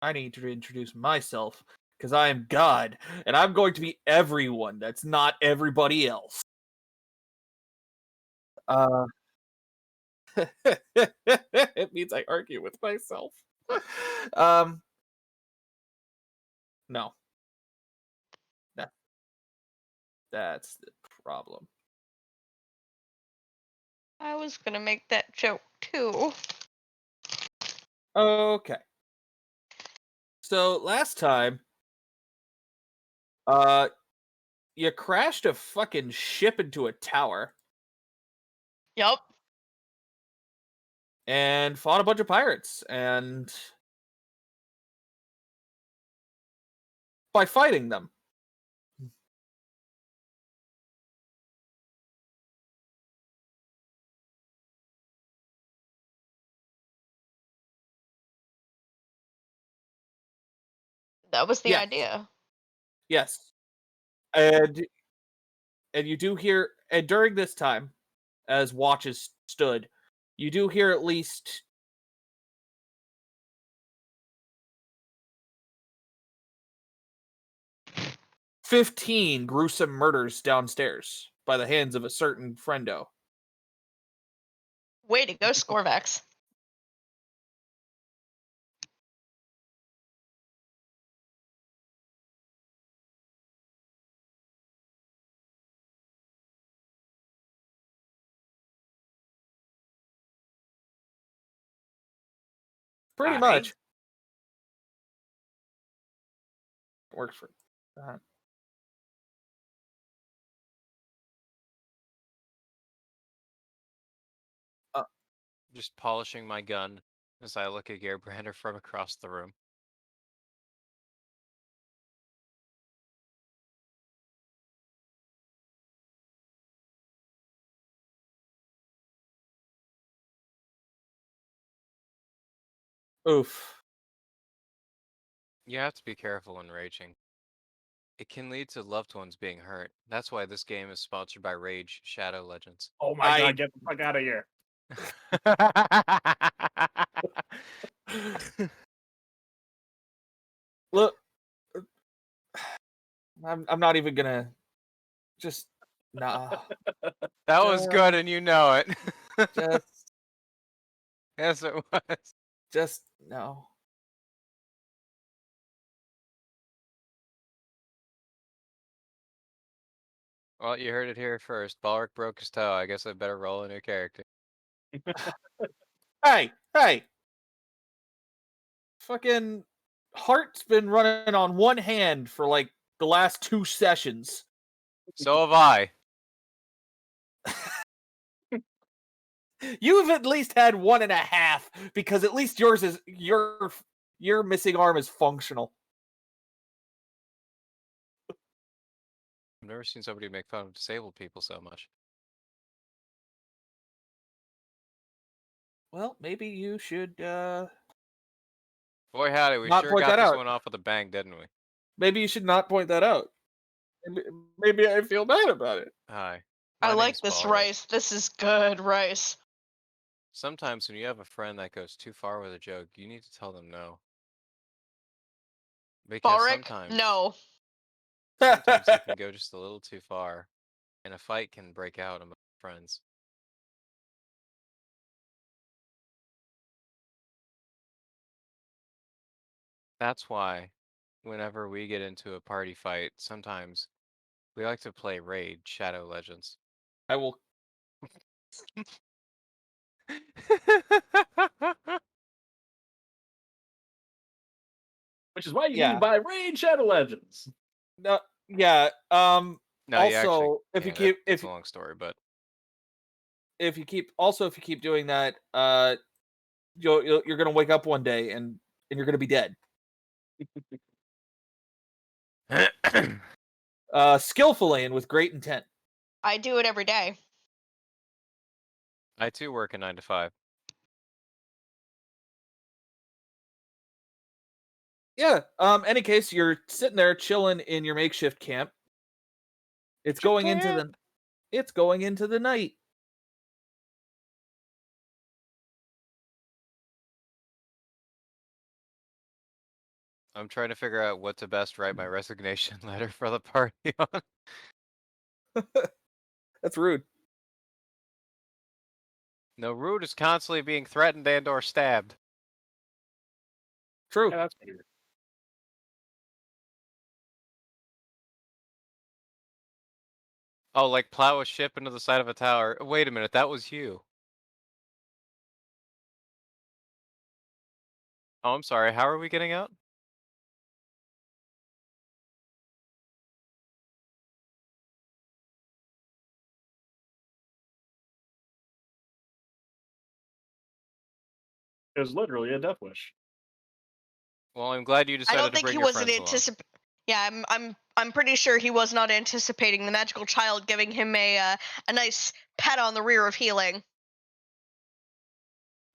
I need to introduce myself because I am God, and I'm going to be everyone that's not everybody else. Uh, it means I argue with myself. um, no, that, that's the problem. I was gonna make that joke too. Okay. So last time, uh, you crashed a fucking ship into a tower Yup. and fought a bunch of pirates, and by fighting them. That was the Yes, idea. yes, and you do hear, and during this time, as watches stood, you do hear at least 15 gruesome murders downstairs by the hands of a certain friendo. Way to go, Scorvax. Pretty Aye. much works for that. Just polishing my gun as I look at Gearbrander from across the room. Oof. You have to be careful when raging. It can lead to loved ones being hurt. That's why this game is sponsored by Rage Shadow Legends. Oh my god, get the fuck out of here. Look, I'm not even gonna just nah. That was good and you know it. Just Yes, it was. no. Well, you heard it here first. Balric broke his toe. I guess I better roll a new character. Hey! Fucking Heart's been running on one hand for like the last 2 sessions. So have I. You've at least had 1.5 because at least yours is your missing arm is functional. I've never seen somebody make fun of disabled people so much. Well, maybe you should Boy howdy, we not sure point got that this out. one off with a bang, didn't we? Maybe you should not point that out. Maybe I feel bad about it. Hi. I My like name's this Balric. rice. This is good rice. Sometimes when you have a friend that goes too far with a joke, you need to tell them no. Because Balric, no. sometimes it can go just a little too far, and a fight can break out among friends. That's why, whenever we get into a party fight, sometimes we like to play Raid Shadow Legends. I will. Which is why you Yeah. need to buy Raid Shadow Legends. No, yeah. No, you actually Also, if you can't. keep It's a long story, but if you keep doing that, you're gonna wake up one day and you're gonna be dead. Skillfully and with great intent. I do it every day. I too work a 9 to 5. Yeah. Any case, you're sitting there chilling in your makeshift camp. It's going into the night. I'm trying to figure out what to best write my resignation letter for the party on. That's rude. No, Rude is constantly being threatened and or stabbed. True. Yeah, that's pretty weird. Oh, like plow a ship into the side of a tower. Wait a minute, that was you. Oh, I'm sorry. How are we getting out? It was literally a death wish. Well, I'm glad you I decided don't to think bring he your wasn't friends along. anticipating. Yeah, I'm pretty sure he was not anticipating the magical child giving him a nice pat on the rear of healing.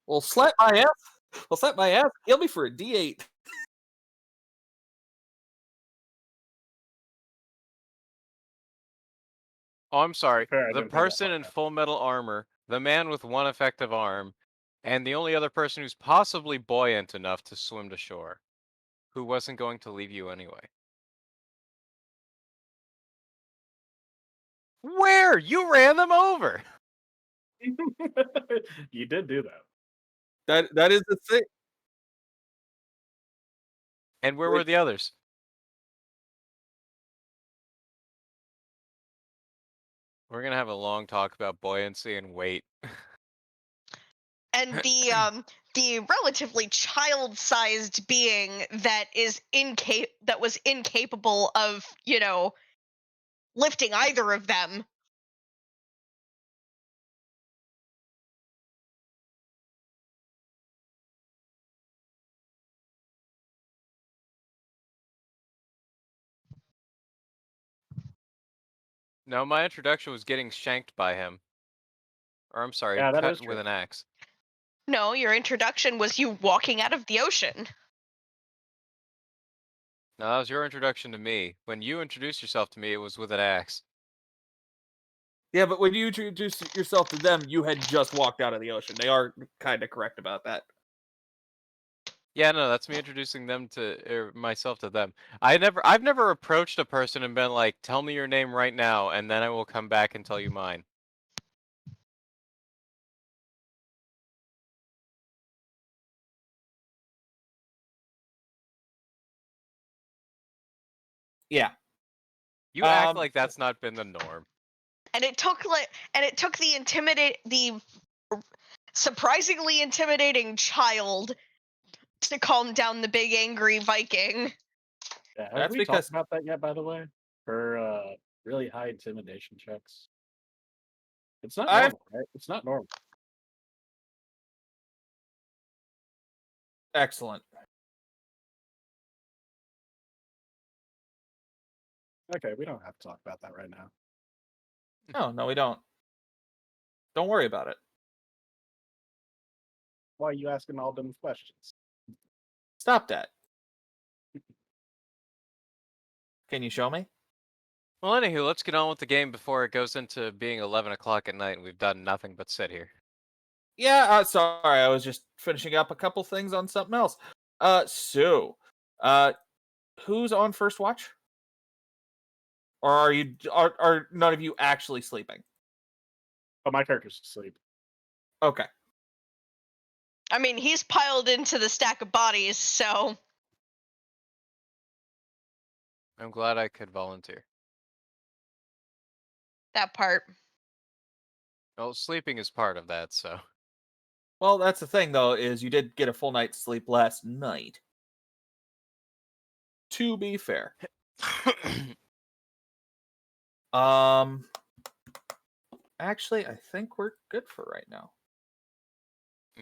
Well, slap my ass. Well, slap my ass. Heal me for a D8. Oh, I'm sorry. Fair, I The didn't think person about in that. full metal armor, the man with one effective arm, and the only other person who's possibly buoyant enough to swim to shore, who wasn't going to leave you anyway. Where? You ran them over! You did do that. That is the thing. And where were the others? We're gonna have a long talk about buoyancy and weight. And the relatively child-sized being that was incapable of, lifting either of them. No, my introduction was getting shanked by him. Or I'm sorry, Yeah, that cut is with true. an axe. No, your introduction was you walking out of the ocean. No, that was your introduction to me. When you introduced yourself to me, it was with an axe. Yeah, but when you introduced yourself to them, you had just walked out of the ocean. They are kind of correct about that. Yeah, no, that's me introducing them to myself to them. I've never approached a person and been like, "Tell me your name right now, and then I will come back and tell you mine." Yeah. You act Um, like that's not been the norm. And it took the surprisingly intimidating child to calm down the big angry Viking. Yeah, have That's we because talked about that yet, by the way? For really high intimidation checks. It's not I've normal, right? It's not normal. excellent. Okay, we don't have to talk about that right now. No, we don't. Don't worry about it. Why are you asking all them questions? Stop that. Can you show me? Well, anywho, let's get on with the game before it goes into being 11 o'clock at night and we've done nothing but sit here. Yeah, sorry, I was just finishing up a couple things on something else. So, who's on first watch? Or are none of you actually sleeping? Oh, my character's asleep. Okay. I mean, he's piled into the stack of bodies, so I'm glad I could volunteer. that part. Well, sleeping is part of that, so. Well, that's the thing though, is you did get a full night's sleep last night. To be fair. Actually, I think we're good for right now.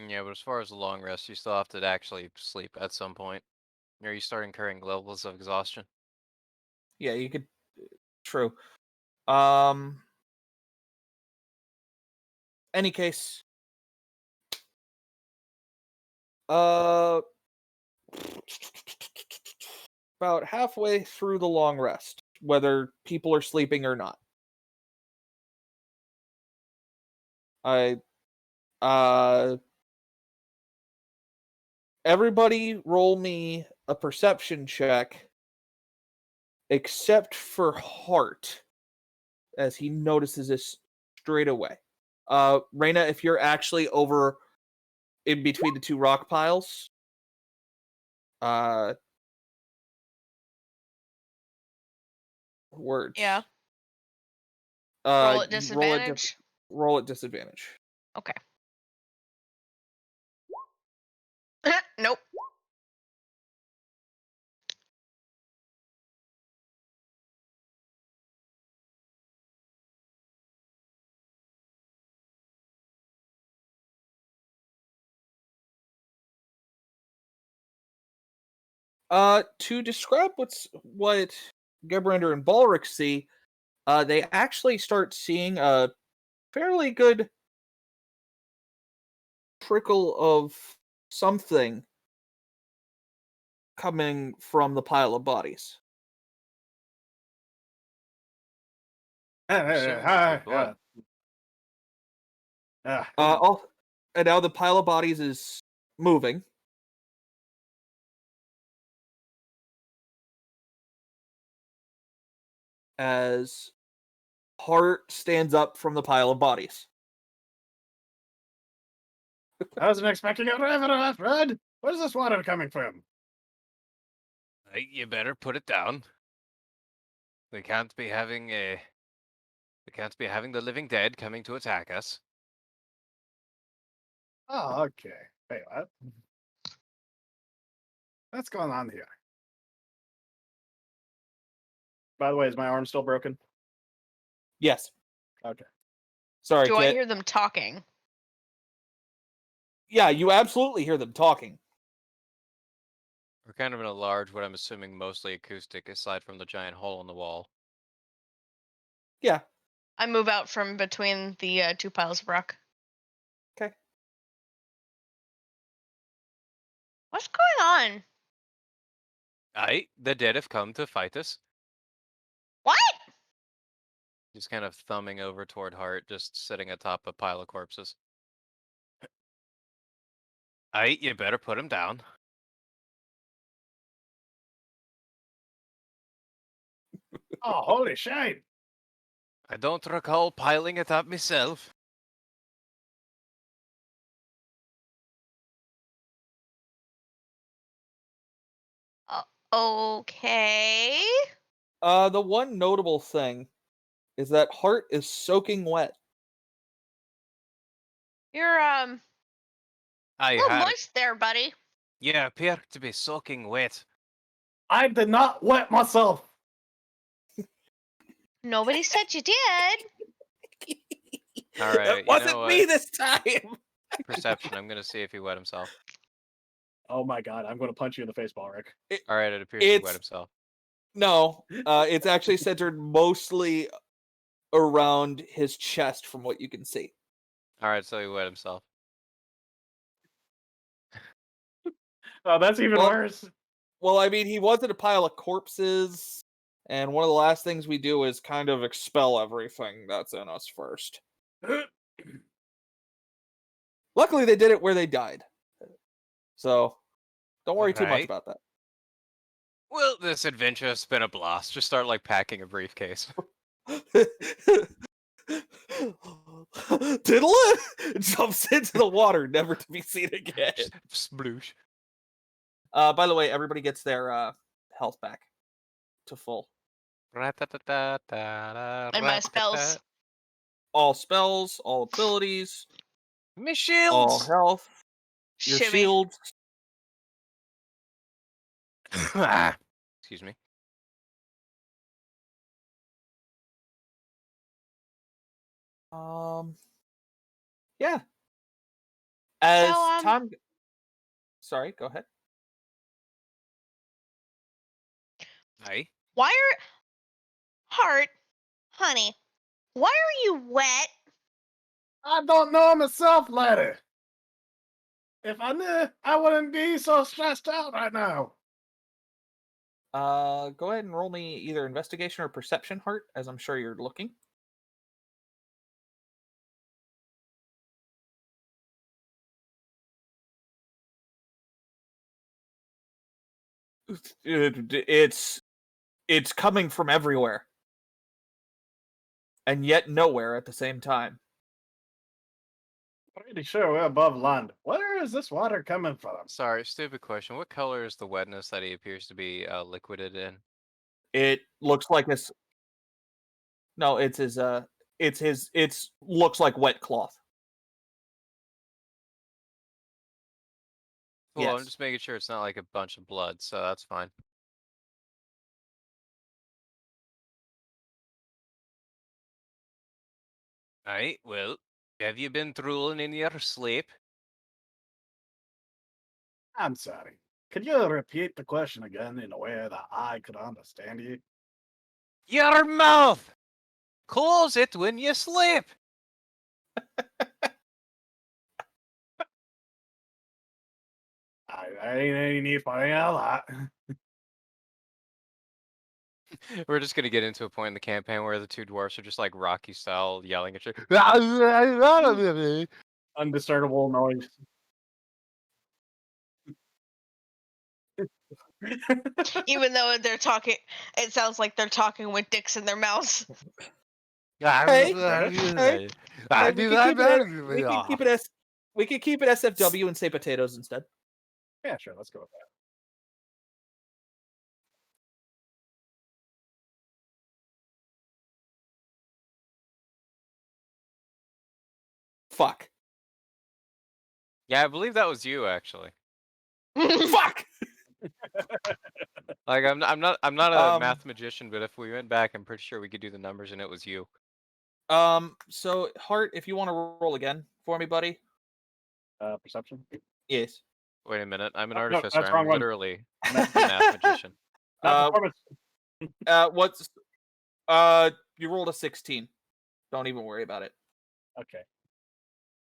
Yeah, but as far as the long rest, you still have to actually sleep at some point. Or you start incurring levels of exhaustion. Yeah, you could. True. Um. Any case. Uh. About halfway through the long rest, whether people are sleeping or not. I. Uh. Everybody, roll me a perception check, except for Heart, as he notices this straight away. Reyna, if you're actually over in between the two rock piles, words. Yeah. Roll at You disadvantage. roll at disadvantage. Okay. Nope. To describe what Gebrander and Balric see, they actually start seeing a fairly good trickle of something coming from the pile of bodies. Assuming it's blood. And now the pile of bodies is moving. As Hart stands up from the pile of bodies. I wasn't expecting a river, Fred. Where's this water coming from? Hey, you better put it down. We can't be having the living dead coming to attack us. Oh, okay. Wait, what? What's going on here? By the way, is my arm still broken? Yes. Okay. Sorry, Do I Kit. hear them talking? Yeah, you absolutely hear them talking. We're kind of in a large, what I'm assuming mostly acoustic, aside from the giant hole in the wall. Yeah. I move out from between the two piles of rock. Okay. What's going on? Aye, the dead have come to fight us. What? Just kind of thumbing over toward Hart, just sitting atop a pile of corpses. Aye, you better put him down. Oh, holy shit! I don't recall piling it up myself. Okay. The one notable thing is that Hart is soaking wet. You're I a little had. moist there, buddy. You appear to be soaking wet. I did not wet myself. Nobody said you did. All right, It wasn't me this time. Perception. I'm gonna see if he wet himself. Oh my god, I'm going to punch you in the face, Balric. All right, it appears he wet It's himself. no. It's actually centered mostly around his chest, from what you can see. All right, so he wet himself. Oh, that's even Well- worse. Well, I mean, he was in a pile of corpses, and one of the last things we do is kind of expel everything that's in us first. Luckily, they did it where they died. So, don't worry too much Right. about that. Well, this adventure has been a blast. Just start like packing a briefcase. Diddle jumps into the water, never to be seen again. Sploosh. By the way, everybody gets their health back to full. And my spells. All spells, all abilities, My all shields. health, your Shimmy. shields. Excuse me. Yeah. As So, time. Sorry, go ahead. Aye. Why are Heart, honey? Why are you wet? I don't know myself, lady. If I knew, I wouldn't be so stressed out right now. Go ahead and roll me either investigation or perception, Heart, as I'm sure you're looking. It's coming from everywhere, and yet nowhere at the same time. Pretty sure we're above land. Where is this water coming from? Sorry, stupid question. What color is the wetness that he appears to be liquided in? It looks like it's no, it's looks like wet cloth. Cool, I'm Yes. just making sure it's not like a bunch of blood, so that's fine. Alright, well, have you been drooling in your sleep? I'm sorry. Could you repeat the question again in a way that I could understand you? Your mouth! Close it when you sleep! I ain't any need for any of that. We're just gonna get into a point in the campaign where the two dwarfs are just like Rocky style yelling at you. Undiscernible noise. Even though they're talking, it sounds like they're talking with dicks in their mouths. Hey, hey, we can keep it SFW and say potatoes instead. Yeah, sure. Let's go with that. Fuck. Yeah, I believe that was you actually. Fuck. Like I'm not a Um, math magician, but if we went back, I'm pretty sure we could do the numbers and it was you. So Hart, if you want to roll again for me, buddy. Perception. Yes. Wait a minute, I'm an No, artificer. that's wrong I'm one. literally a math magician. Not performance. What's you rolled a 16. Don't even worry about it Okay.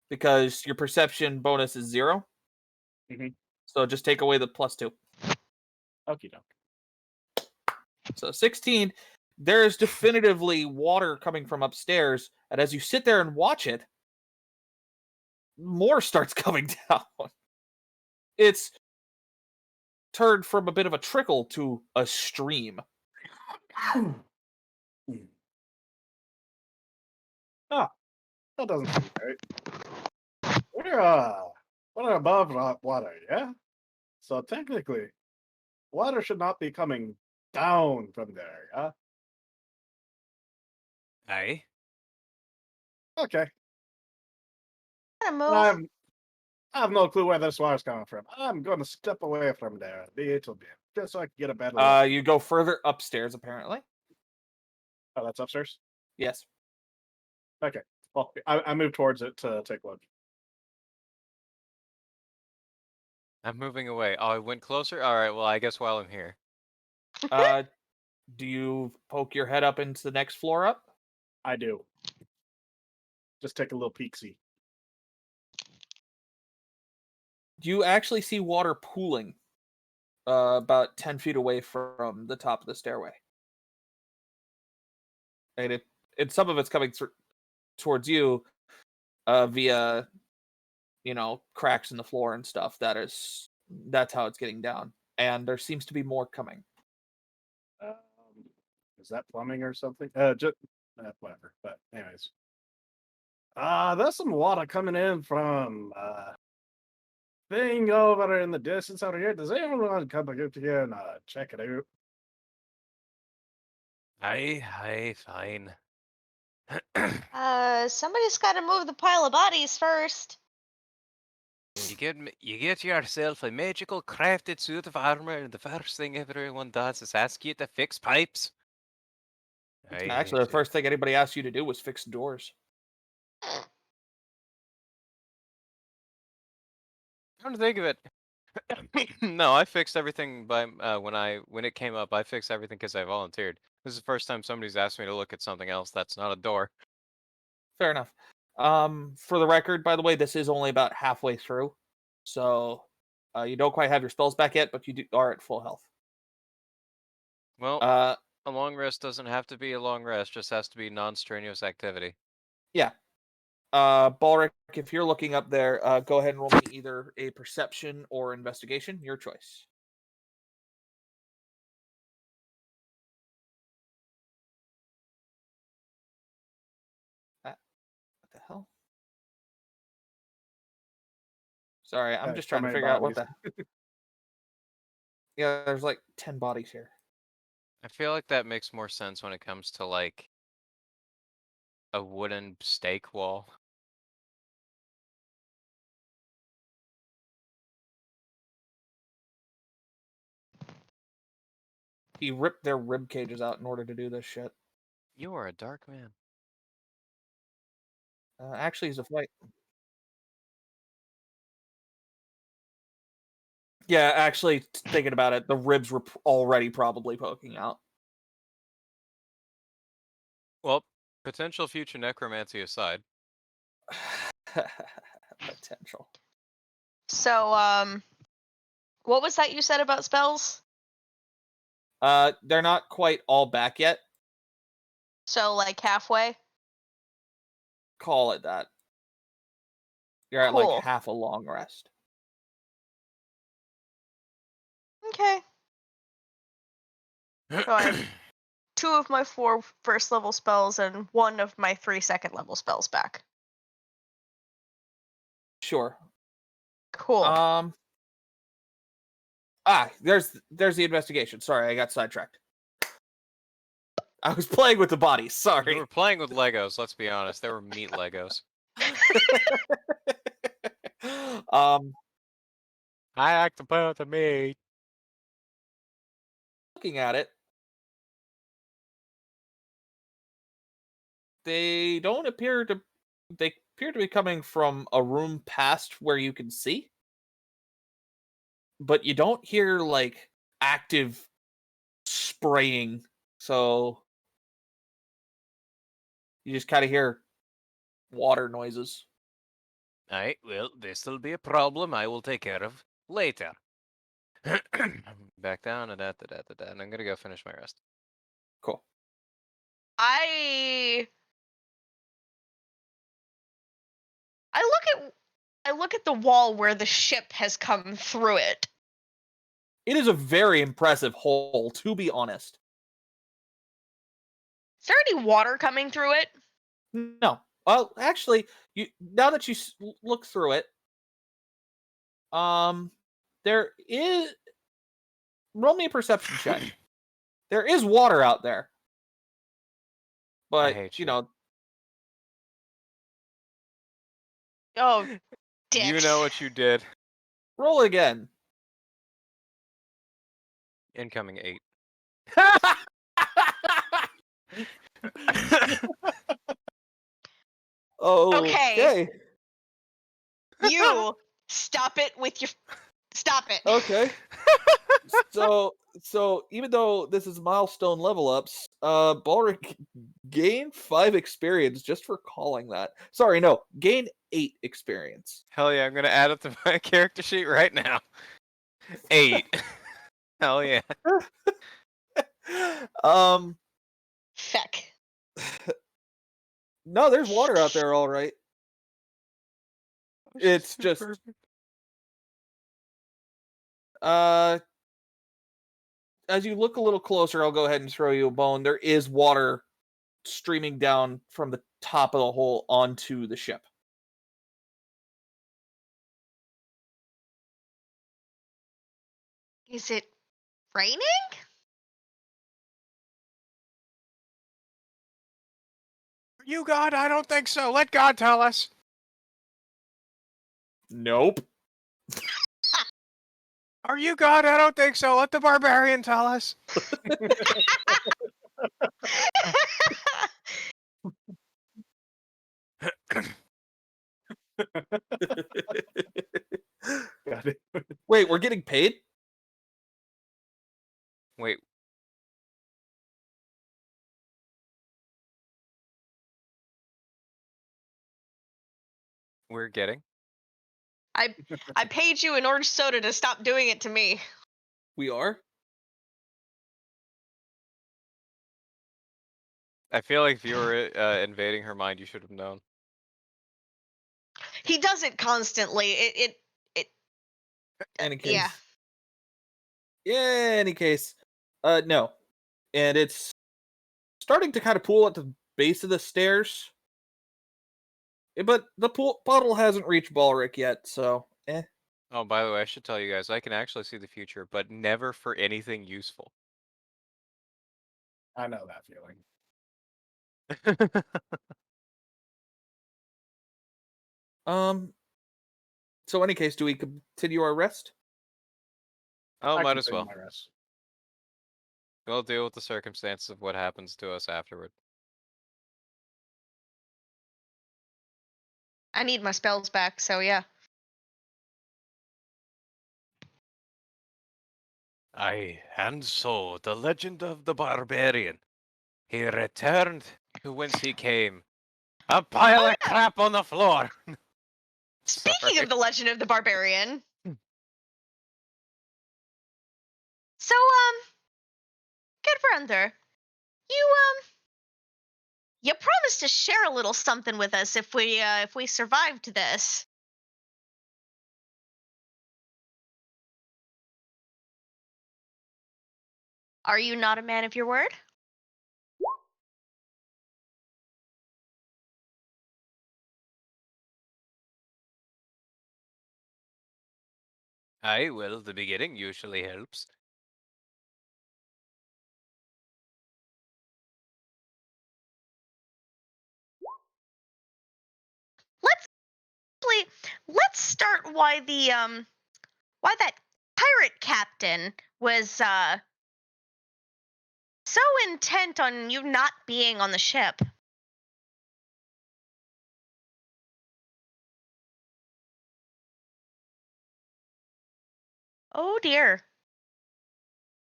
because your perception bonus is 0. Mhm. So just take away the +2. Okie doke. So 16. There is definitively water coming from upstairs, and as you sit there and watch it, more starts coming down. It's turned from a bit of a trickle to a stream. Ah, that doesn't seem right. We're above water, yeah? So technically, water should not be coming down from there, yeah? Aye. Okay. Gotta move. I have no clue where this water's coming from. I'm going to step away from there a little bit, just so I can get a better look. You go further upstairs, apparently. Oh, that's upstairs? Yes. Okay. Well, I moved towards it to take a look. I'm moving away. Oh, I went closer? Alright, well I guess while I'm here. Do you poke your head up into the next floor up? I do. Just take a little peek-see. You actually see water pooling about 10 feet away from the top of the stairway. And some of it's coming towards you via, cracks in the floor and stuff. That's how it's getting down. And there seems to be more coming. Is that plumbing or something? Just whatever. But anyways, there's some water coming in from thing over in the distance over here. Does anyone want to come up here and check it out? Aye, fine. Somebody's got to move the pile of bodies first. You get yourself a magical crafted suit of armor, and the first thing everyone does is ask you to fix pipes. Actually, the first thing anybody asked you to do was fix doors. Come to think of it, no, I fixed everything by when it came up. I fixed everything because I volunteered. This is the first time somebody's asked me to look at something else that's not a door. Fair enough. For the record, by the way, this is only about halfway through, so you don't quite have your spells back yet, but you are at full health. Well, a long rest doesn't have to be a long rest; just has to be non-strenuous activity. Yeah. Balric, if you're looking up there, go ahead and roll me either a perception or investigation. Your choice. the hell? Sorry, I'm just So trying to many figure out what bodies. the. Yeah, there's like 10 bodies here. I feel like that makes more sense when it comes to like a wooden stake wall. He ripped their rib cages out in order to do this shit. You are a dark man. Actually, he's a fight. Yeah, actually, thinking about it, the ribs were already probably poking out. Well, potential future necromancy aside. Potential. So, what was that you said about spells? They're not quite all back yet. So, like halfway? Call it that. You're at like Cool. half a long rest. Okay. So I have 2 of my 4 first level spells and 1 of my 3 second level spells back. Sure. Cool. There's the investigation. Sorry, I got sidetracked. I was playing with the bodies. You Sorry. were playing with Legos, let's be honest. They were meat Legos. I like to play with the meat. Looking at it, they appear to be coming from a room past where you can see, but you don't hear like active spraying, so you just kind of hear water noises. Alright, well, this'll be a problem I will take care of later. Back down, and I'm gonna go finish my rest. Cool. I look at the wall where the ship has come through it. It is a very impressive hole, to be honest. Is there any water coming through it? No. Well, actually, now that you look through it, there is. Roll me a perception check. There is water out there, but hate you you. know, Oh, dicks. You know what you did. roll again. Incoming 8. Okay. You stop it with your stop it. Okay. So even though this is milestone level ups, Balric gain 5 experience just for calling that. Sorry, no, gain 8 experience. Hell yeah, I'm gonna add it to my character sheet right now. 8. Hell yeah. Feck. No, there's water out there, all right. It's just as you look a little closer, I'll go ahead and throw you a bone. There is water streaming down from the top of the hole onto the ship. Is it raining? You God, I don't think so. Let God tell us. Nope. Are you God? I don't think so. Let the barbarian tell us. Got it. Wait, we're getting paid? Wait. We're getting? I paid you an orange soda to stop doing it to me. We are? I feel like if you were invading her mind, you should have known. He does it constantly. Any case. Yeah. Yeah, any case. No. And it's starting to kind of pool at the base of the stairs. But the puddle hasn't reached Balric yet, so Oh, by the way, I should tell you guys, I can actually see the future, but never for anything useful. I know that feeling. So, in any case, do we continue our rest? Oh, I might can as take well. my rest. We'll deal with the circumstances of what happens to us afterward. I need my spells back, so yeah. Aye, and so the legend of the barbarian. He returned to whence he came. A pile of crap on the floor. Speaking Sorry. of the Legend of the Barbarian. So, good brother, you promised to share a little something with us if we survived this. Are you not a man of your word? Aye, well, the beginning usually helps. Let's start why that pirate captain was so intent on you not being on the ship. Oh dear.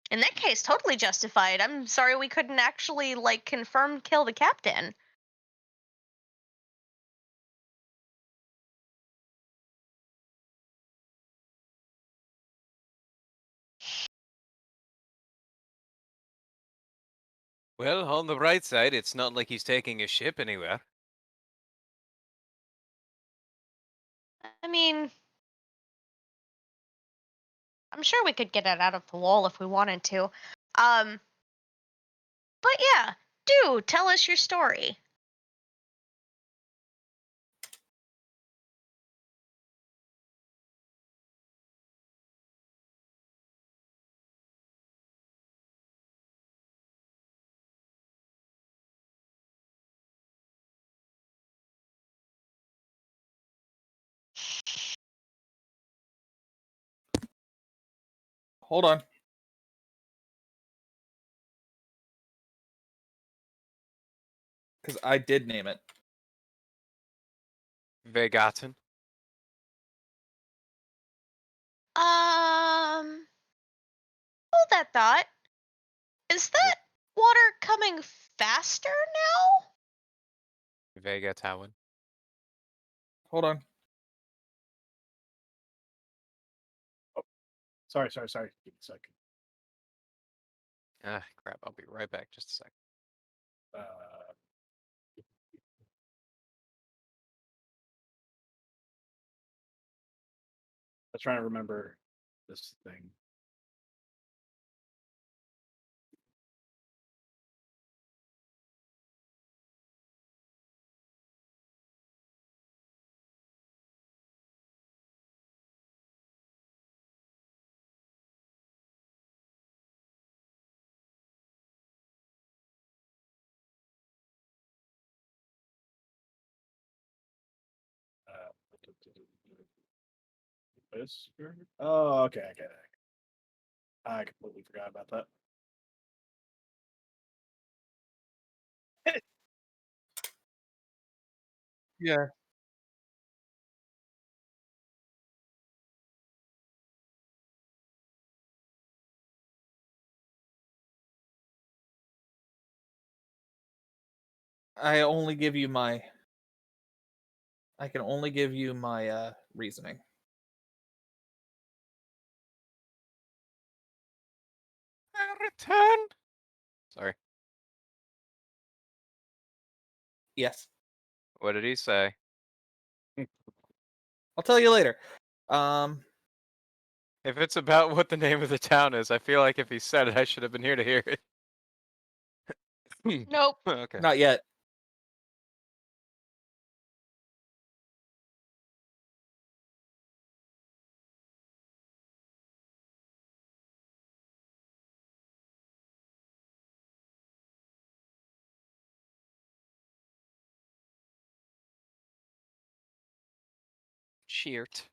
In that case, totally justified. I'm sorry we couldn't actually confirm kill the captain. Well, on the bright side, it's not like he's taking a ship anywhere. I mean, I'm sure we could get it out of the wall if we wanted to. But yeah, do tell us your story. Hold on. Because I did name it. Vegatin. Hold that thought. Is that water coming faster now? Vegatawan. Hold on. Sorry. Give me a second. Ah, crap, I'll be right back. Just a sec. I'm trying to remember this thing. This? Oh, okay, I get it. I completely forgot about that. Yeah. I only give you my. I can only give you my reasoning. Return. Sorry. Yes. What did he say? I'll tell you later. Um. If it's about what the name of the town is, I feel like if he said it, I should have been here to hear it. Nope. Okay. Not yet. Sheert.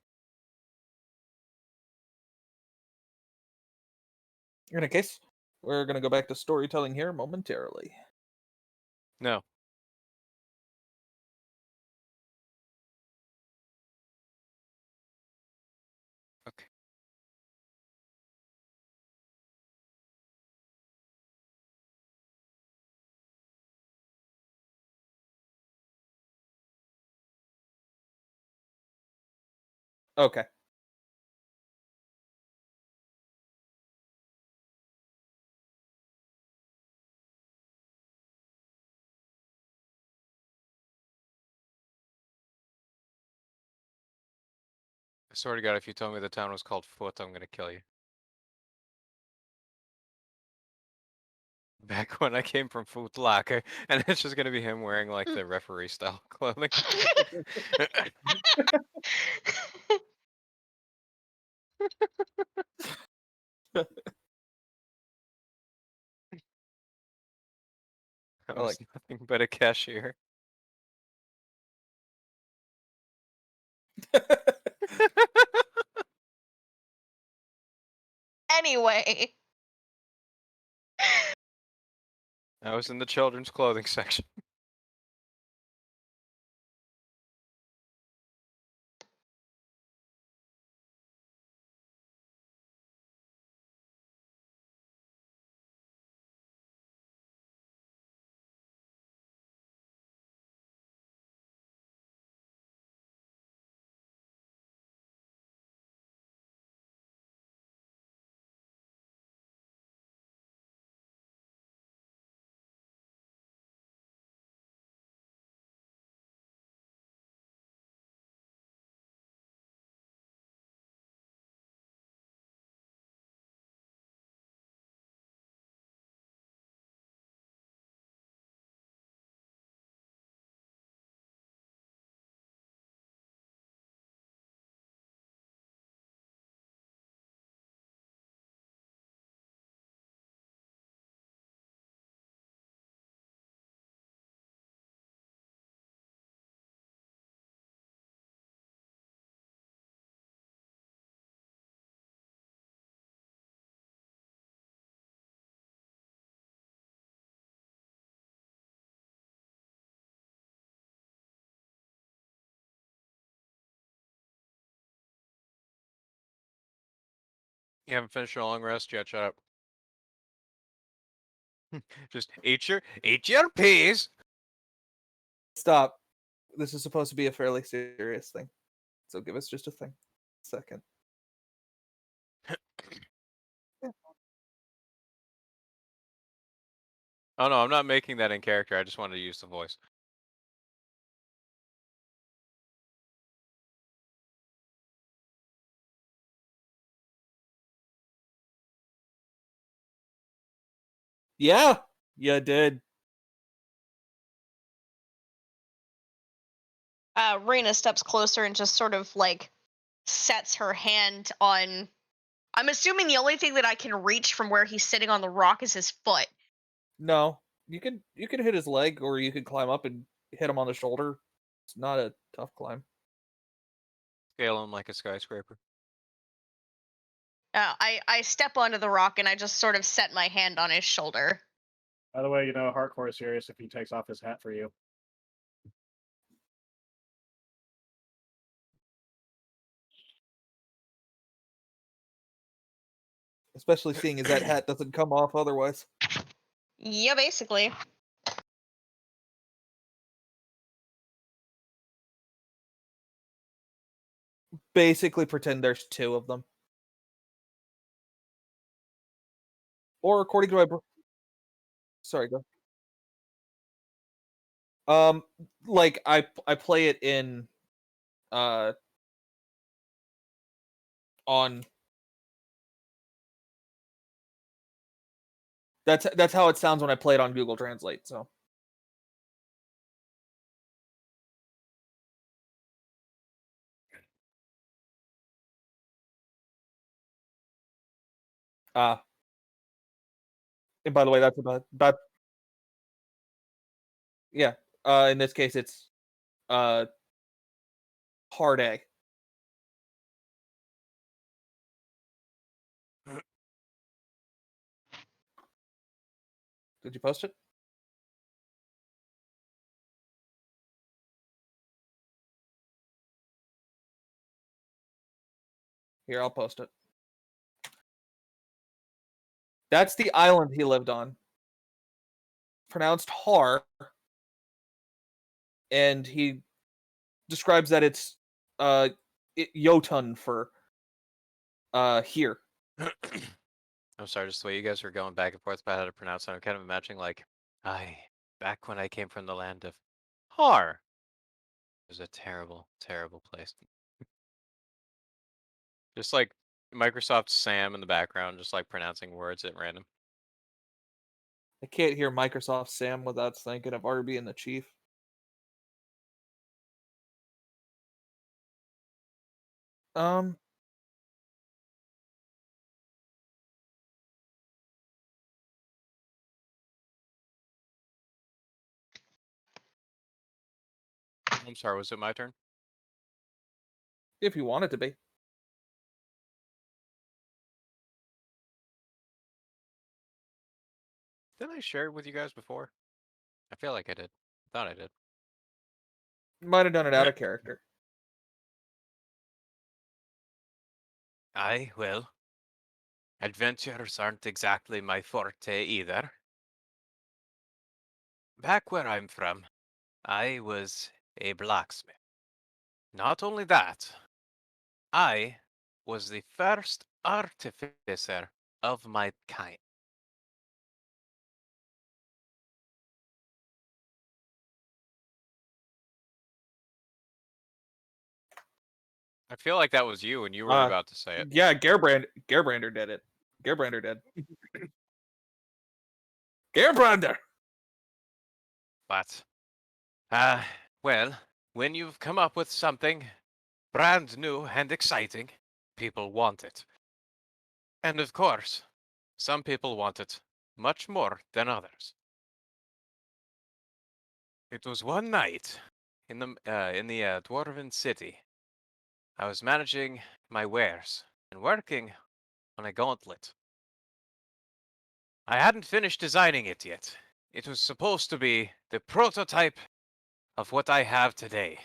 In any case, we're gonna go back to storytelling here momentarily. No. Okay. Okay. I swear to God, if you told me the town was called Foot, I'm gonna kill you. Back when I came from Foot Locker, and it's just gonna be him wearing like the referee style clothing. I I was like. nothing but a cashier. Anyway. I was in the children's clothing section. You haven't finished your long rest yet. Shut up. Just eat your peas. Stop. This is supposed to be a fairly serious thing, so give us just a second. Oh no, I'm not making that in character. I just wanted to use the voice. Yeah, you did. Rena steps closer and just sort of like sets her hand on. I'm assuming the only thing that I can reach from where he's sitting on the rock is his foot. No, you could hit his leg, or you could climb up and hit him on the shoulder. It's not a tough climb. Scale him like a skyscraper. I step onto the rock and I just sort of set my hand on his shoulder. By the way, you know, hardcore is serious if he takes off his hat for you. Especially seeing as that hat doesn't come off otherwise. Yeah, basically. Basically, pretend there's two of them. Or according to my sorry, go. Like I play it in uh on that's how it sounds when I play it on Google Translate, so uh and by the way, that's about yeah. In this case it's uh hard A. Did you post it? Here, I'll post it. That's the island he lived on. Pronounced Har. And he describes that it's Jotun for here. I'm sorry, just the way you guys were going back and forth about how to pronounce it. I'm kind of imagining like, back when I came from the land of Har. It was a terrible, terrible place. Just like Microsoft Sam in the background, just like pronouncing words at random. I can't hear Microsoft Sam without thinking of Arby and the Chief. Um, I'm sorry, was it my turn? if you want it to be. Didn't I share it with you guys before? I feel like I did. Thought I did. Might have done it out of character. Aye, well, adventures aren't exactly my forte either. Back where I'm from, I was a blacksmith. Not only that, I was the first artificer of my kind. I feel like that was you when you were about to say it. Yeah, Gerbrander did it. Gerbrander did. Gerbrander! But, well, when you've come up with something brand new and exciting, people want it. And of course, some people want it much more than others. It was one night in the Dwarven city. I was managing my wares and working on a gauntlet. I hadn't finished designing it yet. It was supposed to be the prototype of what I have today.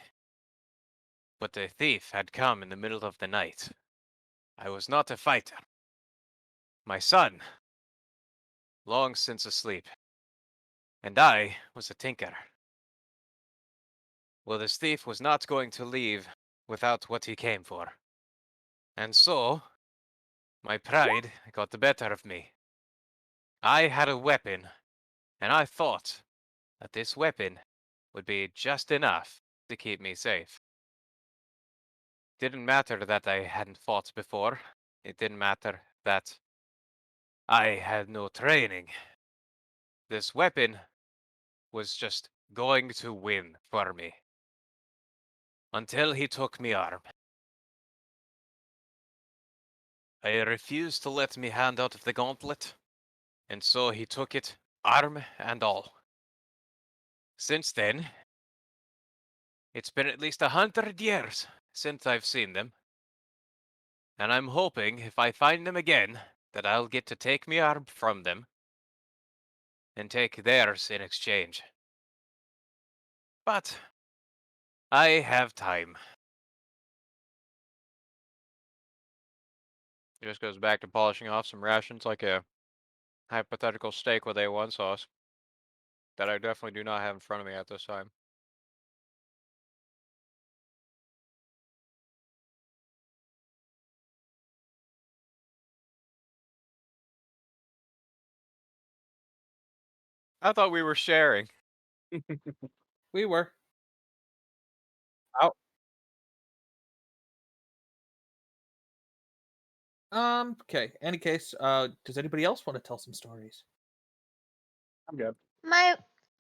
But the thief had come in the middle of the night. I was not a fighter. My son, long since asleep, and I was a tinker. Well, this thief was not going to leave without what he came for. And so, my pride got the better of me. I had a weapon, and I thought that this weapon would be just enough to keep me safe. Didn't matter that I hadn't fought before. It didn't matter that I had no training. This weapon was just going to win for me. Until he took me arm. I refused to let me hand out of the gauntlet, and so he took it, arm and all. Since then, it's been at least 100 years since I've seen them. And I'm hoping if I find them again, that I'll get to take me arm from them and take theirs in exchange. But I have time. It just goes back to polishing off some rations like a hypothetical steak with A1 sauce that I definitely do not have in front of me at this time. I thought we were sharing. We were. Out. Okay. Any case, does anybody else want to tell some stories? I'm good. My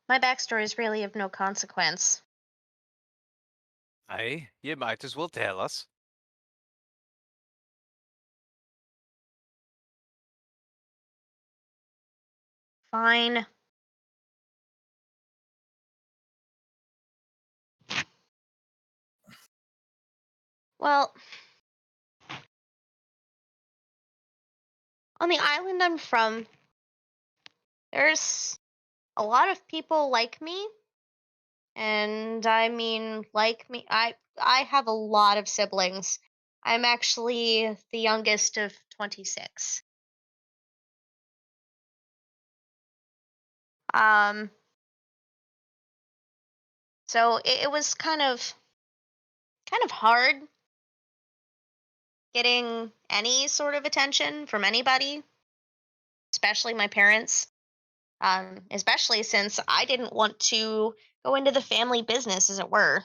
backstory is really of no consequence. Aye, you might as well tell us. Fine. Well, on the island I'm from, there's a lot of people like me, and I mean like me. I have a lot of siblings. I'm actually the youngest of 26. Um, so it was kind of hard getting any sort of attention from anybody, especially my parents. Especially since I didn't want to go into the family business, as it were.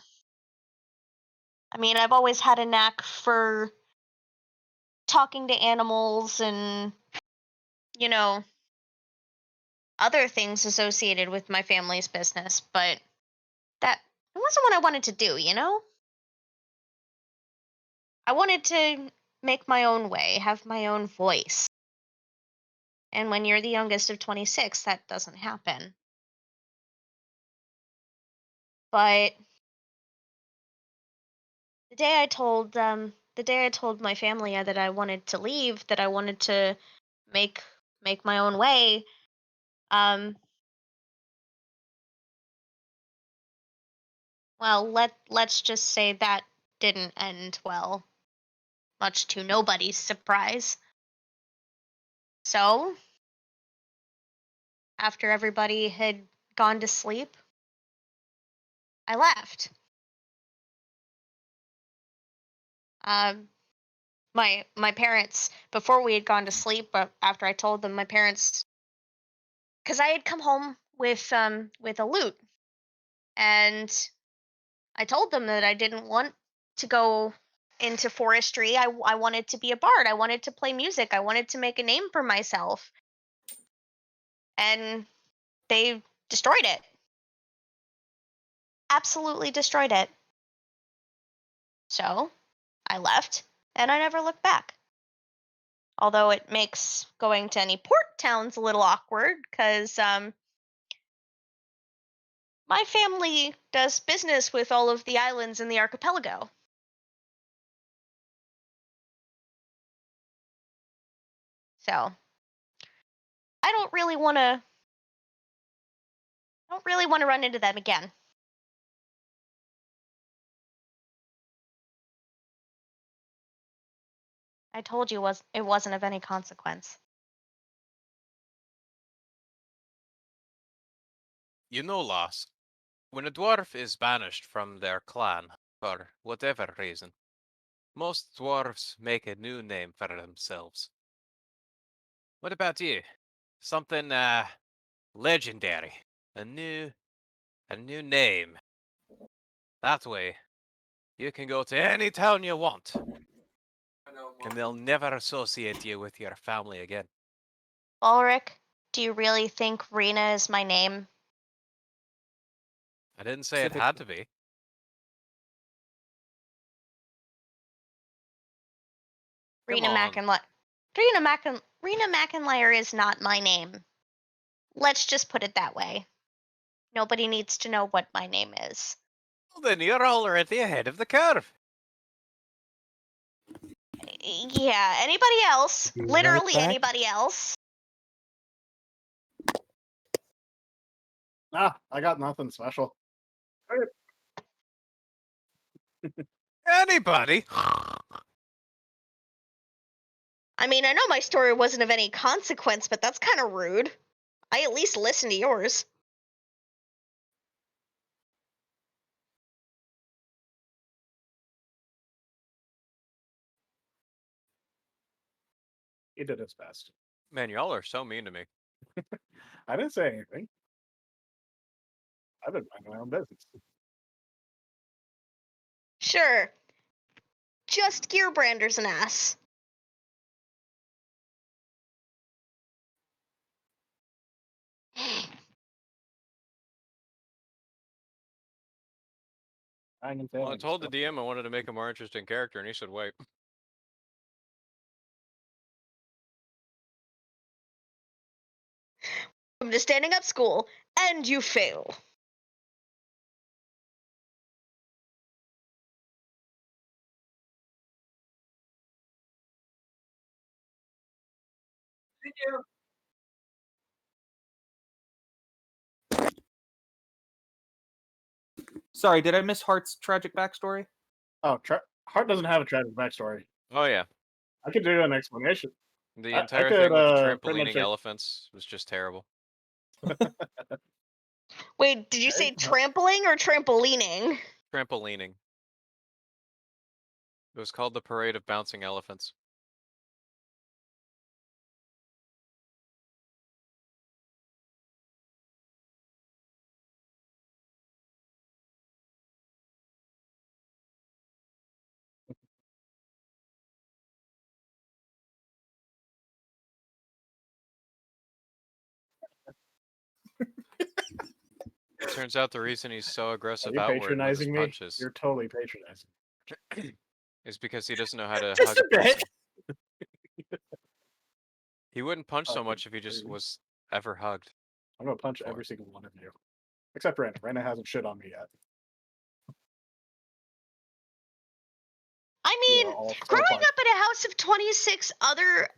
I mean, I've always had a knack for talking to animals and, you know, other things associated with my family's business, but that it wasn't what I wanted to do, you know? I wanted to make my own way, have my own voice. And when you're the youngest of 26, that doesn't happen. But the day I told my family that I wanted to leave, that I wanted to make make my own way, um, well, let's just say that didn't end well, much to nobody's surprise. So, after everybody had gone to sleep, I left. Um, my parents, before we had gone to sleep, but after I told them, my parents, because I had come home with a lute, and I told them that I didn't want to go into forestry. I wanted to be a bard. I wanted to play music. I wanted to make a name for myself. And they destroyed it. Absolutely destroyed it. So I left and I never looked back. Although it makes going to any port towns a little awkward because my family does business with all of the islands in the archipelago. So I don't really want to run into them again. I told you it wasn't of any consequence. You know, Loss, when a dwarf is banished from their clan for whatever reason, most dwarves make a new name for themselves. What about you? Something legendary. A new a new name. That way, you can go to any town you want, and they'll never associate you with your family again. Ulrich, do you really think Rena is my name? I didn't say it had to be. Come Rena on. McIntyre. Rena McIntyre is not my name. Let's just put it that way. Nobody needs to know what my name is. Well, then you're already ahead of the curve. Yeah, anybody else? Be right Literally back. anybody else? Ah, I got nothing special. Anybody? I mean, I know my story wasn't of any consequence, but that's kind of rude. I at least listened to yours. He did his best. Man, y'all are so mean to me. I didn't say anything. I've been minding my own business. Sure. Just Gearbrander's an ass. I'm Well, I told the DM I wanted to make a more interesting character, and he said, wait. Welcome to Standing Up School, and you fail. Sorry, did I miss Hart's tragic backstory? Oh, Hart doesn't have a tragic backstory. Oh yeah, I could do an explanation. the I entire could thing with the pretty much trampolining elephants was just terrible. Wait, did you say Okay. trampling or trampolining? Trampolining. It was called the Parade of Bouncing Elephants. Turns out the reason he's so Are aggressive you outward with his patronizing me? punches You're totally patronizing. is because he doesn't know how to Just hug a a bit. person. He wouldn't punch so Oh, much if he just maybe. was ever hugged. I'm gonna punch every single one of you, except Rena. Rena hasn't shit on me yet. I You mean, are all so growing fine. up in a house of 26 other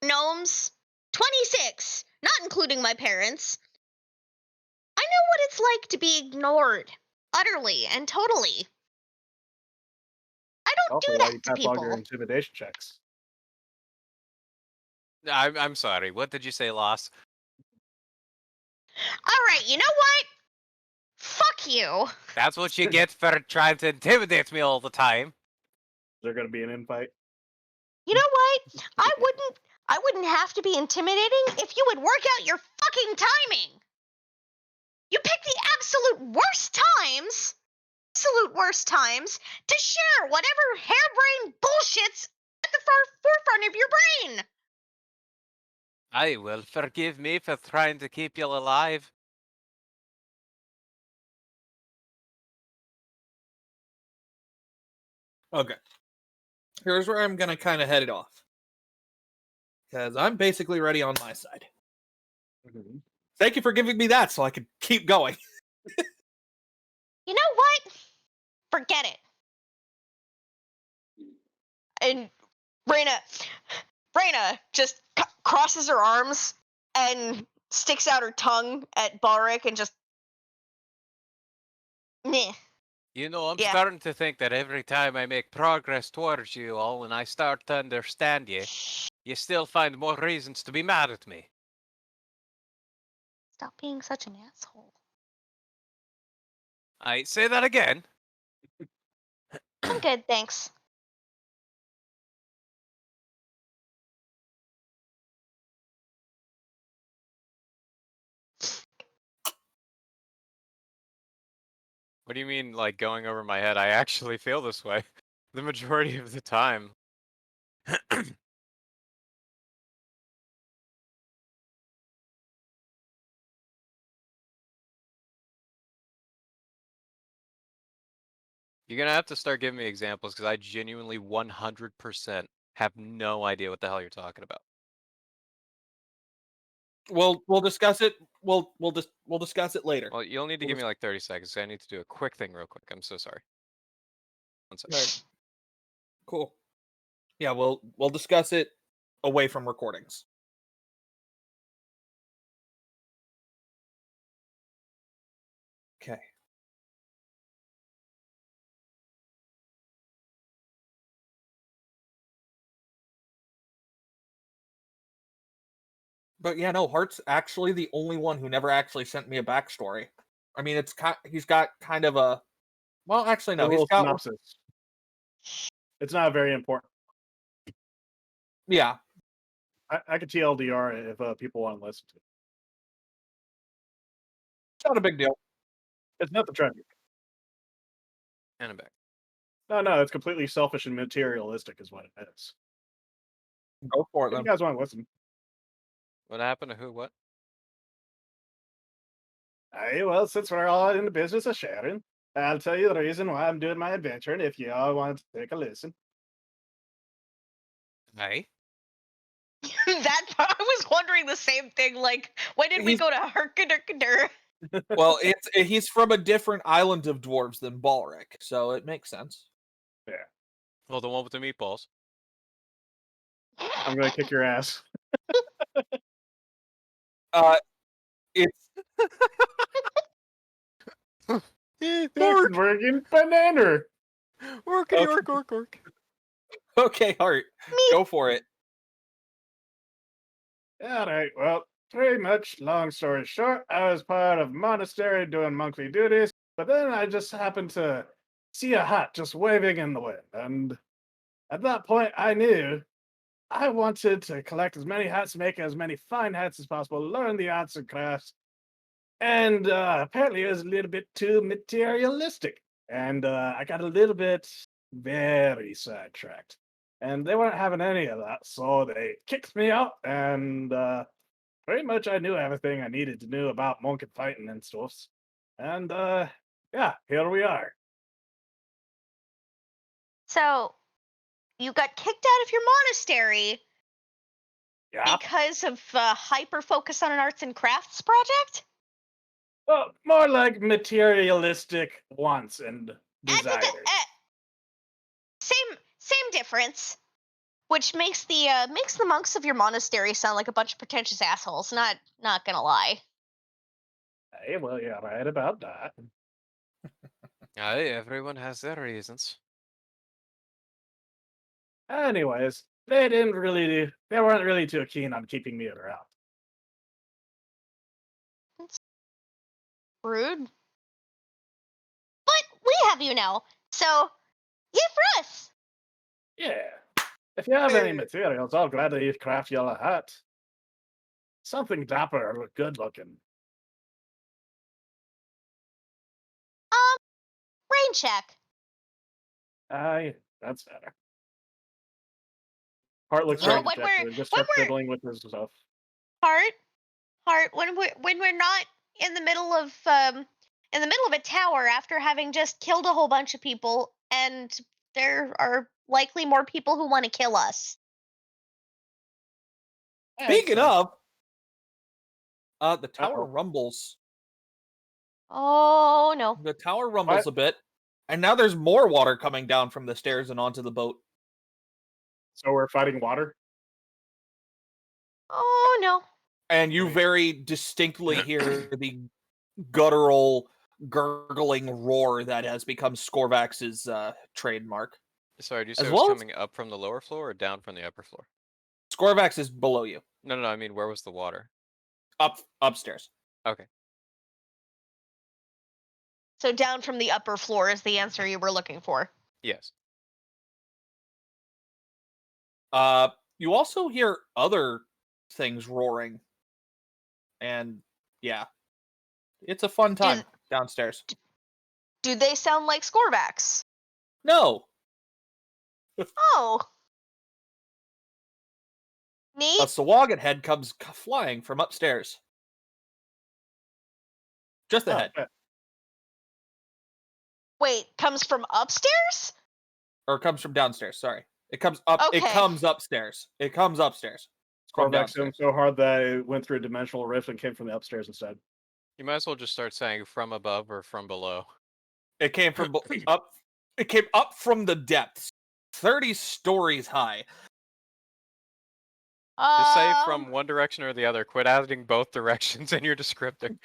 gnomes, 26, not including my parents, I know what it's like to be ignored utterly and totally. I don't Also, do why you that to pass all your people. intimidation checks? I'm sorry. What did you say, Loss? All right, you know what? Fuck you. That's what you get for trying to intimidate me all the time. Is there gonna be an invite? You know what? I wouldn't have to be intimidating if you would work out your fucking timing. You pick the absolute worst times to share whatever harebrained bullshit's at the forefront of your brain. I will forgive me for trying to keep you alive. Okay. Here's where I'm gonna kind of head it off. Because I'm basically ready on my side. Mm-hmm. Thank you for giving me that so I could keep going. You know what? Forget it. And Reyna just crosses her arms and sticks out her tongue at Balric and just meh. You know, I'm Yeah. starting to think that every time I make progress towards you all and I start to understand you, you still find more reasons to be mad at me. Stop being such an asshole. I say that again. I'm good, thanks. What do you mean, like, going over my head? I actually feel this way the majority of the time. You're gonna have to start giving me examples because I genuinely 100% have no idea what the hell you're talking about. We'll discuss it. We'll discuss it later. Well, you'll need to We'll give me like 30 seconds. I need to do a quick thing real quick. I'm so sorry. One second. Right. Cool. Yeah, we'll discuss it away from recordings. Okay. But yeah, no, Hart's actually the only one who never actually sent me a backstory. I mean, he's got kind of a well, actually A no, he's little got synopsis. It's not very important. yeah. I could TLDR if people want to listen to it. It's not a big deal. It's nothing tragic. And I'm back. No, it's completely selfish and materialistic, is what it is. Go for it If then. you guys want to listen, What happened to who? What? well, since we're all in the business of sharing, I'll tell you the reason why I'm doing my adventure, and if you all want to take a listen. Hey. That I was wondering the same thing. Like, when did we go to Herkaderkader? Well, he's from a different island of dwarves than Balric, so it makes sense. Yeah, Well, the one with the meatballs. I'm gonna kick your ass. It's It's working banana. Workity Okay. ork. Okay, Hart, go for it. All right. Well, pretty much, long story short, I was part of a monastery doing monthly duties, but then I just happened to see a hat just waving in the wind. And at that point, I knew I wanted to collect as many hats, make as many fine hats as possible, learn the arts and crafts. And apparently, it was a little bit too materialistic. And I got a little bit very sidetracked. And they weren't having any of that, so they kicked me out. And pretty much, I knew everything I needed to know about monk and fighting and stuff. And yeah, here we are. So you got kicked out of your monastery Yeah. because of hyper focus on an arts and crafts project? Well, more like materialistic wants and Eh, desires. Same difference. Which makes the monks of your monastery sound like a bunch of pretentious assholes. Not gonna lie. Hey, well, you're right about that. Aye, everyone has their reasons. Anyways, they weren't really too keen on keeping me around. Rude. But we have you now, so yay for us. Yeah. If you have any materials, I'll gladly craft you a hat. Something dapper or good looking. Rain check. Aye, that's better. Hart looks You know, very when dejected we're and just when starts we're fiddling with his stuff. Heart, when we're not in the middle of a tower after having just killed a whole bunch of people, and there are likely more people who want to kill us. Speaking of, the tower Uh-oh. rumbles. Oh no. The tower rumbles What? a bit, and now there's more water coming down from the stairs and onto the boat. So we're fighting water? Oh no. And you Right. very distinctly hear the guttural, gurgling roar that has become Skorvax's trademark. Sorry, do you As say it was well as- coming up from the lower floor or down from the upper floor? Skorvax is below you, No, I mean, where was the water? upstairs. Okay. So down from the upper floor is the answer you were looking for. Yes. You also hear other things roaring, and yeah, it's a fun time downstairs. Do they sound like scorebacks? No, Oh. Neat. a Sawagan head comes flying from upstairs. Just the Oh, head, Wait, comes from upstairs? or comes from downstairs. Sorry, it comes up. It Okay. comes upstairs. It comes upstairs. From Corvax him downstairs. so hard that it went through a dimensional rift and came from the upstairs instead. You might as well just start saying from above or from below. It came from up. It came up from the depths, 30 stories high. Just say from one direction or the other. Quit adding both directions in your descriptor.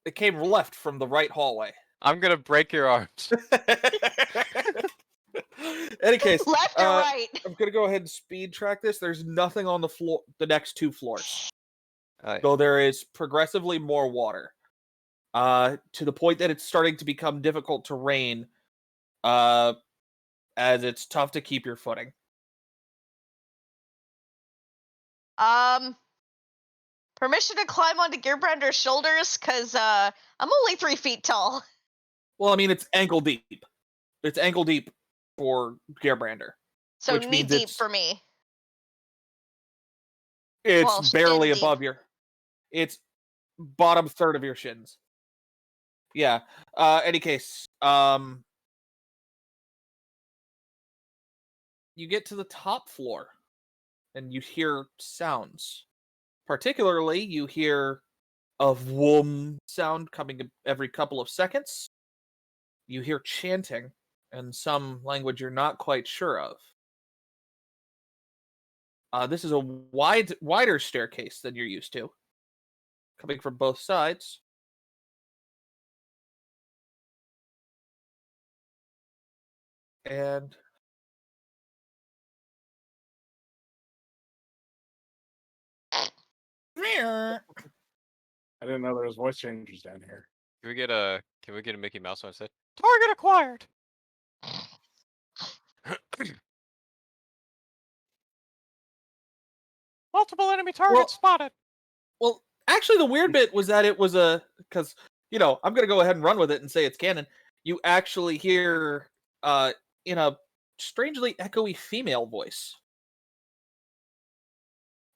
It came left from the right hallway. I'm gonna break your arms. Any case, left or right? I'm gonna go ahead and speed track this. There's nothing on the floor, the next two floors, Aye. though there is progressively more water. To the point that it's starting to become difficult to rain. As it's tough to keep your footing. Permission to climb onto Gearbrander's shoulders, cause I'm only 3 feet tall. Well, I mean, it's ankle deep. It's ankle deep for Gearbrander. So Which knee means deep it's- for me. It's Well, barely shin deep. above your. It's bottom third of your shins. Yeah. Any case, you get to the top floor, and you hear sounds. Particularly, you hear a whoom sound coming every couple of seconds. You hear chanting in some language you're not quite sure of. This is a wider staircase than you're used to, coming from both sides. And I didn't know there was voice changes down here. Can we get a Mickey Mouse one instead? Target acquired. Multiple enemy targets spotted. well, actually, the weird bit was that it was because I'm gonna go ahead and run with it and say it's canon. You actually hear in a strangely echoey female voice.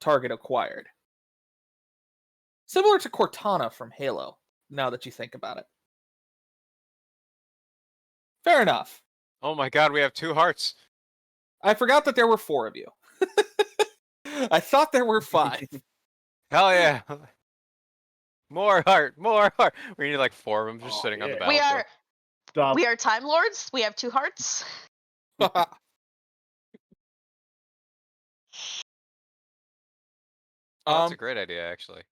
Target acquired. Similar to Cortana from Halo, now that you think about it. Fair enough. Oh my god, we have 2 hearts. I forgot that there were 4 of you. I thought there were 5. Hell yeah. More heart, more heart. We need like 4 of them just sitting on the yeah. battlefield. We are Time Lords. We have 2 hearts. Oh, that's a great idea, actually.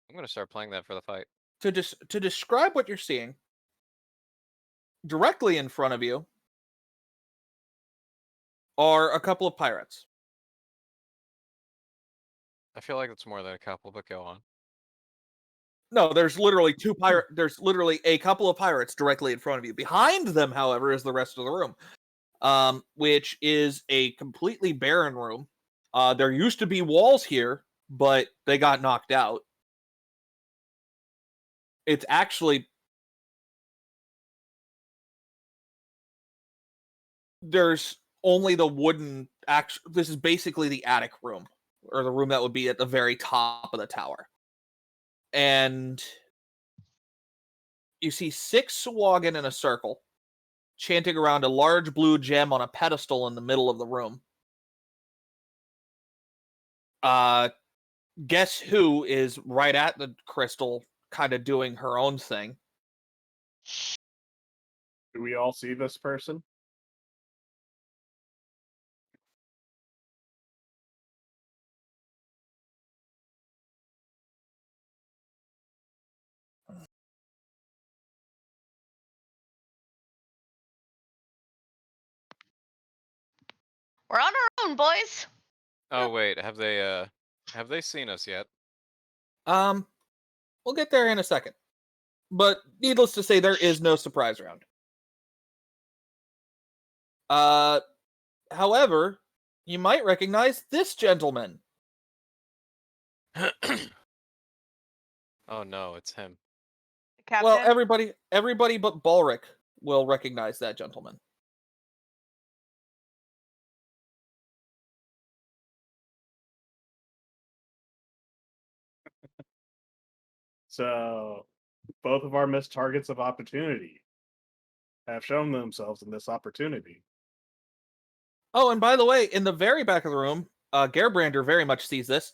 I'm gonna start playing that for the fight. to describe what you're seeing, directly in front of you are a couple of pirates. I feel like it's more than a couple, but go on. No, there's literally There's literally a couple of pirates directly in front of you. Behind them, however, is the rest of the room, which is a completely barren room. There used to be walls here, but they got knocked out. It's actually there's only the wooden. This is basically the attic room, or the room that would be at the very top of the tower. And you see 6 Swaggin in a circle, chanting around a large blue gem on a pedestal in the middle of the room. Guess who is right at the crystal, kind of doing her own thing? Do we all see this person? We're on our own, boys. Oh wait, have they seen us yet? We'll get there in a second. But needless to say, there is no surprise round. However, you might recognize this gentleman. Oh no, it's him. Captain. Well, everybody but Balric will recognize that gentleman. So, both of our missed targets of opportunity have shown themselves in this opportunity. Oh, and by the way, in the very back of the room, Gerbrander very much sees this,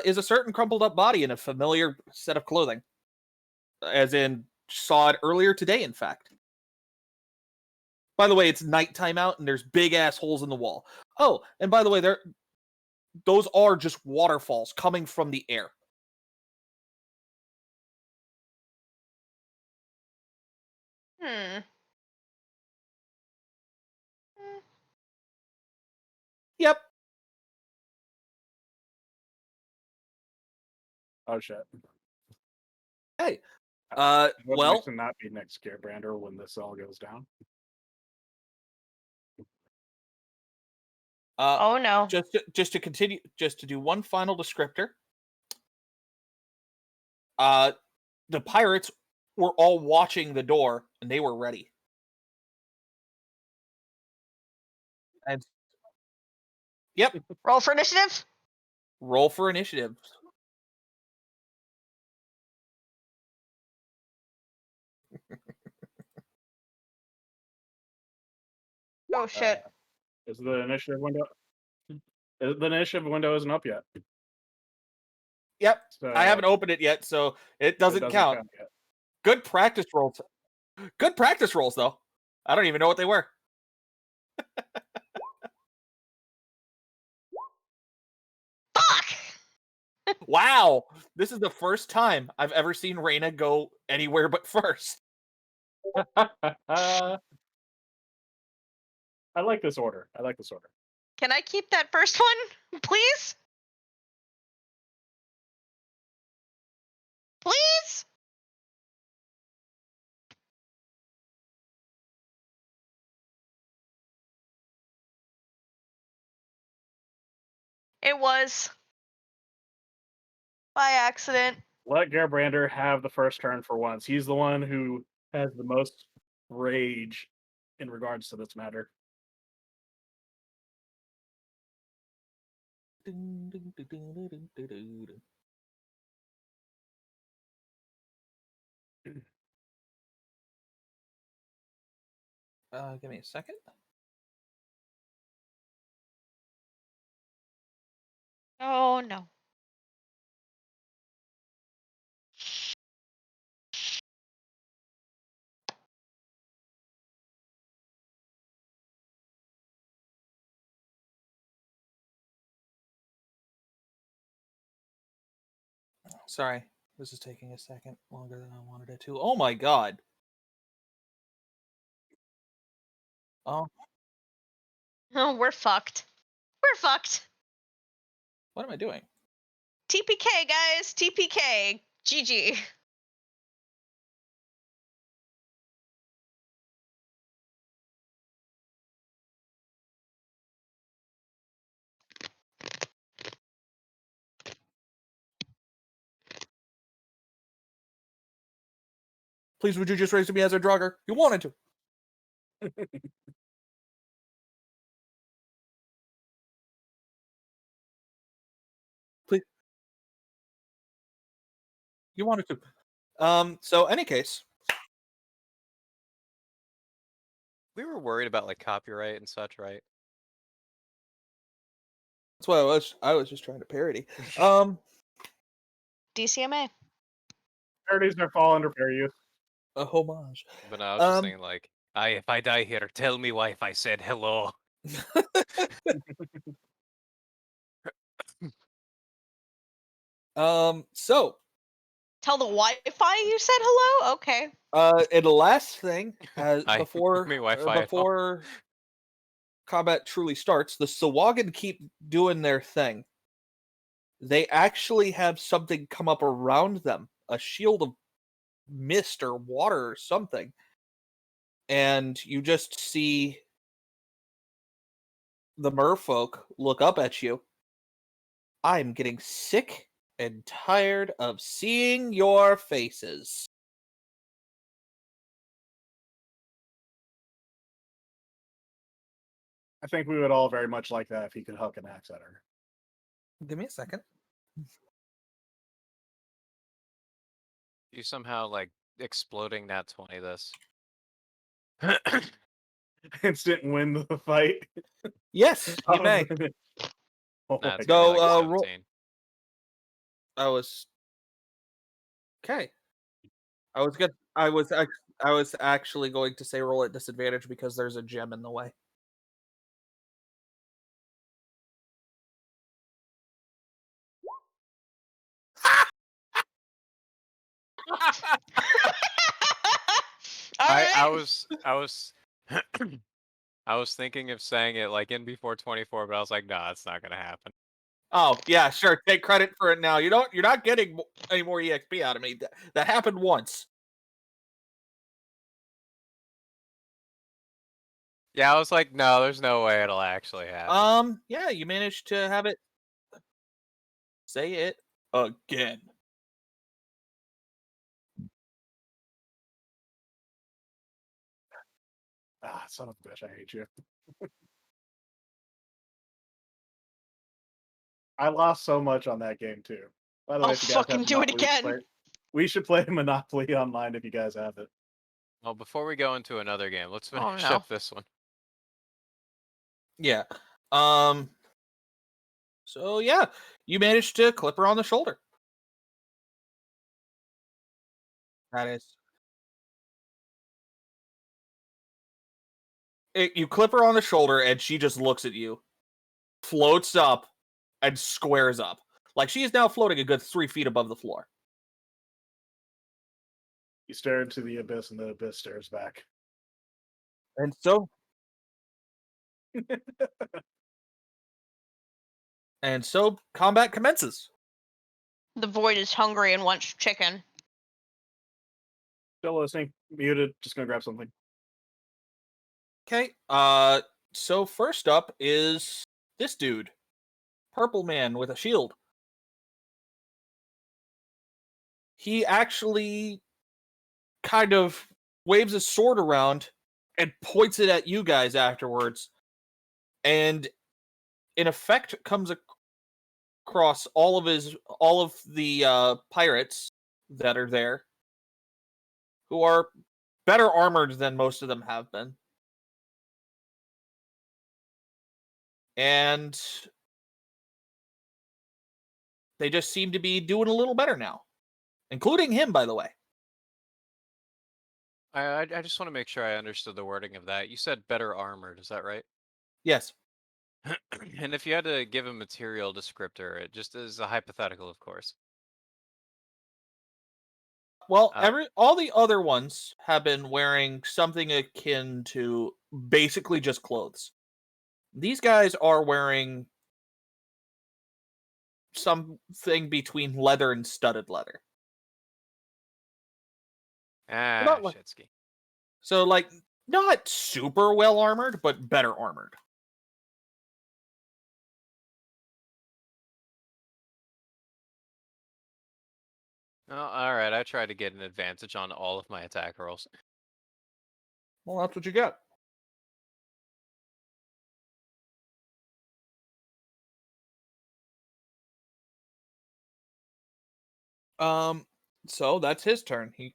is a certain crumpled up body in a familiar set of clothing. As in, saw it earlier today, in fact. By the way, it's nighttime out, and there's big ass holes in the wall. Oh, and by the way, those are just waterfalls coming from the air. Hmm. Yep. Oh shit. Hey. It would Well, nice to not be next Brander when this all goes down. Oh no. just to continue, just to do one final descriptor. The pirates were all watching the door, and they were ready. And yep, Roll for initiative. roll for initiative. Oh shit. Is the initiative window? The initiative window isn't up yet. Yep, So I haven't opened it yet, so it doesn't count. Yet. Good practice rolls. Good practice rolls, though. I don't even know what they were. Fuck! Wow, this is the first time I've ever seen Reyna go anywhere but first. I like this order. I like this order. Can I keep that first one, please? Please? It was by accident. Let Gerbrander have the first turn for once. He's the one who has the most rage in regards to this matter. Give me a second. Oh no. Sorry, this is taking a second longer than I wanted it to. Oh my god. Oh, Oh, we're fucked. We're fucked. what am I doing? TPK, guys. TPK. GG. Please, would you just raise me as a drugger? You wanted to. Please, you wanted to. So any case, We were worried about like copyright and such, right? that's what I was just trying to parody. DCMA. Parodies are fall under fair use. A homage. But no, I was just Um, thinking like, if I die here, tell me why if I said hello. So, Tell the Wi-Fi you said hello? Okay. and the last thing, I before me Wi-Fi at home. before combat truly starts, the Sawagan keep doing their thing. They actually have something come up around them, a shield of mist or water or something, and you just see the merfolk look up at you. I'm getting sick and tired of seeing your faces. I think we would all very much like that if he could huck an axe at her. Give me a second. You somehow like exploding that 20 this. Instant win the fight. Yes, you may. Oh Nah, my it's Go, gonna be like roll. 17. I was okay. I was actually going to say roll at disadvantage because there's a gem in the way. All I right. was I was thinking of saying it like in before 24, but I was like, nah, it's not gonna happen. Oh yeah, sure. Take credit for it now. You're not getting any more EXP out of me. That happened once. Yeah, I was like, no, there's no way it'll actually happen. Yeah, you managed to have it. Say it again. Ah, son of a bitch, I hate you. I lost so much on that game too. By the way, I'll if you guys have fucking do it Monopoly, again. we should play Monopoly online if you guys have it. Well, before we go into another game, let's Oh, finish no. up this one. Yeah. So yeah, you managed to clip her on the shoulder. That is. You clip her on the shoulder, and she just looks at you, floats up, and squares up. Like she is now floating a good 3 feet above the floor. You stare into the abyss, and the abyss stares back. And so combat commences. The void is hungry and wants chicken. Still listening. Muted. Just gonna grab something. Okay. So first up is this dude, purple man with a shield. He actually kind of waves his sword around and points it at you guys afterwards, and in effect comes across all of the pirates that are there, who are better armored than most of them have been. And they just seem to be doing a little better now. Including him, by the way. I just want to make sure I understood the wording of that. You said better armored, is that right? Yes. And if you had to give a material descriptor, it just is a hypothetical, of course. Well, Uh, all the other ones have been wearing something akin to basically just clothes. These guys are wearing something between leather and studded leather. Not like, Shitsky. so like not super well armored, but better armored. Oh, all right. I tried to get an advantage on all of my attack rolls. Well, that's what you get. So that's his turn. He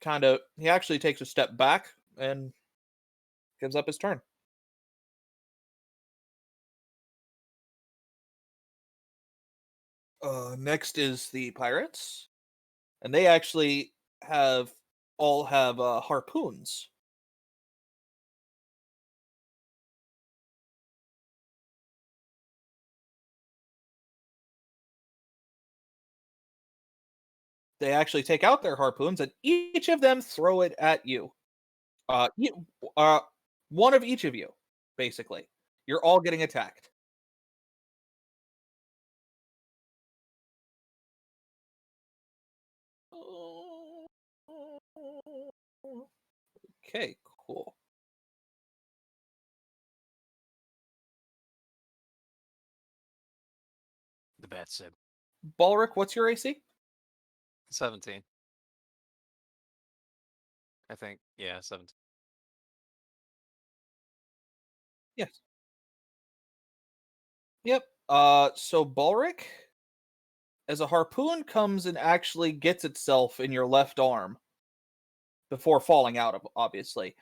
actually takes a step back and gives up his turn. Next is the pirates, and they actually all have harpoons. They actually take out their harpoons, and each of them throw it at you. Uh, you, uh, one of each of you, basically. You're all getting attacked. Okay, cool. The bat sib. Balric, what's your AC? 17. I think. Yeah, 17. Yes. Yep. So Balric, as a harpoon comes and actually gets itself in your left arm before falling out of, obviously.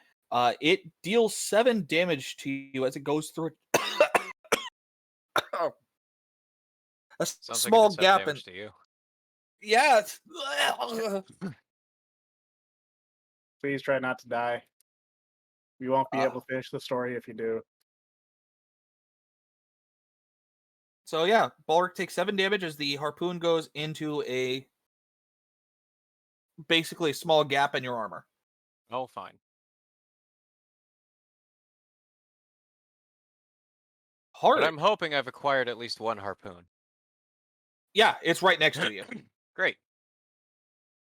It deals 7 damage to you as it goes through a Sounds like it small did 7 gap in. damage to you. Yeah. Please try not to die. You won't be able to finish the story if you do. So yeah, Balric takes 7 damage as the harpoon goes into basically a small gap in your armor. Oh, fine. Heart. But I'm hoping I've acquired at least one harpoon. Yeah, it's right next to you. Great.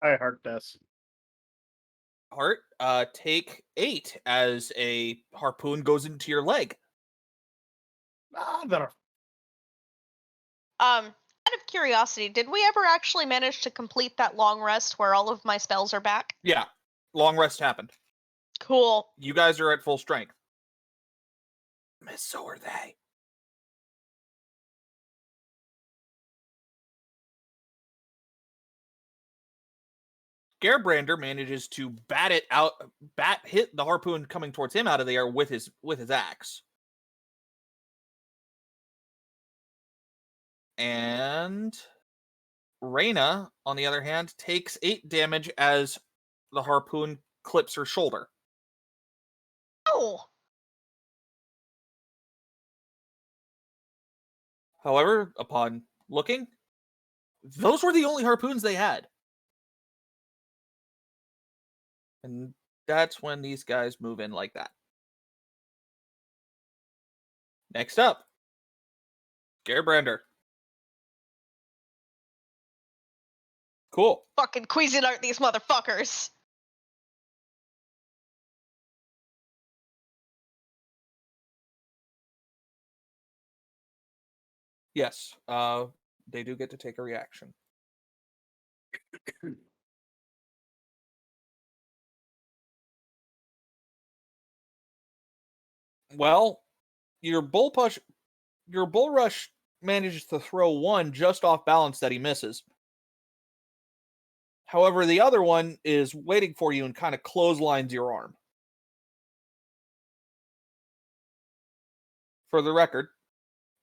I heart this. Heart, take 8 as a harpoon goes into your leg. Better. Out of curiosity, did we ever actually manage to complete that long rest where all of my spells are back? Yeah, long rest happened. Cool. You guys are at full strength. So are they. Garebrander manages to hit the harpoon coming towards him out of the air with his axe. And Reyna, on the other hand, takes 8 damage as the harpoon clips her shoulder. Oh. However, upon looking, those were the only harpoons they had. And that's when these guys move in like that. Next up, Gerbrander. Cool. Fucking Cuisinart these motherfuckers. Yes, they do get to take a reaction. Well, your bull rush manages to throw one just off balance that he misses. However, the other one is waiting for you and kind of clotheslines your arm. For the record,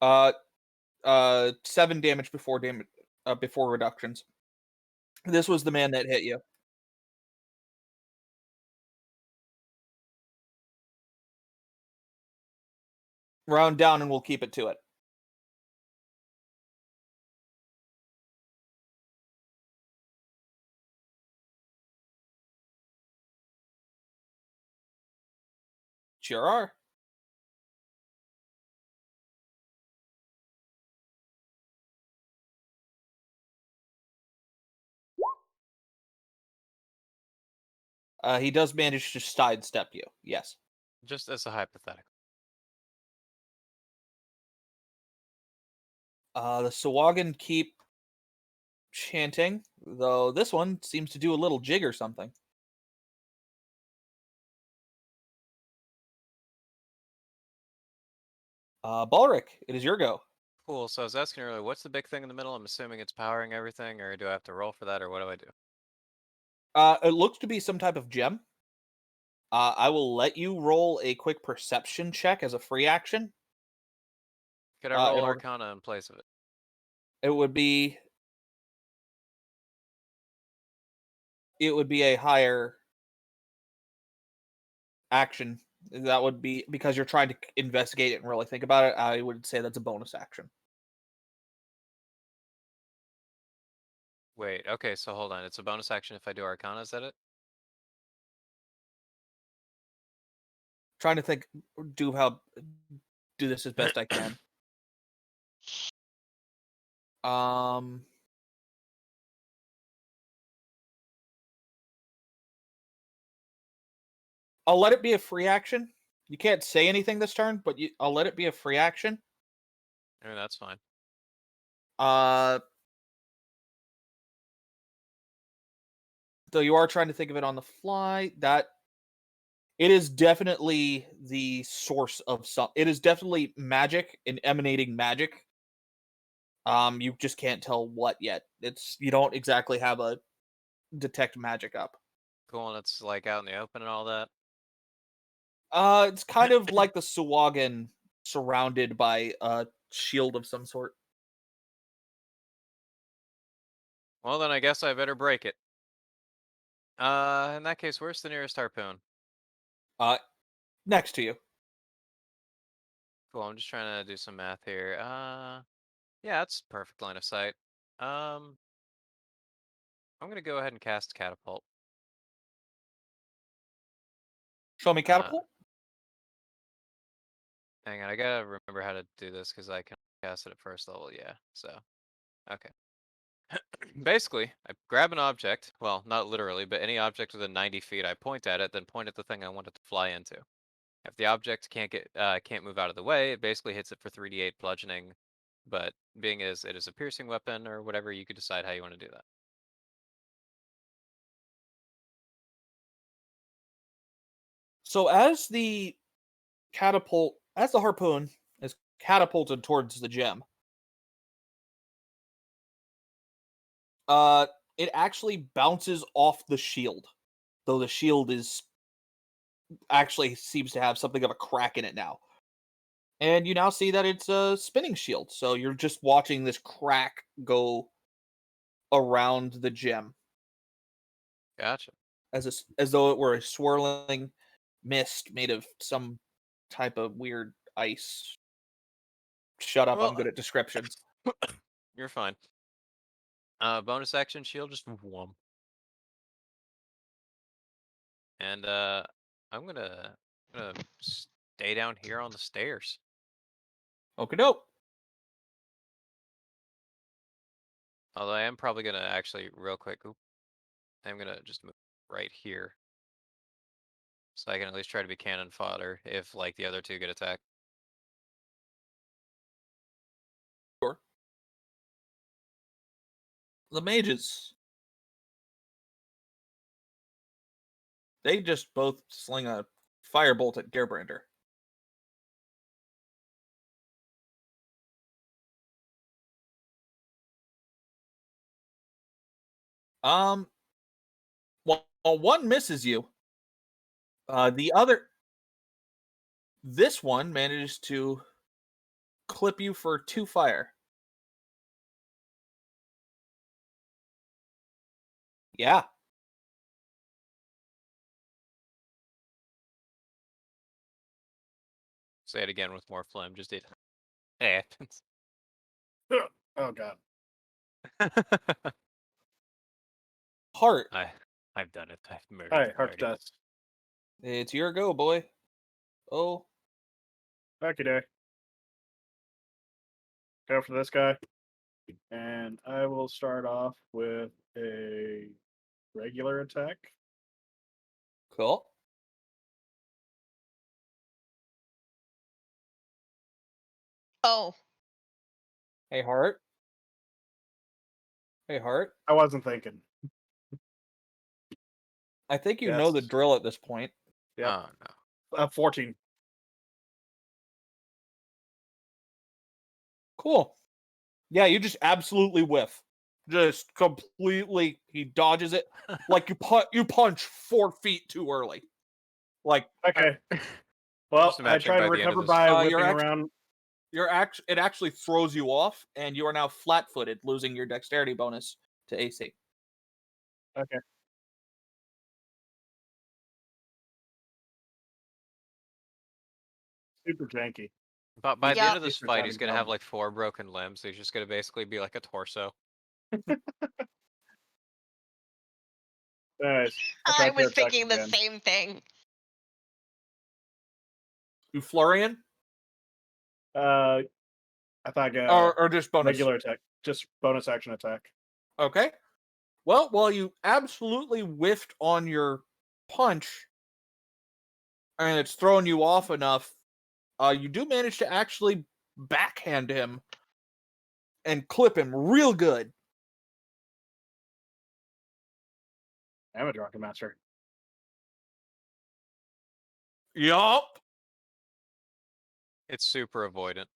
7 damage before reductions. This was the man that hit you. Round down and we'll keep it to it. Sure are. He does manage to sidestep you. Yes. Just as a hypothetical. The Sawagan keep chanting, though this one seems to do a little jig or something. Balric, it is your go. Cool. So I was asking earlier, what's the big thing in the middle? I'm assuming it's powering everything, or do I have to roll for that, or what do I do? It looks to be some type of gem. I will let you roll a quick perception check as a free action. Could I roll in order- Arcana in place of it? It would be a higher action. That would be because you're trying to investigate it and really think about it. I would say that's a bonus action. Wait, okay, so hold on. It's a bonus action if I do Arcana, is that it? Trying to think, do this as best I can. I'll let it be a free action. You can't say anything this turn, but I'll let it be a free action. I mean, that's fine. Though you are trying to think of it on the fly, that it is definitely the source of some. It is definitely magic and emanating magic. You just can't tell what yet. You don't exactly have a detect magic up. Cool, and it's like out in the open and all that. It's kind of like the Sawagan surrounded by a shield of some sort. Well, then I guess I better break it. In that case, where's the nearest harpoon? Next to you. Cool, I'm just trying to do some math here. Yeah, it's perfect line of sight. I'm gonna go ahead and cast Catapult. Show me catapult. Hang on, I gotta remember how to do this because I can cast it at first level, yeah, so. Okay. Basically, I grab an object, well, not literally, but any object within 90 feet, I point at it, then point at the thing I want it to fly into. If the object can't move out of the way, it basically hits it for 3d8 bludgeoning, but being as it is a piercing weapon or whatever, you could decide how you want to do that. So as the harpoon is catapulted towards the gem, it actually bounces off the shield, though the shield actually seems to have something of a crack in it now. And you now see that it's a spinning shield, so you're just watching this crack go around the gem Gotcha. as though it were a swirling mist made of some type of weird ice. Shut up, Well, I'm good at descriptions. you're fine. Bonus action shield, just whom. and I'm gonna stay down here on the stairs. Okie doke. Although I am probably gonna actually real quick. I'm gonna just move right here, so I can at least try to be cannon fodder if like the other two get attacked. Sure. The mages. They just both sling a firebolt at Gerbrander. Well, one misses you. The other, this one manages to clip you for 2 fire. Yeah. Say it again with more phlegm. Just it happens. Oh god. Heart. I've done it. I've murdered Hi, the Heart party. Dust. It's your go, boy. Oh, Okay, day. Go for this guy. And I will start off with a regular attack. cool. Oh, Hey, Heart. Hey, Heart. I wasn't thinking. I think you know the Yes. drill at this point. Yep. Oh no. 14. Cool. Yeah, you just absolutely whiff. Just completely, he dodges it like you punch 4 feet too early. Like Okay. Well, Just I imagining try to by the end of recover this- by you're whipping actually- around. it actually throws you off, and you are now flat-footed, losing your dexterity bonus to AC. Okay. Super janky. But by the Yeah. end of this Super fight, he's timing gonna have problem. like 4 broken limbs. So he's just gonna basically be like a torso. Nice. I was thinking the same thing. You Florian? I thought Or just bonus? regular attack. Just bonus action attack. Okay. Well, while you absolutely whiffed on your punch, and it's thrown you off enough, you do manage to actually backhand him and clip him real good. I'm a drunken master. Yup. It's super avoidant.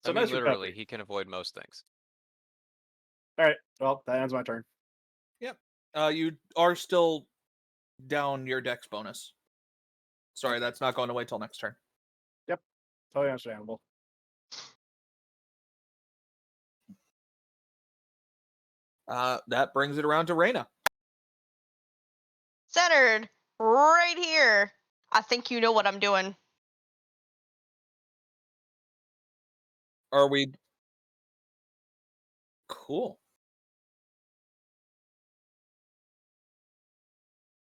So I mean, nice literally, recovery. he can avoid most things. All right. Well, that ends my turn. You are still down your dex bonus. Sorry, that's not going away till next turn. Totally understandable. That brings it around to Reyna. Centered right here. I think you know what I'm doing. Are we cool?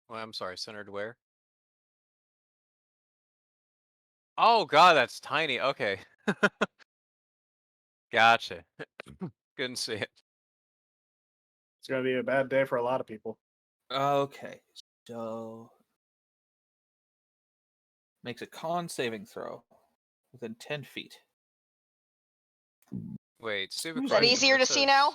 Well, I'm sorry, centered where? Oh god, that's tiny. Okay. Gotcha. Couldn't see it. It's going to be a bad day for a lot of people. Okay, so makes a con saving throw within 10 feet. Wait, stupid Is that question. when easier it to see says- now?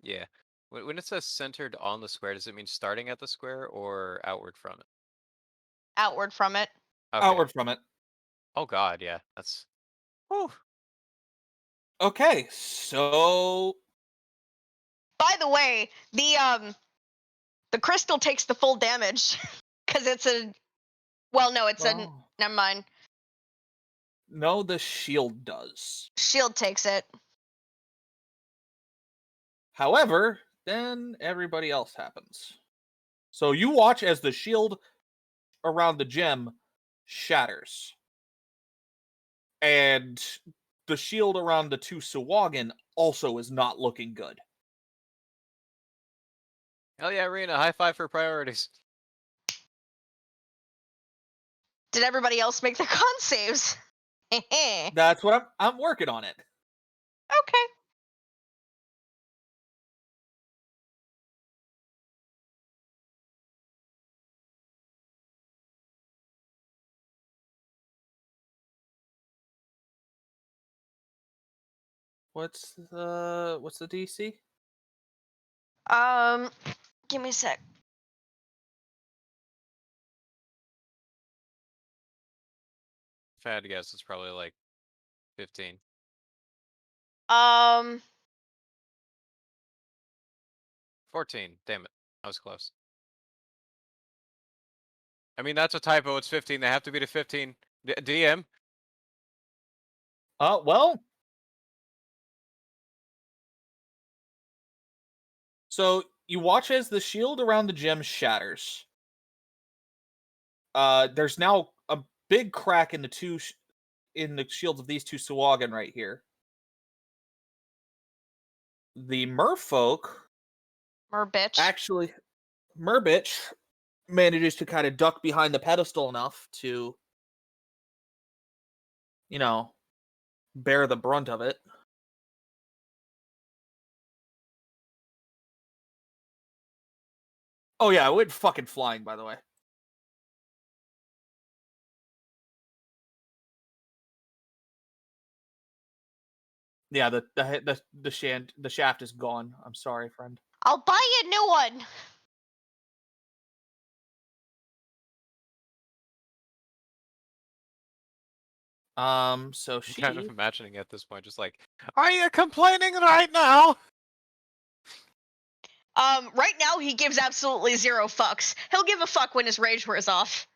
Yeah. When it says centered on the square, does it mean starting at the square or outward from it? Outward from it. Okay. Outward from it. Oh god, yeah. That's. Whew. Okay, so By the way, the crystal takes the full damage because it's a. Well, no, it's a. well, Never mind. no, the shield does. Shield takes it. However, then everybody else happens. So you watch as the shield around the gem shatters. And the shield around the 2 Sawagan also is not looking good. Hell yeah, Rena! High five for priorities. Did everybody else make their con saves? Okay. That's what I'm working on it. What's the DC? Give me a sec. If I had to guess, it's probably like 15. 14. Damn it. I was close. I mean, that's a typo. It's 15. They have to be to 15. DM. Well. So you watch as the shield around the gem shatters. There's now a big crack in the shields of these two Sawagan right here. The merfolk Bitch. Merbitch manages to kind of duck behind the pedestal enough to, bear the brunt of it. Oh yeah, it went fucking flying, by the way. Yeah, the shaft is gone. I'm sorry, friend. I'll buy you a new one. So I'm kind of imagining at this point, just like, are you complaining right now? Right now he gives absolutely zero fucks. He'll give a fuck when his rage wears off.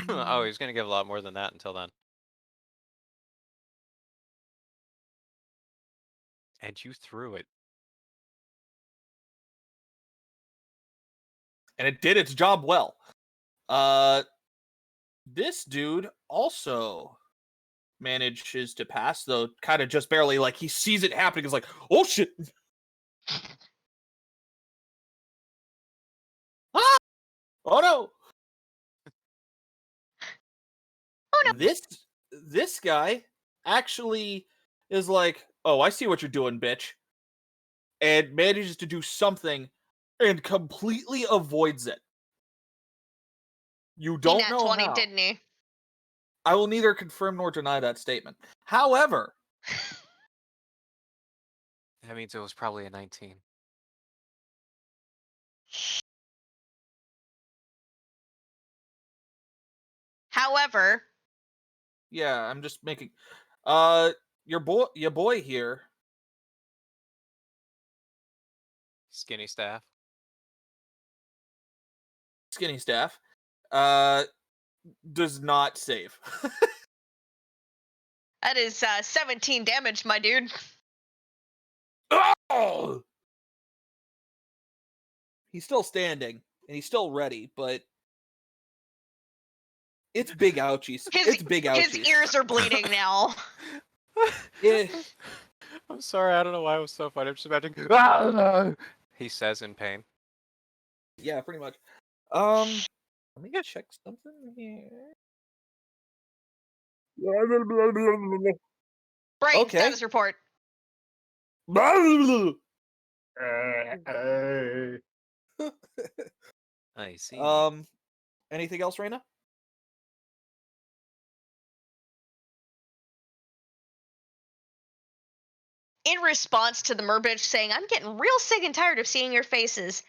Oh, he's gonna give a lot more than that until then. And you threw it. And it did its job well. This dude also manages to pass, though kind of just barely. Like, he sees it happening, is like, oh shit. Ah! Oh no. Oh no. This guy actually is like, oh, I see what you're doing, bitch. And manages to do something and completely avoids it. You don't know 20, how. didn't he? I will neither confirm nor deny that statement. However, That means it was probably a 19. However, yeah, I'm just making your boy here, Skinny staff. Skinny Staff, does not save. that is 17 damage, my dude. Oh! He's still standing and he's still ready, but it's big ouchies. It's big ouchies. His ears are bleeding now. Yeah. I'm sorry, I don't know why it was so funny. I'm just imagining. He says in pain. Yeah, pretty much. Let me go check something here. Brain status report. I see. Anything else, Reina? In response to the Merbitch saying, I'm getting real sick and tired of seeing your faces.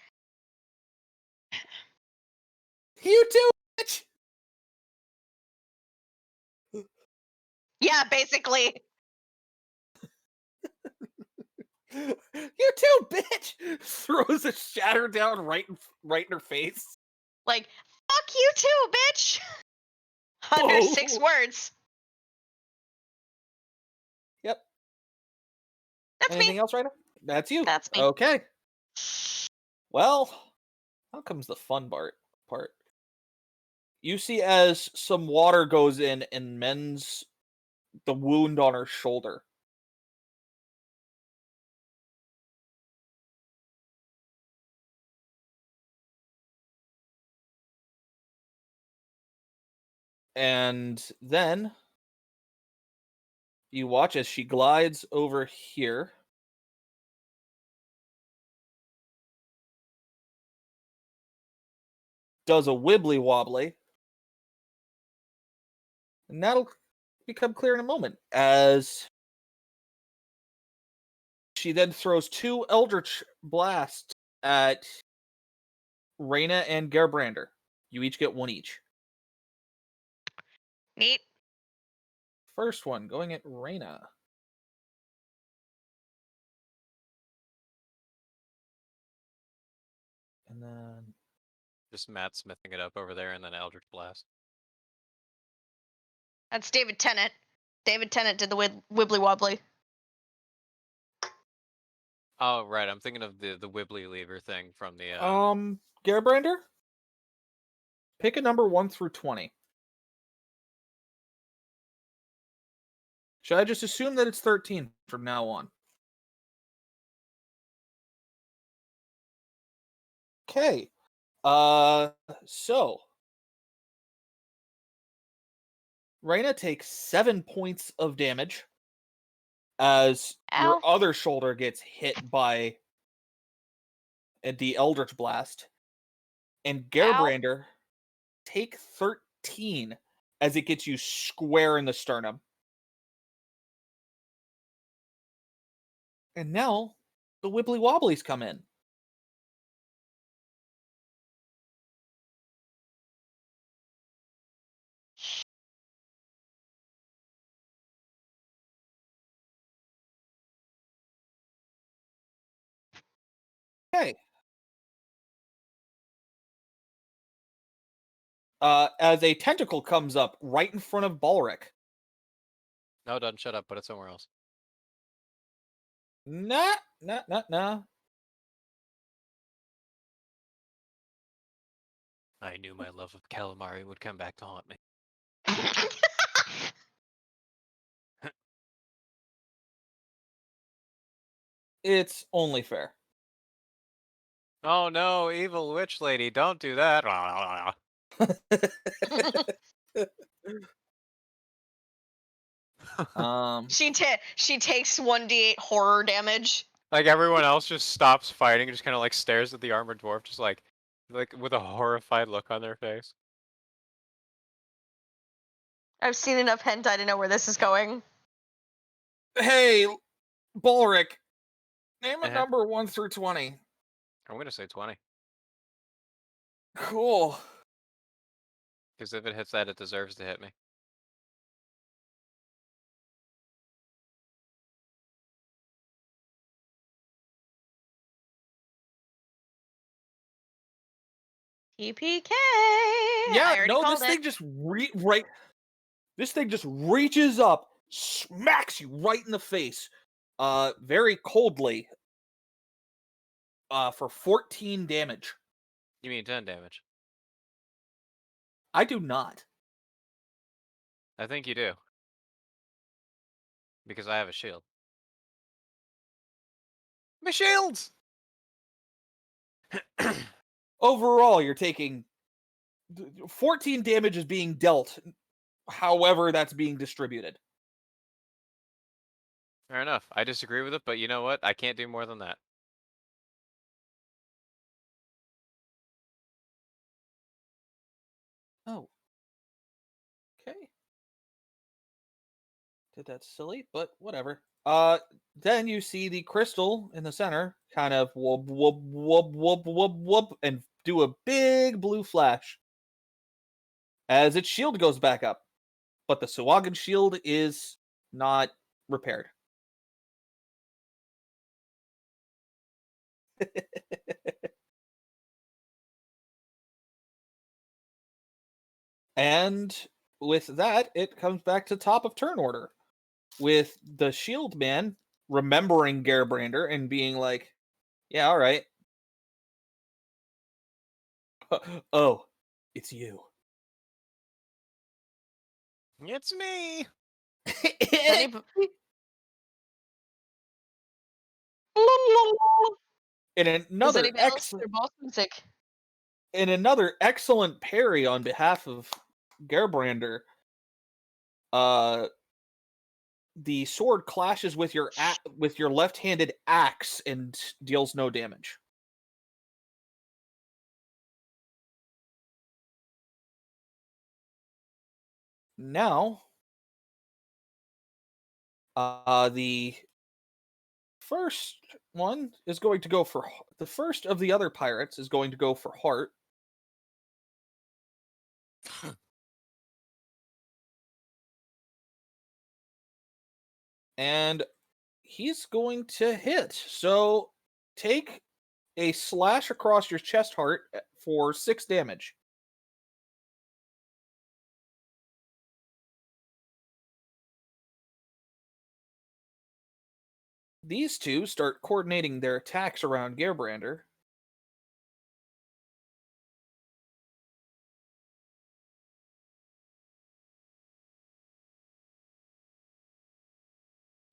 You too, bitch! Yeah, basically. You too, bitch! Throws a shatter down right in her face. Like, fuck you too, bitch! Under 6 words. Yep. That's Anything me. else, Reina? That's you. That's me. Okay. Well, now comes the fun part. You see as some water goes in and mends the wound on her shoulder. And then you watch as she glides over here. Does a wibbly wobbly. And that'll become clear in a moment as she then throws 2 Eldritch Blasts at Reyna and Gerbrander. You each get 1 each. Neat. First one going at Reyna. And then Just Matt smithing it up over there, and then Eldritch Blast. That's David Tennant. David Tennant did the wibbly wobbly. Oh, right. I'm thinking of the wibbly lever thing from the. Gerbrander, pick a number 1 through 20. Should I just assume that it's 13 from now on? Okay. So Reyna takes 7 points of damage as your Ow. other shoulder gets hit by the Eldritch Blast. And Gerbrander, take 13 as it gets you square in the sternum. And now the wibbly wobblies come in. Okay. As a tentacle comes up right in front of Balric. No, done. Shut up. Put it somewhere else. Nah. I knew my love of calamari would come back to haunt me. It's only fair. Oh no, evil witch lady! Don't do that. she takes 1d8 horror damage. Like everyone else just stops fighting and just kind of like stares at the armored dwarf, just like with a horrified look on their face. I've seen enough hentai to know where this is going. Hey, Balric, name a Uh-huh. number 1 through 20. I'm gonna say 20. Cool. Because if it hits that, it deserves to hit me. TPK. Yeah, I already no, called this thing just This thing just reaches up, smacks you right in the face, very coldly, for 14 damage. You mean 10 damage? I do not. I think you do. Because I have a shield. My shields! Overall, you're taking 14 damage is being dealt, however that's being distributed. Fair enough. I disagree with it, but you know what? I can't do more than that. Oh. Okay. Did that silly, but whatever. Then you see the crystal in the center kind of whoop, whoop, whoop, whoop, whoop, whoop, and do a big blue flash as its shield goes back up. But the Suagan shield is not repaired. And with that, it comes back to top of turn order, with the shield man remembering Gerbrander and being like, yeah, all right. Oh, it's you. It's me! In Does another anybody else? They're both music. in another excellent parry on behalf of Gerbrander, the sword clashes with your left-handed axe and deals no damage. Now, the first one is going to go for the first of the other pirates is going to go for heart. And he's going to hit. So take a slash across your chest heart for 6 damage. These two start coordinating their attacks around Gerbrander.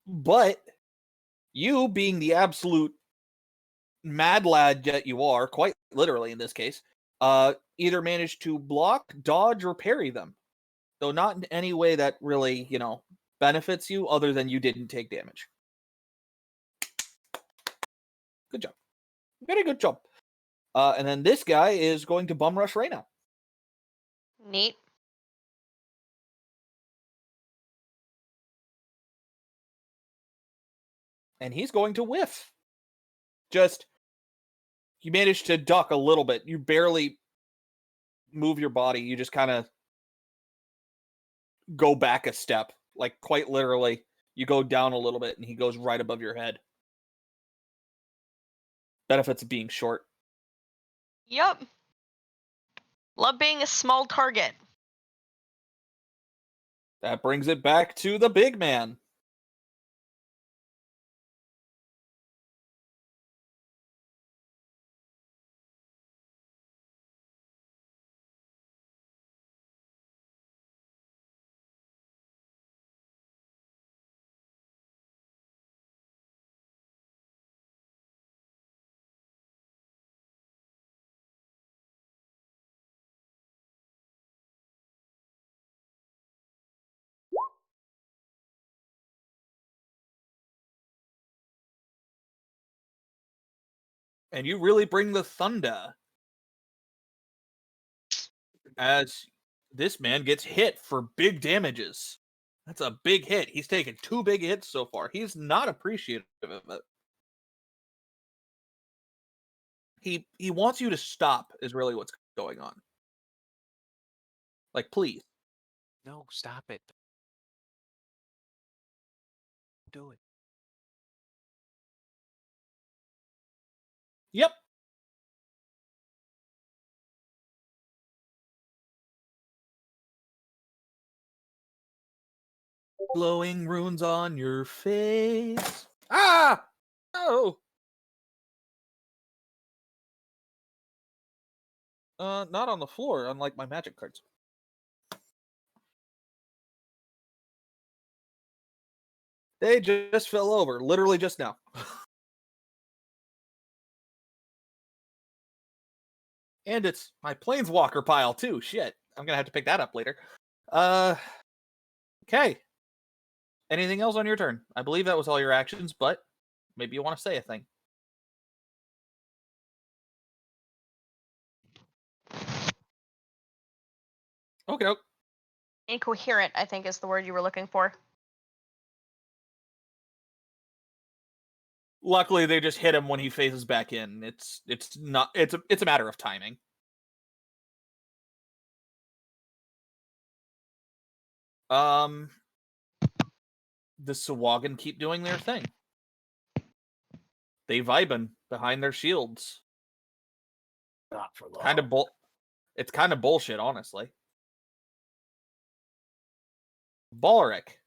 But you, being the absolute mad lad that you are, quite literally in this case, either manage to block, dodge, or parry them. Though not in any way that really, benefits you other than you didn't take damage. Good job. Very good job. And then this guy is going to bum rush right now. Neat. And he's going to whiff. You managed to duck a little bit. You barely move your body. You just kind of go back a step. Like, quite literally, you go down a little bit, and he goes right above your head. Benefits of being short. Yup. Love being a small target. That brings it back to the big man. And you really bring the thunder. As this man gets hit for big damages. That's a big hit. He's taken 2 big hits so far. He's not appreciative of it. He wants you to stop is really what's going on. Like, please. No, stop it. Do it. Yep. Glowing runes on your face. Ah! Oh! Not on the floor, unlike my magic cards. They just fell over, literally just now. And it's my planeswalker pile too. Shit. I'm gonna have to pick that up later. Okay. Anything else on your turn? I believe that was all your actions, but maybe you want to say a thing. Okay. Incoherent, I think, is the word you were looking for. Luckily, they just hit him when he phases back in. It's a matter of timing. The Sawagan keep doing their thing. They vibing behind their shields. Not for long. It's kind of bullshit, honestly. Balric.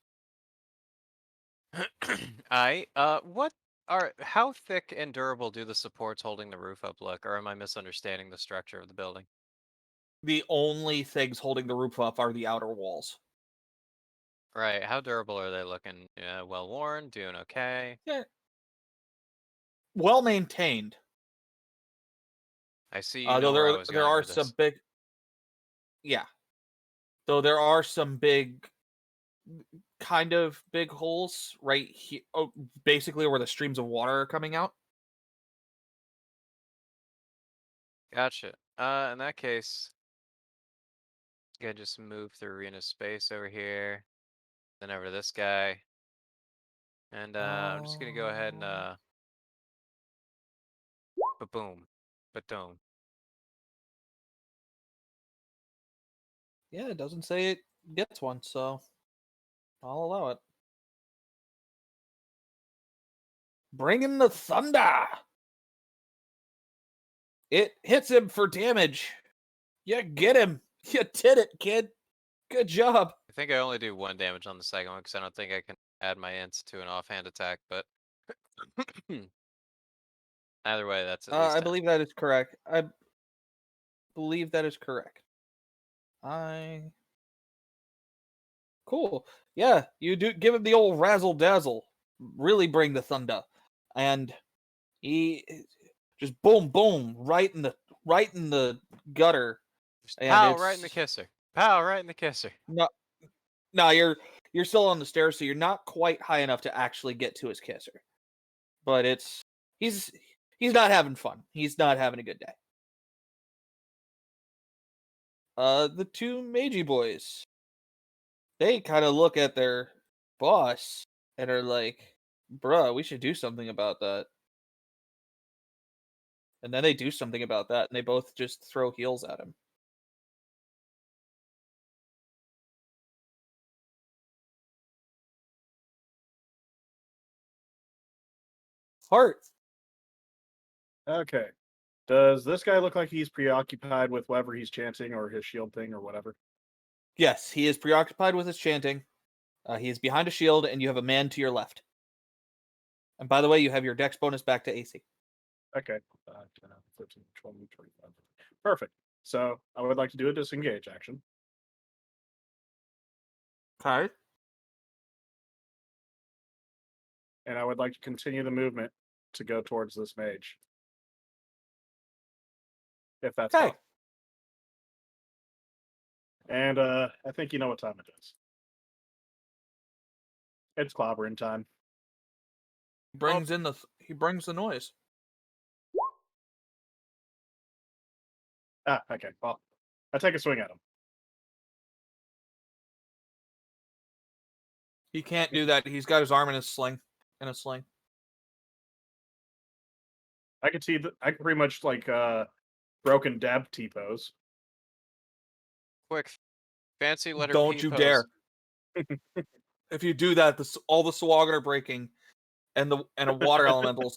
How thick and durable do the supports holding the roof up look, or am I misunderstanding the structure of the building? The only things holding the roof up are the outer walls. Right, how durable are they looking? Well worn, doing okay? Yeah. Well maintained. I see you know where I was there going are with some this. big. Yeah. Though there are some kind of big holes right here, basically where the streams of water are coming out. Gotcha. In that case, gonna just move through arena space over here, then over to this guy, and I'm just gonna go ahead and ba-boom, ba-doom. Yeah, it doesn't say it gets one, so I'll allow it. Bring in the thunder! It hits him for damage. Yeah, get him. You did it, kid. Good job. I think I only do 1 damage on the second one because I don't think I can add my ints to an offhand attack, but either way, that's at least I 10. believe that is correct. I believe that is correct. Cool. Yeah, you do give him the old razzle dazzle. Really bring the thunder, and he just boom, boom, right in the gutter. Just And pow right in the it's kisser. Pow right in the kisser. no, you're still on the stairs, so you're not quite high enough to actually get to his kisser. But he's not having fun. He's not having a good day. The two Meiji boys, they kind of look at their boss and are like, "Bruh, we should do something about that." And then they do something about that, and they both just throw heals at him. Heart. Okay. Does this guy look like he's preoccupied with whatever he's chanting or his shield thing or whatever? Yes, he is preoccupied with his chanting. He is behind a shield, and you have a man to your left. And by the way, you have your dex bonus back to AC. Okay. 5, 10, 15, 20, 25. Perfect. So I would like to do a disengage action. Okay. And I would like to continue the movement to go towards this mage. If that's Okay. possible. And I think you know what time it is. It's clobbering time. He brings the noise. Ah, okay. Well, I take a swing at him. He can't do that. He's got his arm in a sling. I can see that I can pretty much like broken dab T-pose. Quick, fancy letter Don't P you pose. dare. If you do that, all the Swagan are breaking, and a water elemental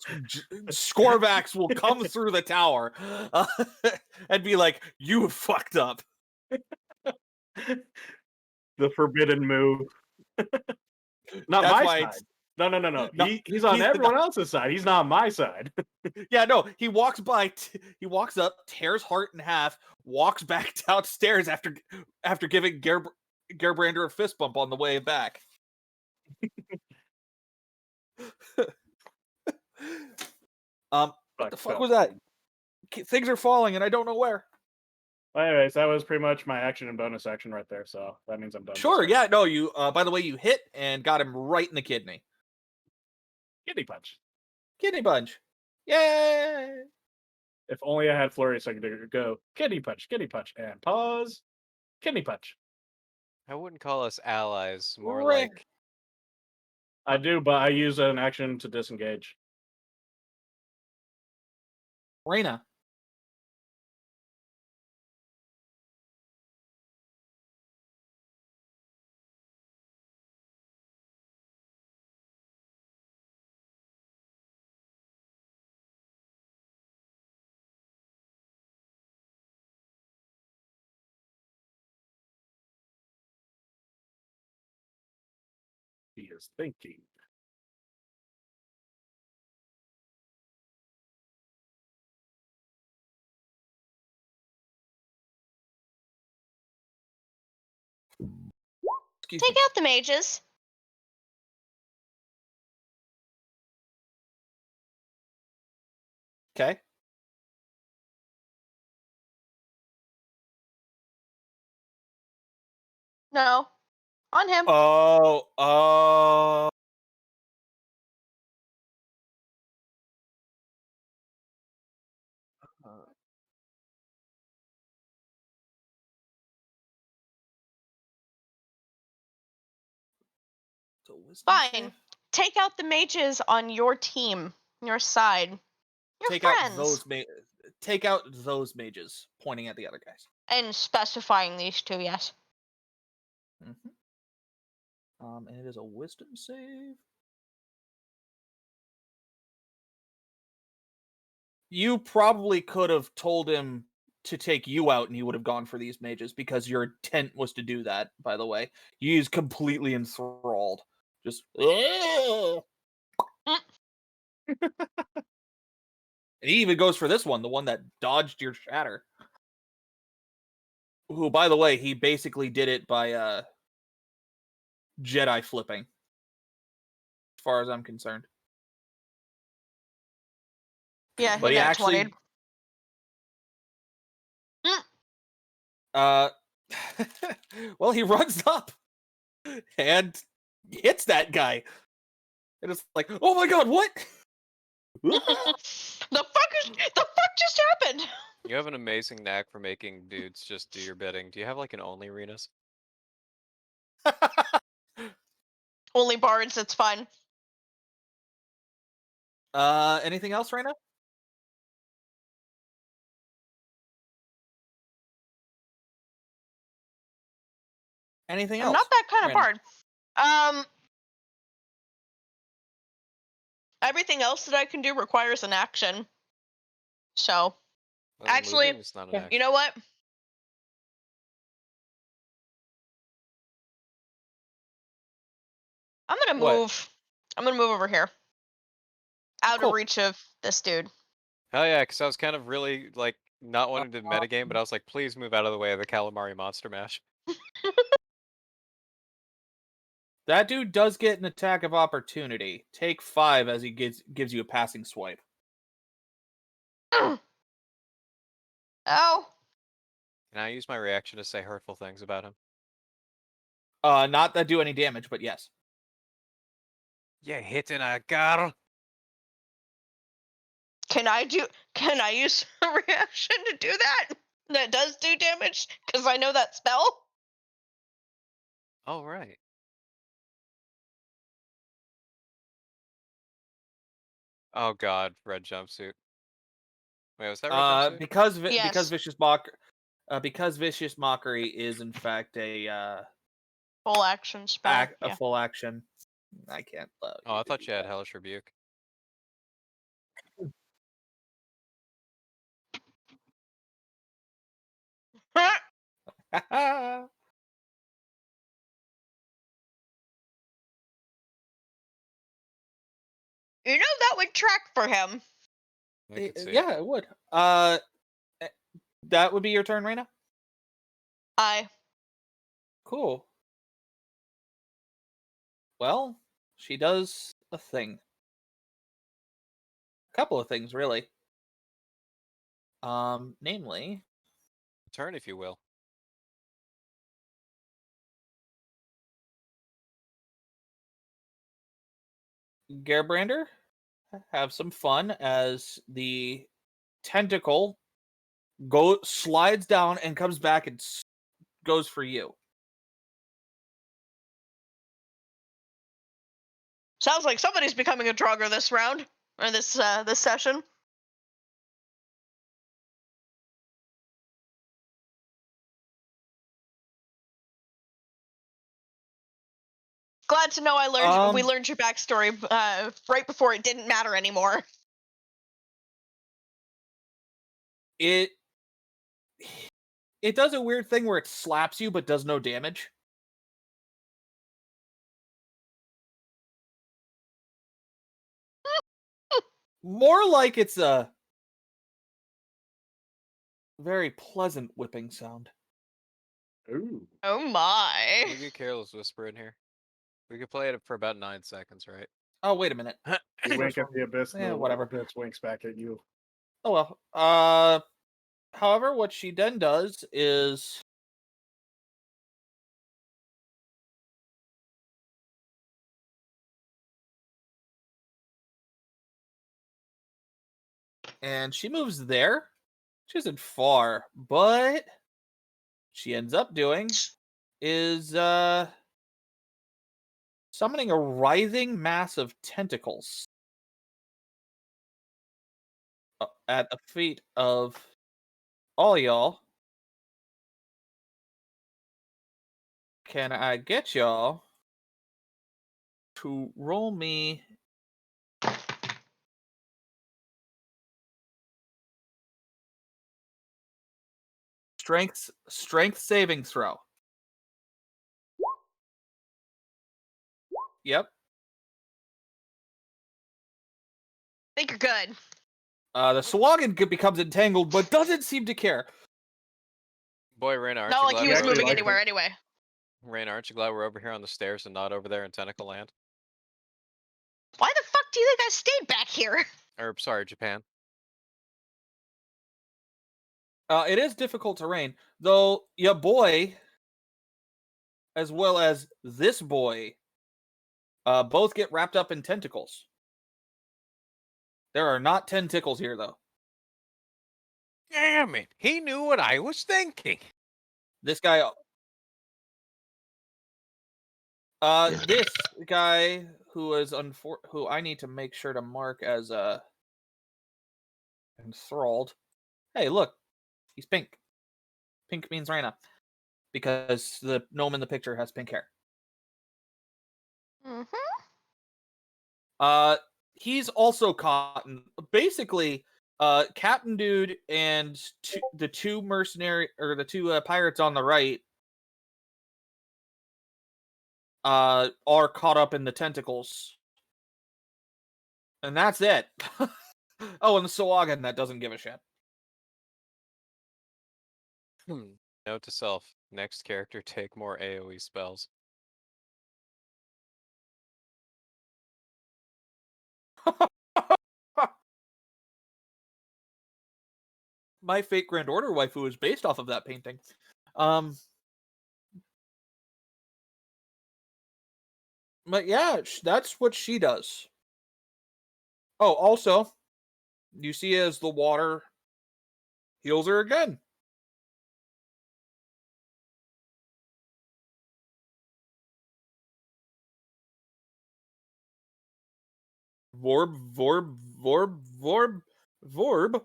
Scorvax will come through the tower and be like, "You fucked up." The forbidden move. Not That's my why side. No. No, He's on he's everyone else's side. He's not on my side. Yeah, no. He walks by. He walks up, tears Hart in half, walks back downstairs after giving Gerbrander a fist bump on the way back. What the fuck was that? Things are falling, and I don't know where. Well, anyways, that was pretty much my action and bonus action right there. So that means I'm done. Sure, yeah, no, you. By the way, you hit and got him right in the kidney. Kidney punch. Kidney punch. Yay! If only I had flurry, so I could go kidney punch, and pause, kidney punch. I wouldn't call us allies, more Rick. like I do, but I use an action to disengage. Reyna. He is thinking. Excuse Take me. out the mages. Okay. No. On him. Oh. So wisdom Fine. save? Take out the mages on your team, your side. Your Take friends. out those mages, pointing at the other guys. And specifying these two, yes. And it is a wisdom save. You probably could have told him to take you out and he would have gone for these mages because your intent was to do that, by the way. He's completely enthralled. Just And he even goes for this one, the one that dodged your shatter. Who, by the way, he basically did it by Jedi flipping. As far as I'm concerned. Yeah, But he nat actually 20'd. well, he runs up and hits that guy. And it's like, oh my god, what? The fuck just happened? You have an amazing knack for making dudes just do your bidding. Do you have like an only Renus? Only bards, it's fine. Anything else right now? Anything I'm else? not that kind of Random. bard. Everything else that I can do requires an action. So, Well, actually, moving is not an yeah. action. you know what? I'm gonna What? move. I'm gonna move over here. Out Cool. of reach of this dude. Hell yeah, because I was kind of really like not wanting to metagame, but I was like, please move out of the way of the calamari monster mash. That dude does get an attack of opportunity. Take 5 as he gives you a passing swipe. Oh. Can I use my reaction to say hurtful things about him? Not that do any damage, but yes. Yeah, hitting a girl. Can I use a reaction to do that? That does do damage? Because I know that spell? Oh, right. Oh god, red jumpsuit. Wait, was that red jumpsuit? Because Yes. because vicious mockery is in fact a Full action spell. a full action. I can't. Oh, I thought you had hellish rebuke. Yeah. You know that would track for him. I could see it. Yeah, it would. That would be your turn, Reina. Cool. Well, she does a thing. A couple of things, really. Namely, Turn, if you will. Gerbrander, have some fun as the tentacle slides down and comes back and goes for you. Sounds like somebody's becoming a Draugr this round. Or this session. Glad to know we learned your backstory right before it didn't matter anymore. It does a weird thing where it slaps you but does no damage. More like it's a very pleasant whipping sound. Ooh. Oh my. We get Carol's whisper in here. We could play it for about 9 seconds, right? Oh, wait a minute. You wink at the abyss, and Yeah, the whatever. abyss winks back at you. Oh well. However, what she then does is And she moves there. She isn't far, but she ends up doing is summoning a writhing mass of tentacles at the feet of all y'all. Can I get y'all to roll me strength saving throw? Yep. I think you're good. The Swagan becomes entangled, but doesn't seem to care. Boy, Raina, aren't Not you like glad he we're was actually moving like anywhere it. anyway. Raina, aren't you glad we're over here on the stairs and not over there in Tentacle Land? Why the fuck do you think I stayed back here? Or sorry, Japan. It is difficult terrain, though. Your boy, as well as this boy, both get wrapped up in tentacles. There are not tentacles here, though. Damn it! He knew what I was thinking. This guy, this guy who is who I need to make sure to mark as enthralled. Hey, look, he's pink. Pink means Raina, because the gnome in the picture has pink hair. Mm-hmm. He's also caught. Basically, Captain Dude and the two pirates on the right are caught up in the tentacles, and that's it. Oh, and the Sawagan that doesn't give a shit. Note to self: next character, take more AOE spells. My Fate Grand Order waifu is based off of that painting. But yeah, that's what she does. Oh, also, you see as the water heals her again. Vorb, Vorb, Vorb, Vorb, Vorb.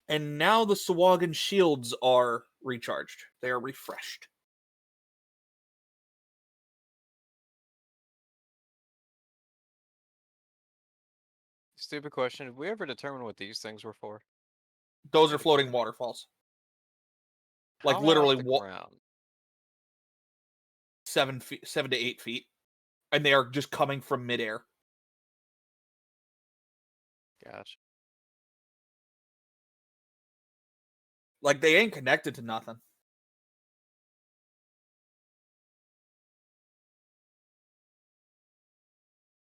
And now the Sawagan shields are recharged. They are refreshed. Stupid question. Did we ever determine what these things were for? Those are floating waterfalls. Like How high off literally the ground? 7 to 8 feet. And they are just coming from midair. Gotcha. Like they ain't connected to nothing.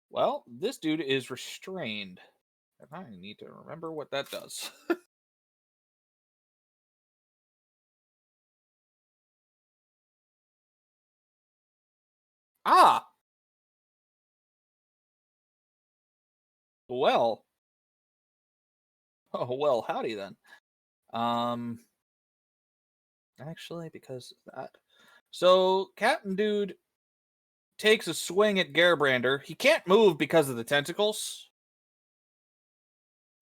Well, this dude is restrained. And I need to remember what that does. Ah! Well. Oh, well, howdy then. Actually, because of that. So, Captain Dude takes a swing at Gerbrander. He can't move because of the tentacles.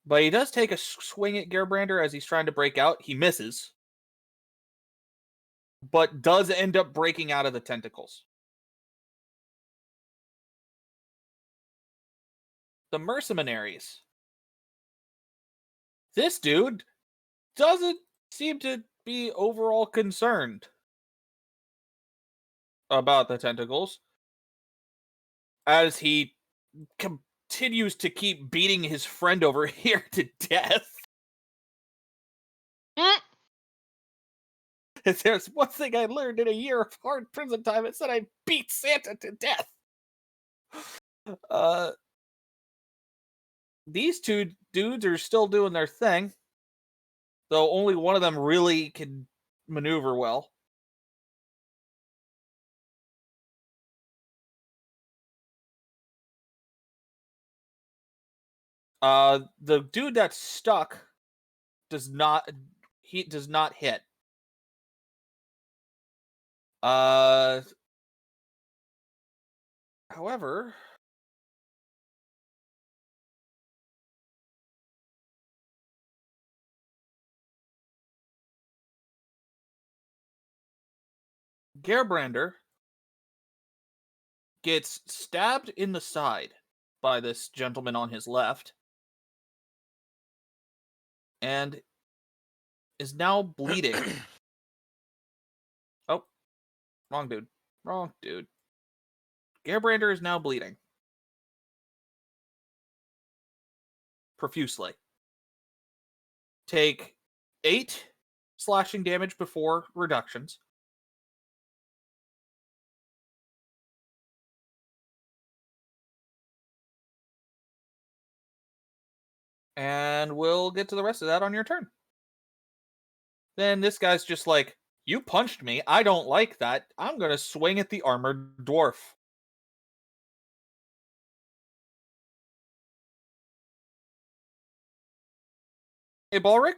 But he does take a swing at Gerbrander as he's trying to break out. He misses. But does end up breaking out of the tentacles. The mercenaries. This dude doesn't seem to be overall concerned about the tentacles, as he continues to keep beating his friend over here to death. If there's one thing I learned in a year of hard prison time, it's that I beat Santa to death. These two dudes are still doing their thing, though only one of them really can maneuver well. The dude that's stuck does not he does not hit. Uh, however, Gerbrander gets stabbed in the side by this gentleman on his left and is now bleeding. Oh, wrong dude. Wrong dude. Gerbrander is now bleeding profusely. Take 8 slashing damage before reductions. And we'll get to the rest of that on your turn. Then this guy's just like, you punched me. I don't like that. I'm going to swing at the armored dwarf. Hey, Balric,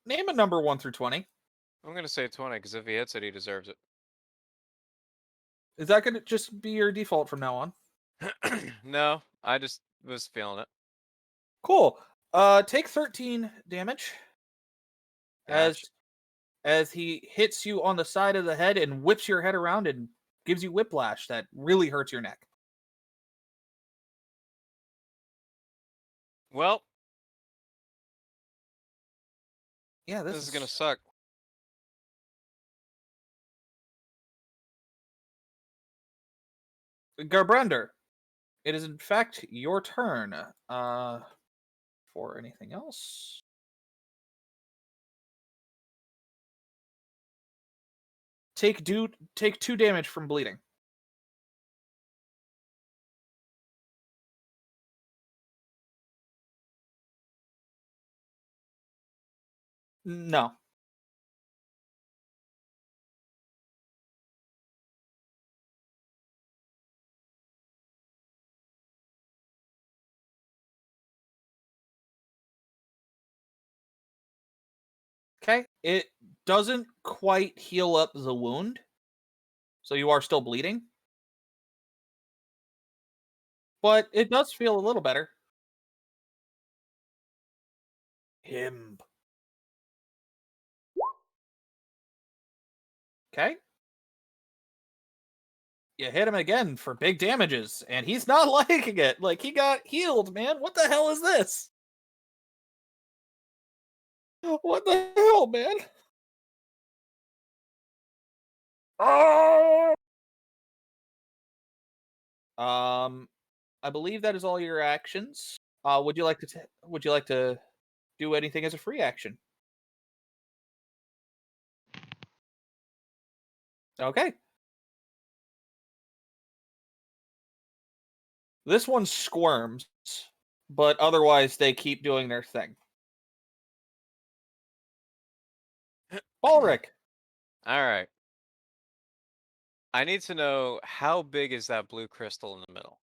name a number 1 through 20. I'm gonna say 20 because if he hits it, he deserves Is that going to just be your default from now on? it. No, I just was feeling it. Cool. Take 13 damage as Ouch. as he hits you on the side of the head and whips your head around and gives you whiplash that really hurts your neck. Well, Yeah, this is gonna suck. Garbrander. It is in fact your turn. For anything else? Take 2 damage from bleeding. No. Okay. It doesn't quite heal up the wound. So you are still bleeding. But it does feel a little better. Him. Okay. You hit him again for big damages, and he's not liking it. Like, he got healed, man. What the hell is this? What the hell, man? Oh! I believe that is all your actions. Would you like to do anything as a free action? Okay. This one squirms, but otherwise they keep doing their thing. Balric. All right. I need to know how big is that blue crystal in the middle?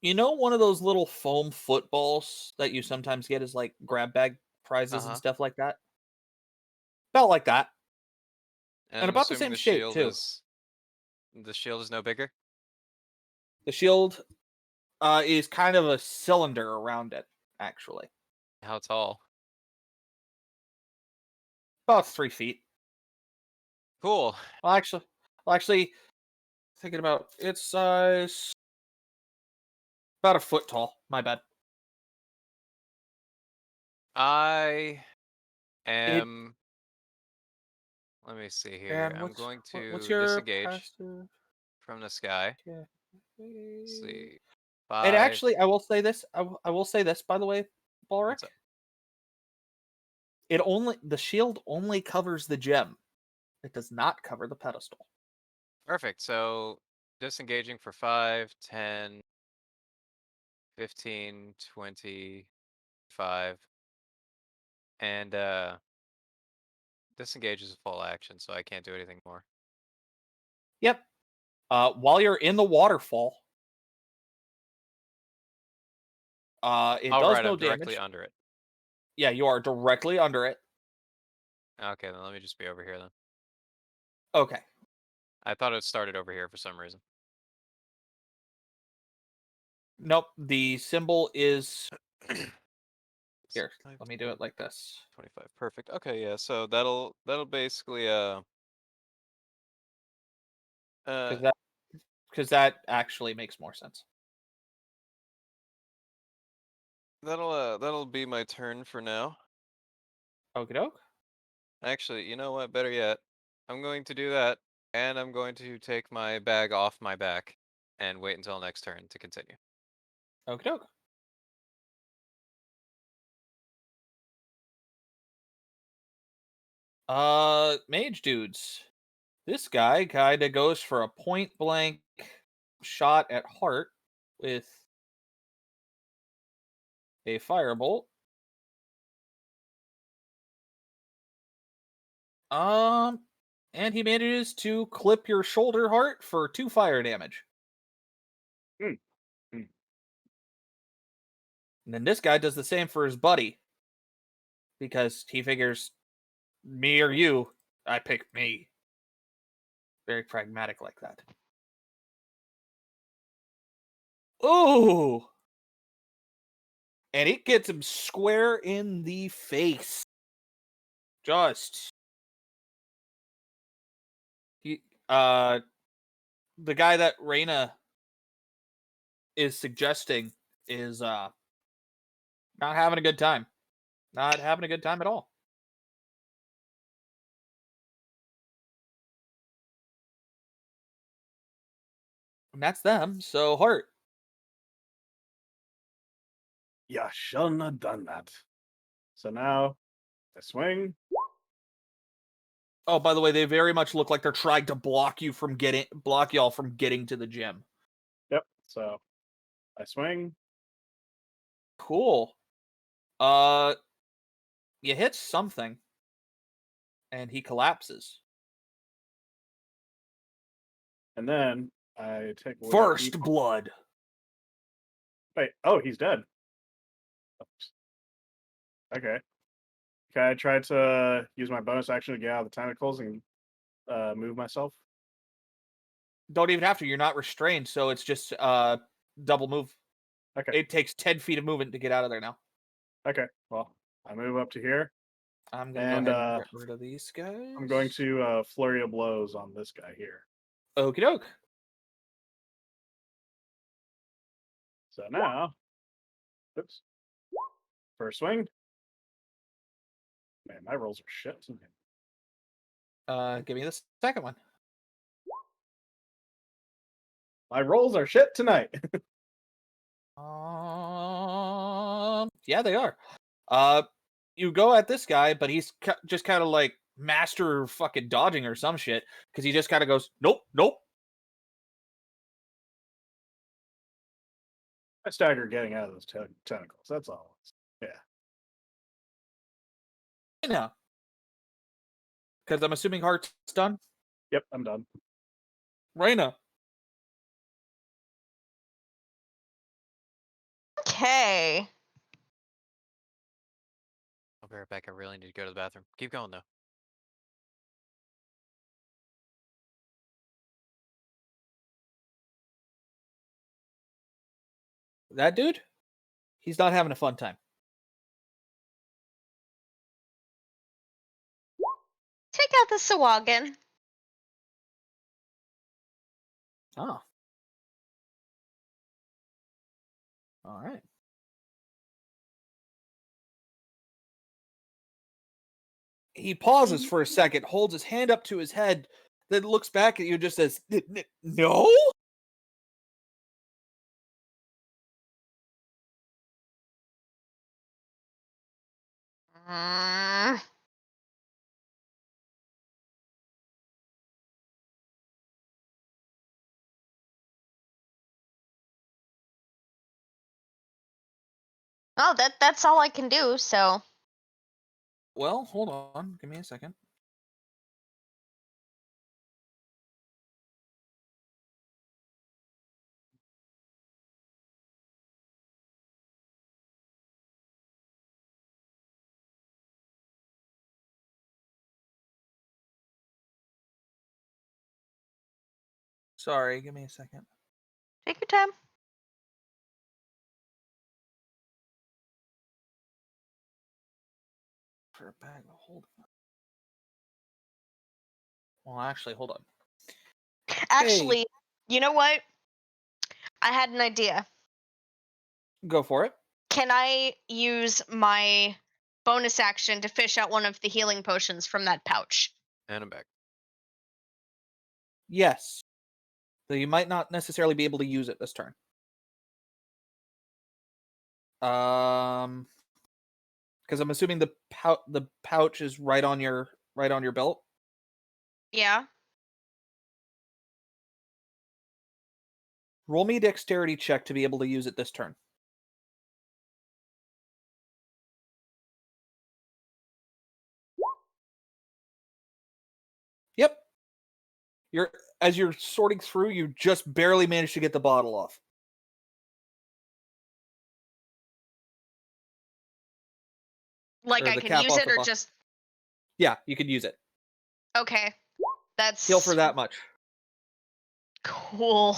You know one of those little foam footballs that you sometimes get as like grab bag prizes and Uh-huh. stuff like that? Felt like that. And And I'm about the assuming same shape too. the shield is no bigger. The shield is kind of a cylinder around it, actually. How tall? About 3 feet. Cool. Well, actually, thinking about its size, about a foot tall. My bad. I It am. Let me see here. and I'm what's going what's to your disengage passive? from this guy. Yeah. Let's see. And 5. actually, I will say this. I will say this, by the way, What's Balric. up? The shield only covers the gem. It does not cover the pedestal. Perfect. So disengaging for 5, 10, 15, 25, and disengage is a full action, so I can't do anything more. Yep. While you're in the waterfall, it Oh, does right, no I'm directly damage. under it. Yeah, you are directly under it. Okay, then let me just be over here then. Okay. I thought it started over here for some reason. Nope. The symbol is here. Five, Let me do it like this. 25. Perfect. Okay, yeah. So that'll basically Because that actually makes more sense. that'll be my turn for now. Okie doke. Actually, you know what? Better yet, I'm going to do that, and I'm going to take my bag off my back and wait until next turn to continue. Okie doke. Mage dudes. This guy kinda goes for a point blank shot at Heart with a firebolt. And he manages to clip your shoulder, Heart, for 2 fire damage. Hmm. Hmm. And then this guy does the same for his buddy. Because he figures, me or you, I pick me. Very pragmatic like that. Ooh! And it gets him square in the face. Just. He, the guy that Reyna is suggesting is not having a good time. Not having a good time at all. And that's them. So Heart. You shouldn't have done that. So now I swing. Oh, by the way, they very much look like they're trying to block y'all from getting to the gym. Yep. So I swing. Cool. You hit something, and he collapses. And then I take away First blood. Wait, oh, he's dead. Oops. Okay. Can I try to use my bonus action to get out of the tentacles and move myself? Don't even have to. You're not restrained, so it's just double move. Okay. It takes 10 feet of movement to get out of there now. Okay. Well, I move up to here. I'm gonna And go ahead and get rid of these guys. I'm going to flurry of blows on this guy here. Okie doke. So now, oops. First swing. Man, my rolls are shit tonight. Give me the second one. My rolls are shit tonight. Yeah, they are. You go at this guy, but he's just kind of like master fucking dodging or some shit because he just kind of goes, nope, nope. I stagger getting out of those tentacles. That's all. Yeah. Now, because I'm assuming Heart's done. Yep, I'm done. Reyna. Okay. I'll be right back. I really need to go to the bathroom. Keep going though. That dude, he's not having a fun time. Take out the Sawagan. Oh. All right. He pauses for a second, holds his hand up to his head, then looks back at you and just says, no? Mm. Oh, that's all I can do, so. Well, hold on. Give me a second. Sorry, give me a second. Take your time. For a bag of hold. Well, actually, hold on. Actually, you know what? I had an idea. Go for it. Can I use my bonus action to fish out one of the healing potions from that pouch? And I'm back. Yes. So you might not necessarily be able to use it this turn. Because I'm assuming the pouch is right on your belt. Yeah. Roll me a dexterity check to be able to use it this turn. Yep. As you're sorting through, you just barely managed to get the bottle off. Like Or I the can cap use off it the or bo- just Yeah, you could use it. okay. That's Heal for that much. cool.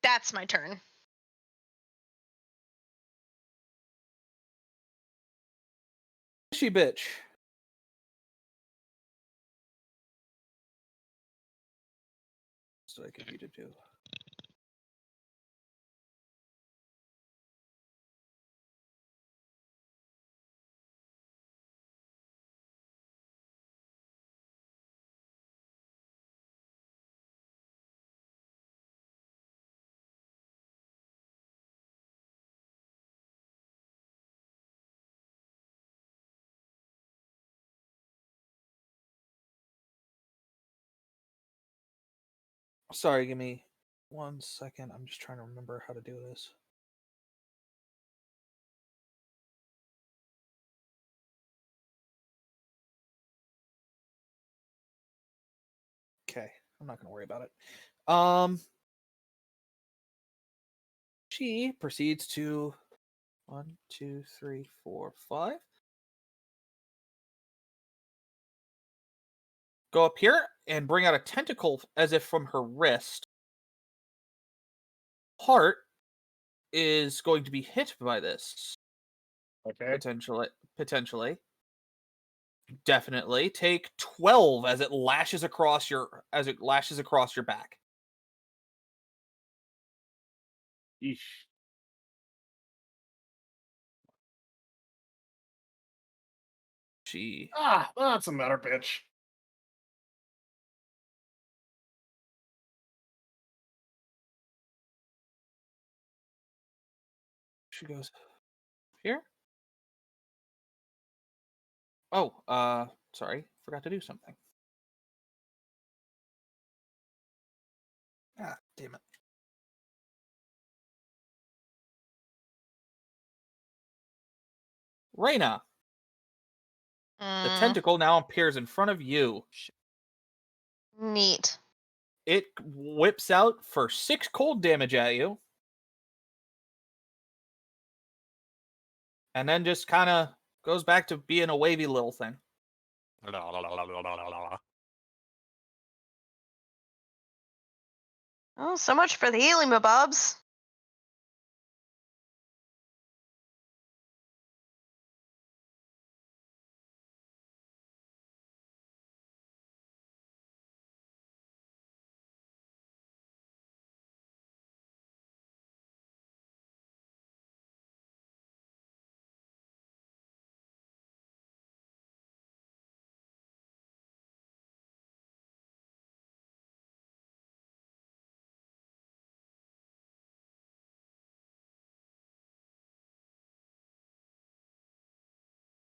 That's my turn. She bitch. So I could you to do. Sorry, give me 1 second. I'm just trying to remember how to do this. Okay, I'm not going to worry about it. She proceeds to 1, 2, 3, 4, 5. Go up here and bring out a tentacle as if from her wrist. Heart is going to be hit by this. Okay. Potentially. Definitely. Take 12 as it lashes across your back. Yeesh. She That's a better bitch. goes here. Oh, sorry, forgot to do something. Ah, damn it. Reyna, the Mm, tentacle now appears in front of you. neat. It whips out for 6 cold damage at you. And then just kind of goes back to being a wavy little thing. Oh, so much for the healing bobs.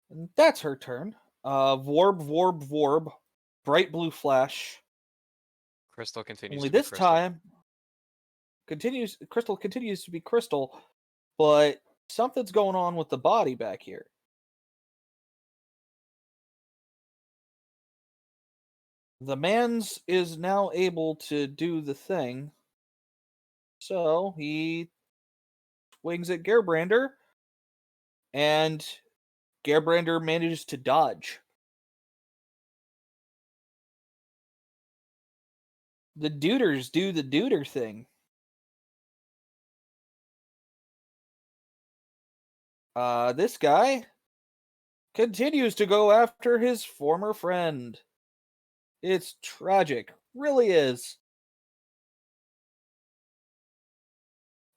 And that's her turn. Vorb. Bright blue flash. Crystal continues Only to be this crystal. time, Crystal continues to be Crystal, but something's going on with the body back here. The man's is now able to do the thing. So he swings at Gerbrander and Gerbrander manages to dodge. The duders do the duder thing. This guy continues to go after his former friend. It's tragic. Really is.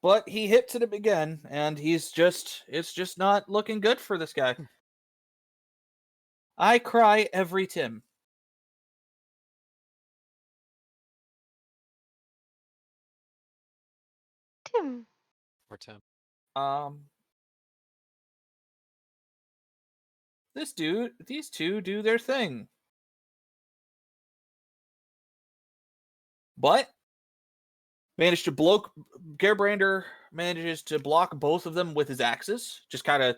But he hits at him again, and it's just not looking good for this guy. I cry every Tim. Tim. Or Tim. These two do their thing. But Gerbrander manages to block both of them with his axes. Just kind of,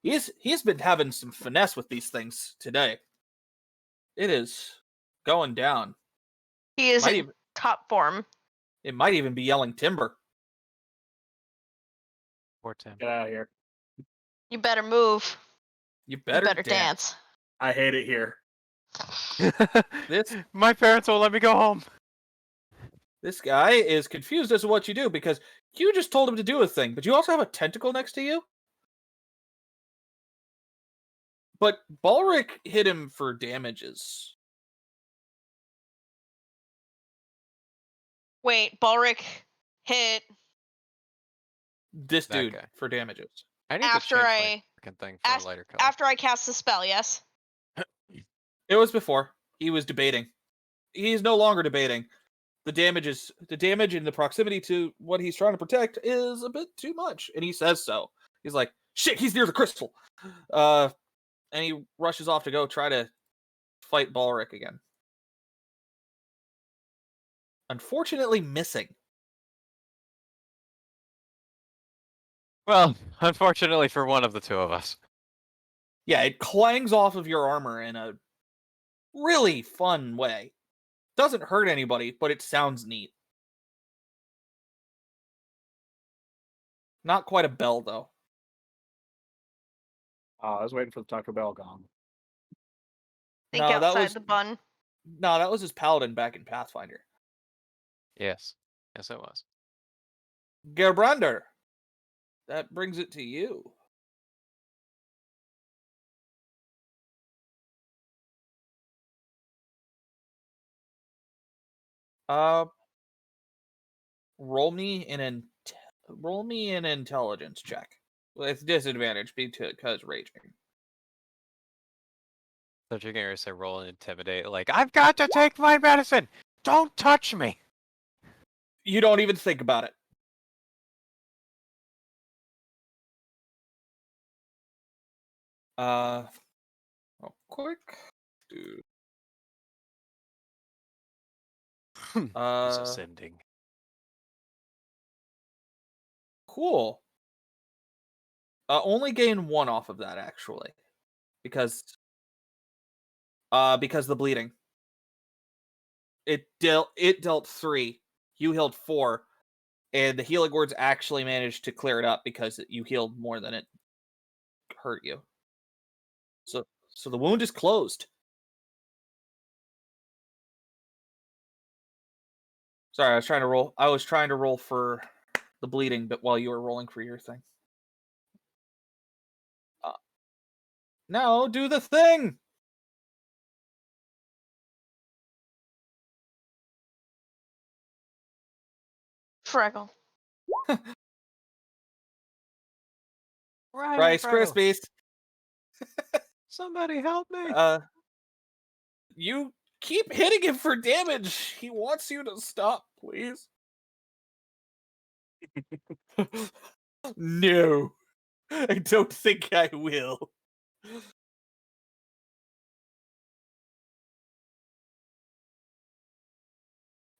he's been having some finesse with these things today. It is going down. He is in top form. It might even be yelling timber. Or Tim. Get out of here. You better move. You You better, better dance. I hate it here. My parents won't let me go home. This guy is confused as to what you do because you just told him to do a thing, but you also have a tentacle next to you? But Balric hit him for damages. Wait, Balric hit This That dude guy. for damages. I need after to change I my freaking thing for a lighter color. after I cast the spell, yes? It was before. He was debating. He's no longer debating. The damage and the proximity to what he's trying to protect is a bit too much. And he says so. He's like, shit, he's near the crystal. And he rushes off to go try to fight Balric again. Unfortunately missing. Well, unfortunately for one of the two of us. Yeah, it clangs off of your armor in a really fun way. Doesn't hurt anybody, but it sounds neat. Not quite a bell, though. Oh, I was waiting for the Taco Bell gong. Think No, that outside was the bun. No, that was his paladin back in Pathfinder. Yes. Yes, it was. Gerbrander. That brings it to you. Uh, roll me an intelligence check with disadvantage because raging. So you're gonna say roll and intimidate, like, I've got to take my medicine! Don't touch me! You don't even think about it. Real quick. Dude. It's ascending. Cool. Only gain 1 off of that actually, because the bleeding. It dealt 3. You healed 4, and the healing words actually managed to clear it up because you healed more than it hurt you. So the wound is closed. Sorry, I was trying to roll for the bleeding, but while you were rolling for your thing. Now do the thing. Freckle. Rice Krispies. Somebody help me! You keep hitting him for damage. He wants you to stop, please. No, I don't think I will.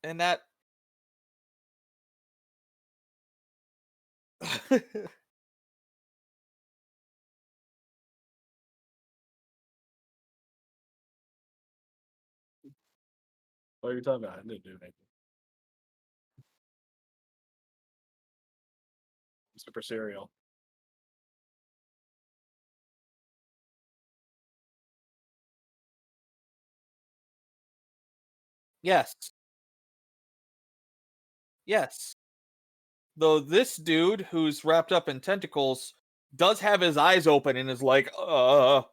And that. What are you talking about? I didn't do anything. Super cereal. Yes. Yes. Though this dude who's wrapped up in tentacles does have his eyes open and is like, I've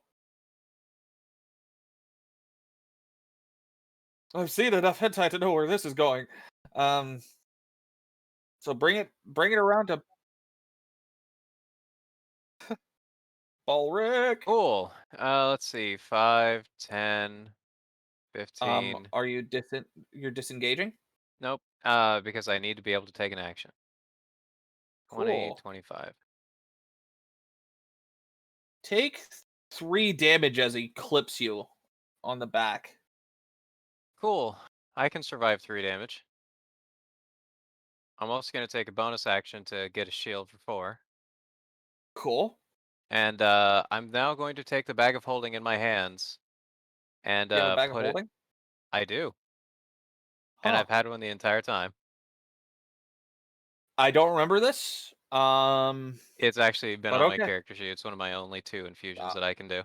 seen enough hentai to know where this is going. So bring it around to Balric. Cool. Let's see. 5, 10, 15. Are you you're disengaging? Nope. Because I need to be able to take an action. 20, Cool. 25. Take 3 damage as he clips you on the back. Cool. I can survive 3 damage. I'm also going to take a bonus action to get a shield for 4. Cool. And I'm now going to take the bag of holding in my hands and You have a bag of put it. holding? I do. And Huh. I've had one the entire time. I don't remember this. It's actually been But on my okay. character sheet. It's one of my only 2 infusions Uh, that I can do.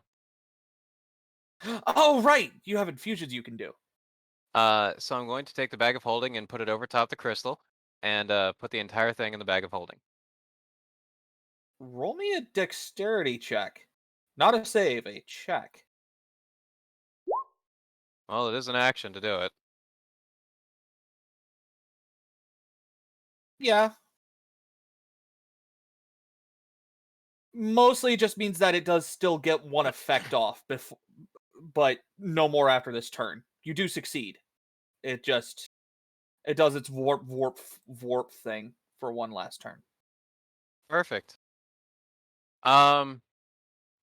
Oh, right. You have infusions you can do. So I'm going to take the bag of holding and put it over top the crystal and put the entire thing in the bag of holding. Roll me a dexterity check. Not a save, a check. Well, it is an action to do it. Yeah. Mostly it just means that it does still get one effect off, but no more after this turn. You do succeed. It does its warp thing for one last turn. Perfect. And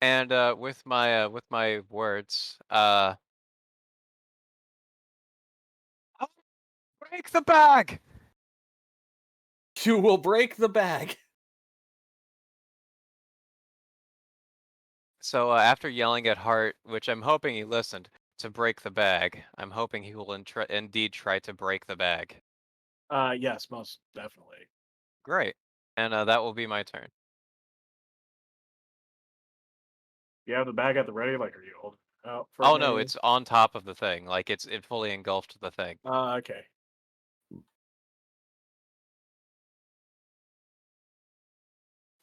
with my words, I'll break the bag. You will break the bag. So after yelling at Hart, which I'm hoping he listened, to break the bag, I'm hoping he will indeed try to break the bag. Yes, most definitely. Great. And that will be my turn. You have the bag at the ready, like, are you holding it out for Oh me? no, it's on top of the thing. Like it fully engulfed the thing. Okay.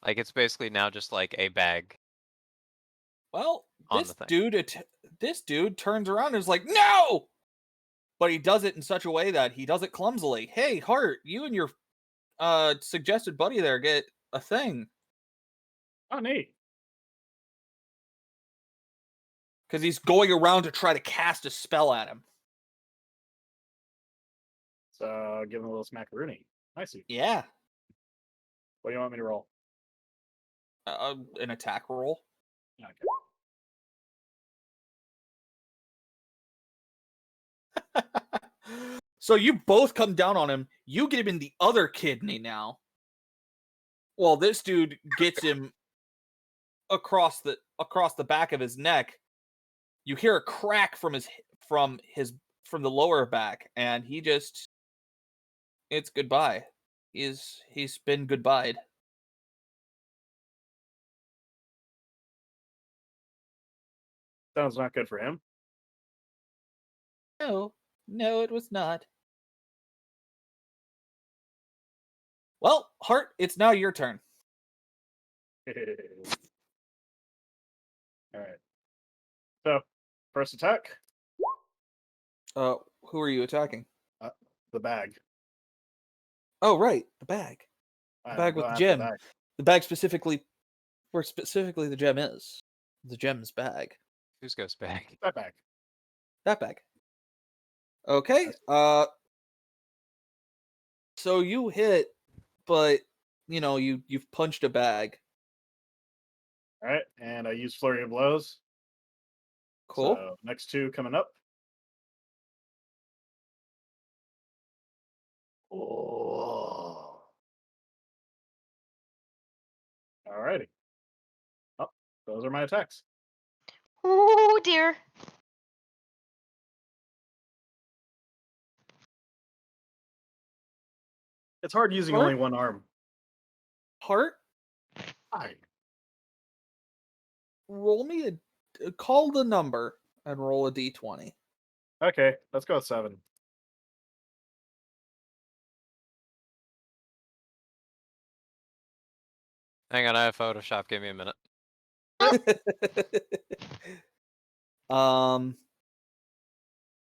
Like it's basically now just like a bag Well, on the thing. this dude turns around and is like, "No!" But he does it in such a way that he does it clumsily. Hey, Hart, you and your suggested buddy there get a thing. Oh, neat. Because he's going around to try to cast a spell at him. So give him a little smackaroonie. I see. Yeah. What do you want me to roll? An attack roll. Okay. So you both come down on him. You get him in the other kidney now. Well, this dude gets him across the back of his neck. You hear a crack from the lower back, and it's goodbye. He's been goodbyed. Sounds not good for him. No, it was not. Well, Hart, it's now your turn. All right. So, first attack. Who are you attacking? The bag. Oh, right, the bag. The I'm bag with going the after gem. bag. The bag specifically, where specifically the gem is. The gem's bag. Who's goes bag? That bag. That bag. Okay. So you hit, but you've punched a bag. All right, and I use flurry of blows. Cool. So next 2 coming up. Oh. All righty. Oh, those are my attacks. Oh dear. It's hard using Hart? only one arm. Hart, Hi. roll me call the number and roll a d20. Okay, let's go with 7. Hang on, I have Photoshop. Give me a minute.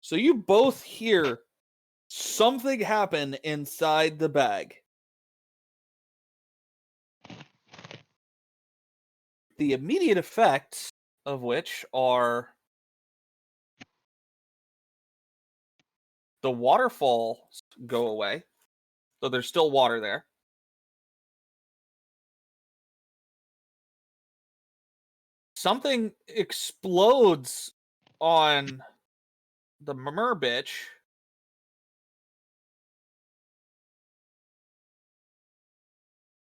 So you both hear something happen inside the bag. The immediate effects of which are the waterfalls go away, so there's still water there. Something explodes on the mer bitch.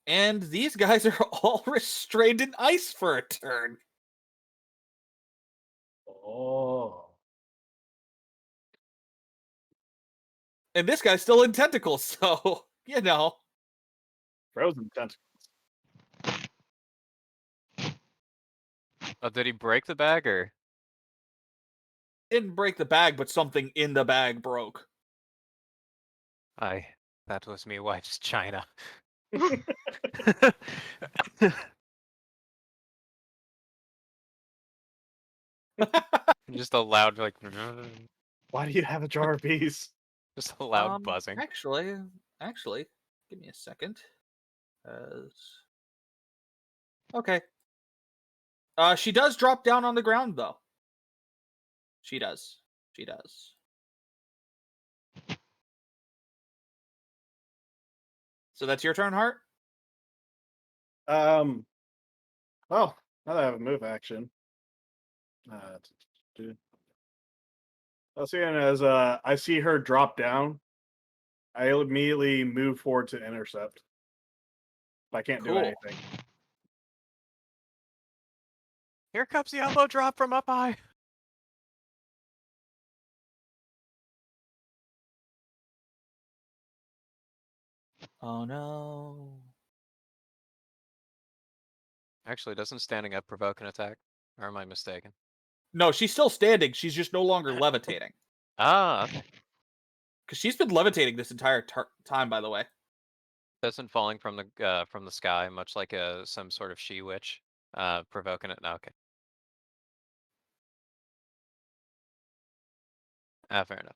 And these guys are all restrained in ice for a turn. Oh. And this guy's still in tentacles, so, you know. Frozen tentacles. Oh, did he break the bag or? Didn't break the bag, but something in the bag broke. That was me wife's china. Just a loud like. Why do you have a jar of bees? Just a loud buzzing. Actually, give me a second. Okay. She does drop down on the ground, though. She does. So that's your turn, Hart? Well, now that I have a move action. Seeing as I see her drop down, I'll immediately move forward to intercept. I can't do Cool. anything. Here comes the elbow drop from up high. Oh no. Actually, doesn't standing up provoke an attack? Or am I mistaken? No, she's still standing. She's just no longer levitating. Ah, okay. Because she's been levitating this entire time, by the way. Doesn't falling from the sky, much like some sort of she witch, provoking it. No, okay. Ah, fair enough.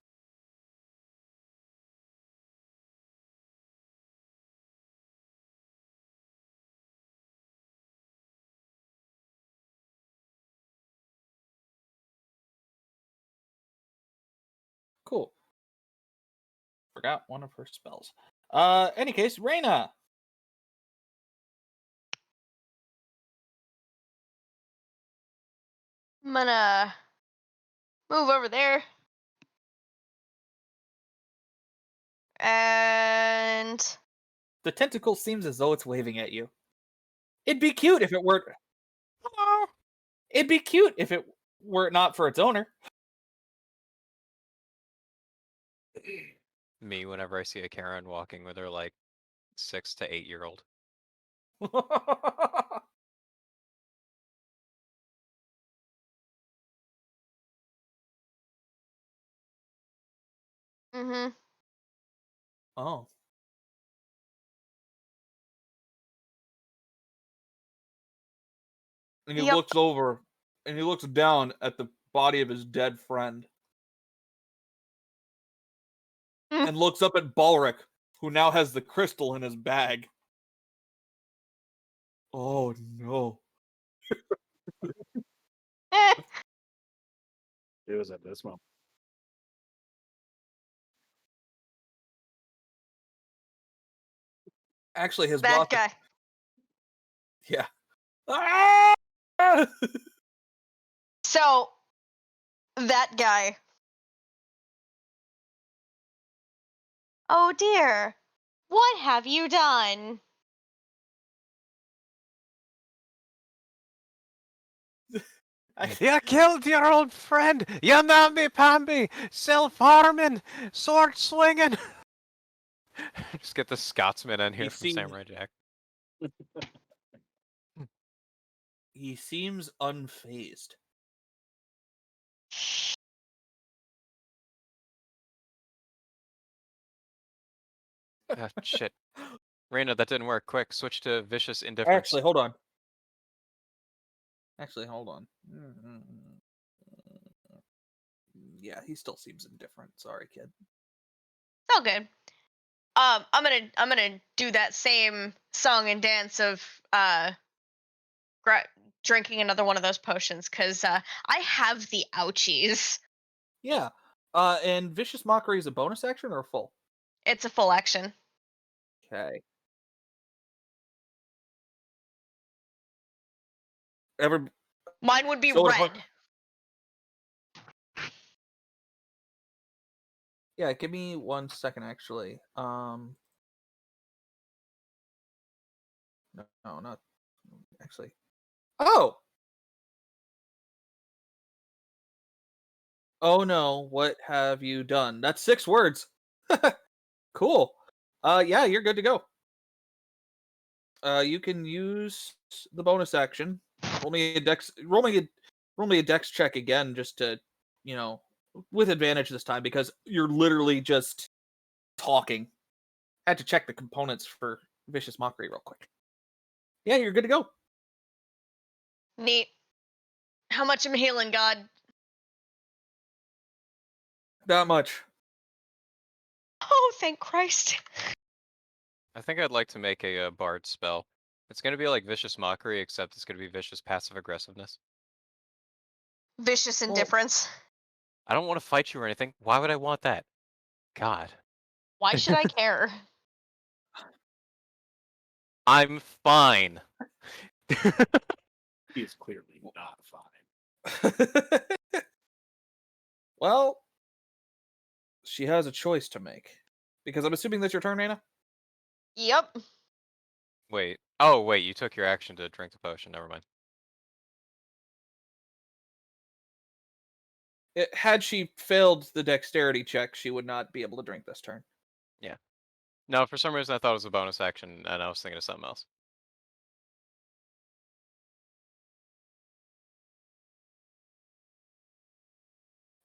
Cool. Forgot one of her spells. Any case, Reyna. I'm gonna move over there. And The tentacle seems as though it's waving at you. It'd be cute if it were. Hello. It'd be cute if it were not for its owner. Me, whenever I see a Karen walking with her like 6 to 8-year-old. Oh. And he Yep. looks over and he looks down at the body of his dead friend. And looks up at Balric, who now has the crystal in his bag. Oh no. It was at this moment. Actually, his that boss. guy. Yeah. Ah! So that guy. Oh dear. What have you done? You killed your old friend! You namby-pamby! Self-harming! Sword-swinging! Just get the Scotsman in here from Samurai Jack. He seems unfazed. Ah, shit. Reina, that didn't work. Quick, switch to vicious indifference. Actually, hold on. Actually, hold on. Yeah, he still seems indifferent. Sorry, kid. It's all good. I'm gonna do that same song and dance of drinking another one of those potions because I have the ouchies. Yeah. And Vicious Mockery is a bonus action or a full? It's a full action. Okay. Ever Mine would be So would red. Yeah, give me 1 second actually. No, not actually. Oh! Oh no, what have you done? That's 6 words. Cool. Yeah, you're good to go. You can use the bonus action. Roll me a dex check again just to, you know, with advantage this time because you're literally just talking. Had to check the components for Vicious Mockery real quick. Yeah, you're good to go. Neat. How much am healing, God? Not much. Oh, thank Christ. I think I'd like to make a bard spell. It's gonna be like vicious mockery, except it's gonna be vicious passive aggressiveness. Vicious Well, indifference. I don't want to fight you or anything. Why would I want that? God. Why should I care? I'm fine. He is clearly not fine. well, she has a choice to make. Because I'm assuming that's your turn, Anna? Yep. Wait. Oh, wait, you took your action to drink the potion. Never mind. Had she failed the dexterity check, she would not be able to drink this turn. Yeah. No, for some reason I thought it was a bonus action, and I was thinking of something else.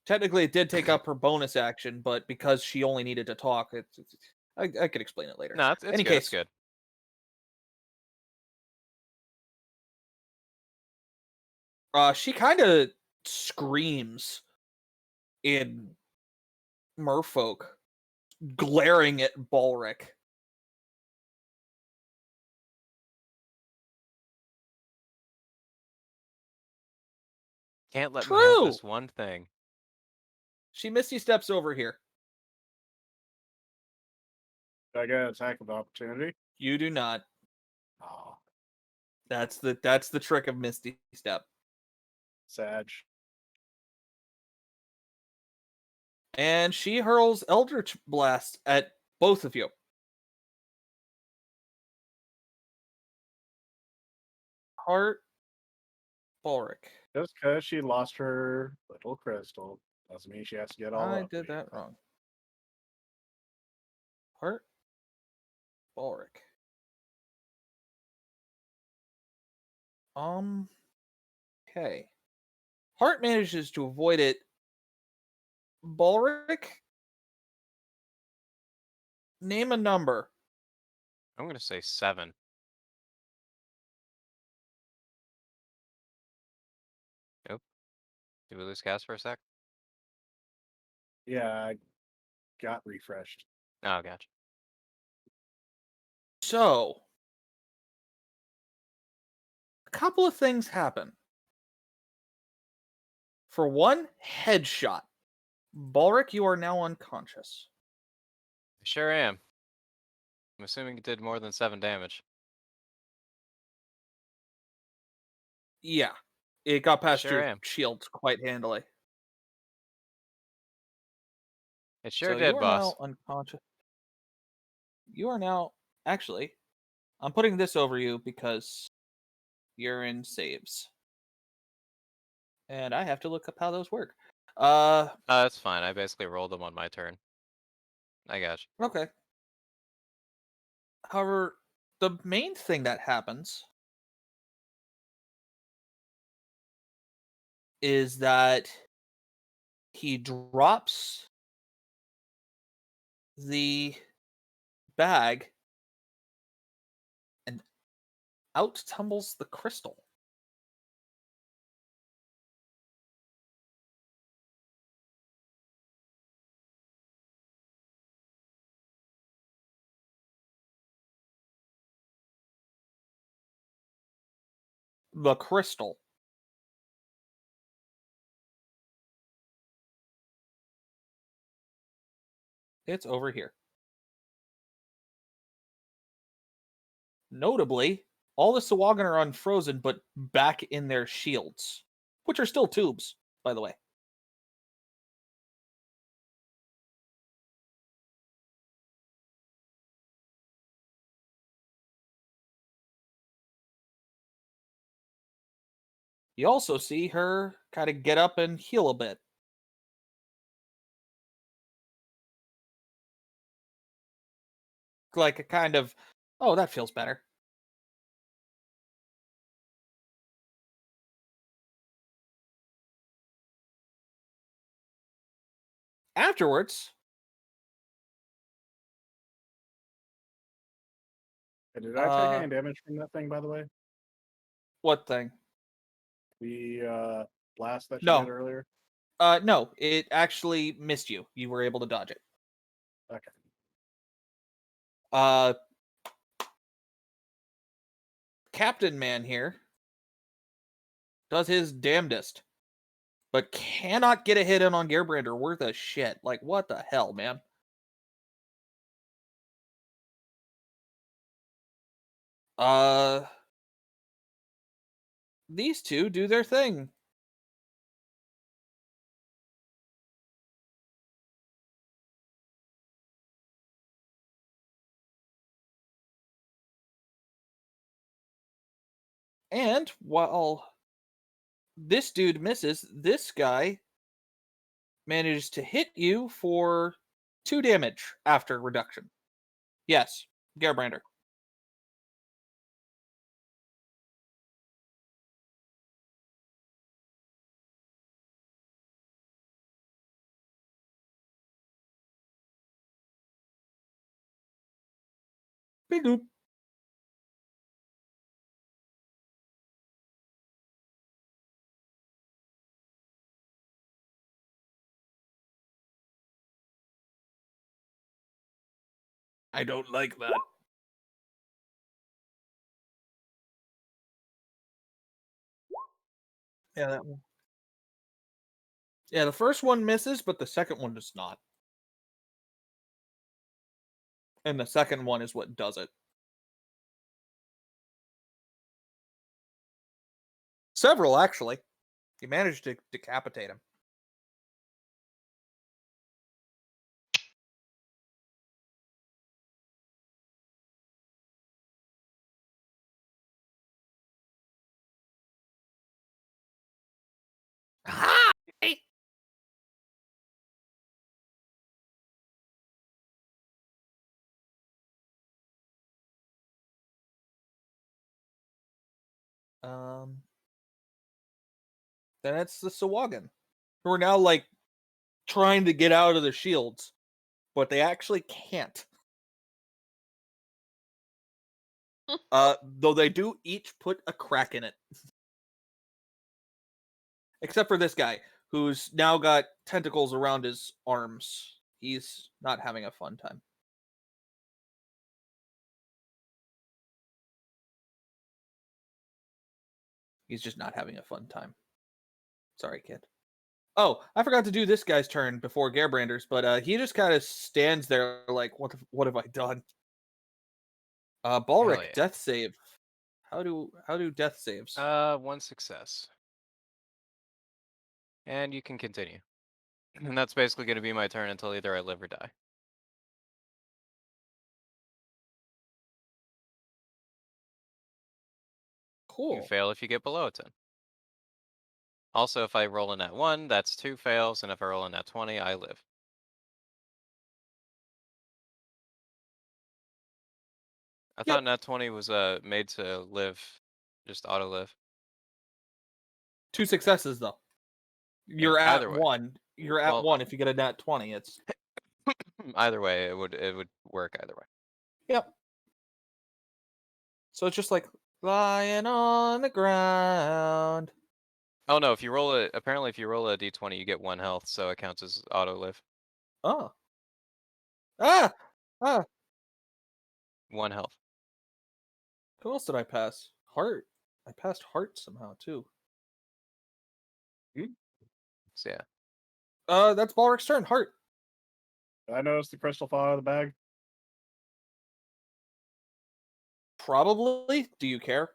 Technically, it did take up her bonus action, but because she only needed to talk, I could explain it later. No, it's Any good. It's case, good. she kind of screams in merfolk, glaring at Balric. Can't let me have True. this one thing. She misty steps over here. Do I get an attack of opportunity? You do not. Oh, That's the trick of Misty Step. Sag. And she hurls Eldritch Blast at both of you. Heart, Balric. Just because she lost her little crystal doesn't mean she has to get all I up. did that wrong. Heart, Balric. Okay. Heart manages to avoid it. Balric, name a number. I'm gonna say 7. Nope. Did we lose cast for a sec? Yeah, I got refreshed. Oh, gotcha. So, a couple of things happen. For one, headshot. Balric, you are now unconscious. I sure am. I'm assuming it did more than 7 damage. Yeah. It got past sure your am. shields quite handily. It sure So you did, are boss. now unconscious. You are now actually. I'm putting this over you because you're in saves, and I have to look up how those work. That's fine. I basically rolled them on my turn. I got you. Okay. However, the main thing that happens is that he drops the bag Out tumbles the crystal. The crystal. It's over here. Notably, all the Sawagan are unfrozen, but back in their shields, which are still tubes, by the way. You also see her kind of get up and heal a bit. Like a kind of, oh, that feels better. Afterwards, Did I take any damage from that thing, by the way? what thing? The blast that you No. did earlier? No, it actually missed you. You were able to dodge it. Okay. Captain Man here does his damnedest, but cannot get a hit in on Gearbrander worth a shit. Like, what the hell, man? These two do their thing. And while this dude misses, this guy manages to hit you for 2 damage after reduction. Yes, Gearbrander. Beep doop. I don't like that. Yeah, that one. Yeah, the first one misses, but the second one does not. And the second one is what does it. Several, actually. You managed to decapitate him. Ah! Then it's the Sawagan, who are now like trying to get out of the shields, but they actually can't. Though they do each put a crack in it. Except for this guy, who's now got tentacles around his arms. He's not having a fun time. He's just not having a fun time. Sorry, kid. Oh, I forgot to do this guy's turn before Gearbrander's, but he just kind of stands there like, what have I done? Balric, yeah. death save. How do death saves? 1 success. And you can continue. And that's basically going to be my turn until either I live or die. Cool. You fail if you get below a 10. Also, if I roll a nat 1, that's 2 fails, and if I roll a nat 20, I live. I thought nat 20 was made to live, just auto live. 2 successes though. You're Yeah, at either way. 1. You're at Well, 1 if you get a nat 20. It's either way, it would work either way. Yep. So it's just like Lying on the ground. Oh no! If you roll a apparently if you roll a d20, you get 1 health, so it counts as auto live. Oh. Ah! Ah! 1 health. Who else did I pass? Heart. I passed Heart somehow too. So yeah. That's Balric's turn. Heart. Did I notice the crystal fall out of the bag? Probably. Do you care?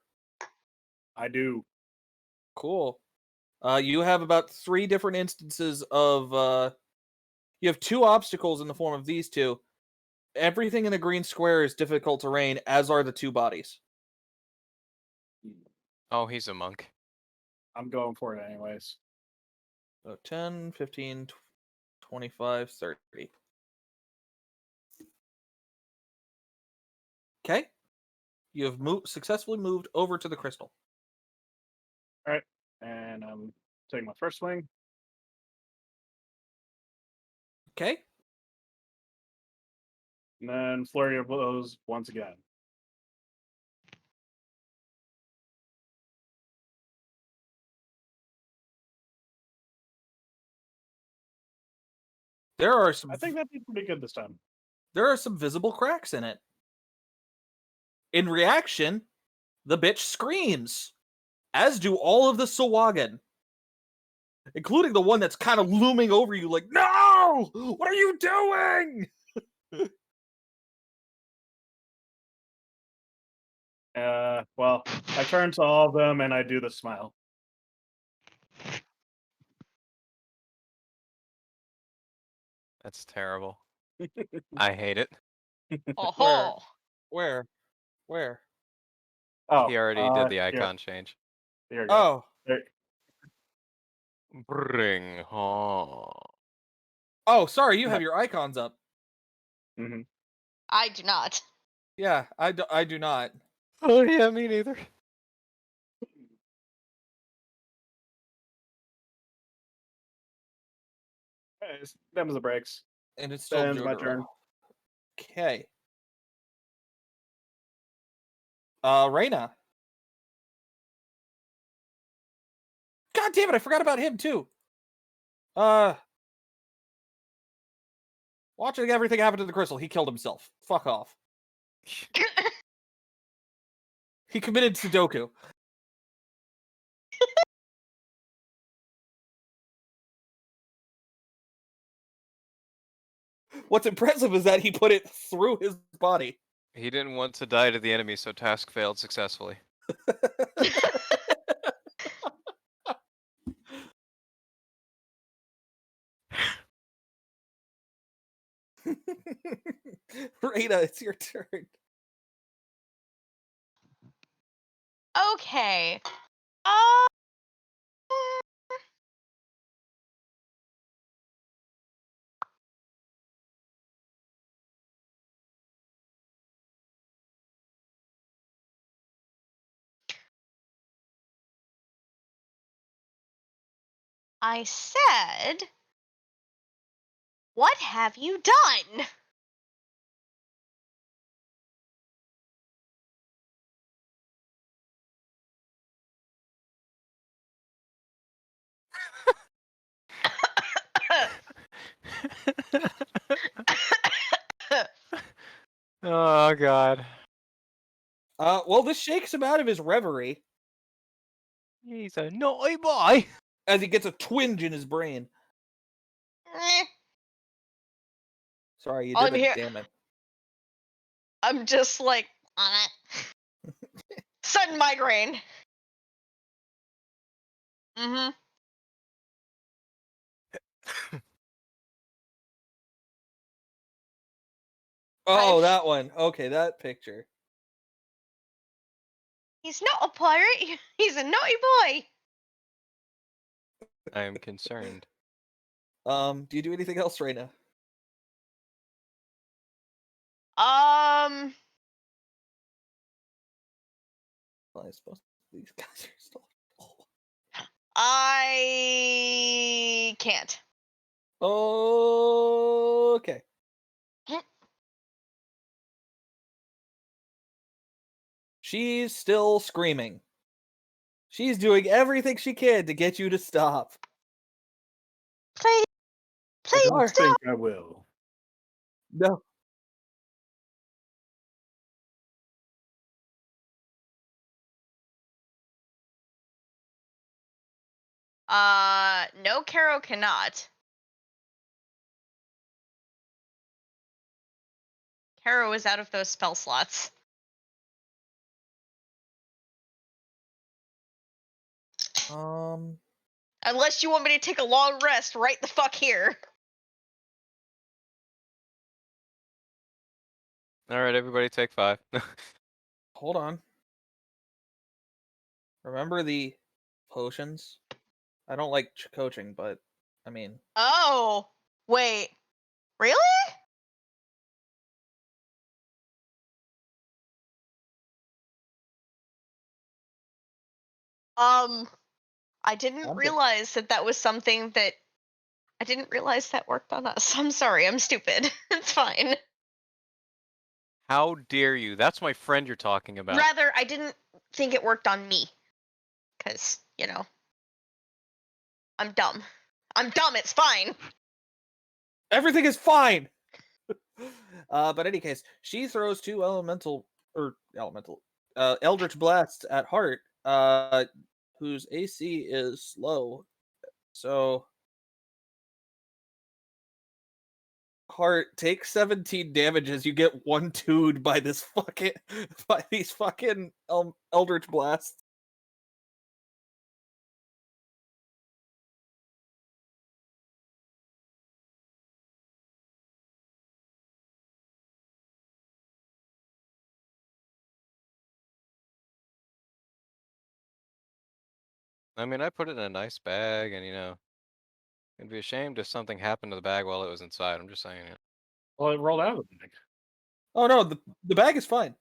I do. Cool. You have about 3 different instances of you have 2 obstacles in the form of these 2. Everything in the green square is difficult terrain, as are the 2 bodies. Oh, he's a monk. I'm going for it anyways. So 10, 15, 25, 30. Okay. You have successfully moved over to the crystal. All right, and I'm taking my first swing. Okay. And then flurry of blows once again. There are some I think that did pretty good this time. there are some visible cracks in it. In reaction, the bitch screams, as do all of the Sawagan, including the one that's kind of looming over you like, "No! What are you doing?" Well, I turn to all of them and I do the smile. That's terrible. I hate it. Oh, Where? Where? Oh, He already did the here, icon change. here we go. Oh. There- Bring home. Oh, sorry, you Yeah. have your icons up. mhm. I do not. Yeah, I do not. Oh yeah, me neither. Anyways, them's the breaks. And it's still Ends my Jotaro. turn. Okay. Reyna. God damn it, I forgot about him too. Watching everything happen to the crystal, he killed himself. Fuck off. He committed Sudoku. What's impressive is that he put it through his body. He didn't want to die to the enemy, so task failed successfully. Reyna, it's your turn. Okay. I said, what have you done? Oh god. Well, this shakes him out of his reverie He's a naughty boy. as he gets a twinge in his brain. Eh, Sorry, you I'm did it, here. damn it. I'm just like, sudden migraine. Mm-hmm. Oh, I've- that one. Okay, that picture. He's not a pirate. He's a naughty boy. I am concerned. Do you do anything else, Reyna? Well, I suppose these guys are still. I can't. Okay. she's still screaming. She's doing everything she can to get you to stop. Please, I please don't stop. think I will. No. No, Caro cannot. Caro is out of those spell slots. Unless you want me to take a long rest right the fuck here. All right, everybody, take 5. Hold on. Remember the potions? I don't like coaching, but I mean, Oh, wait. Really? I didn't I'm good. realize that was something that I didn't realize that worked on us. I'm sorry, I'm stupid. It's fine. How dare you? That's my friend you're talking about. Rather, I didn't think it worked on me. Because, I'm dumb. I'm dumb, it's fine. Everything is fine. But in any case, she throws 2 Eldritch blasts at Heart, whose AC is low. So Heart, take 17 damage as you get 1-2'd by these fucking Eldritch blasts. I mean, I put it in a nice bag, and it'd be a shame if something happened to the bag while it was inside. I'm just saying. Well, it rolled out of the bag. Oh no, the bag is fine.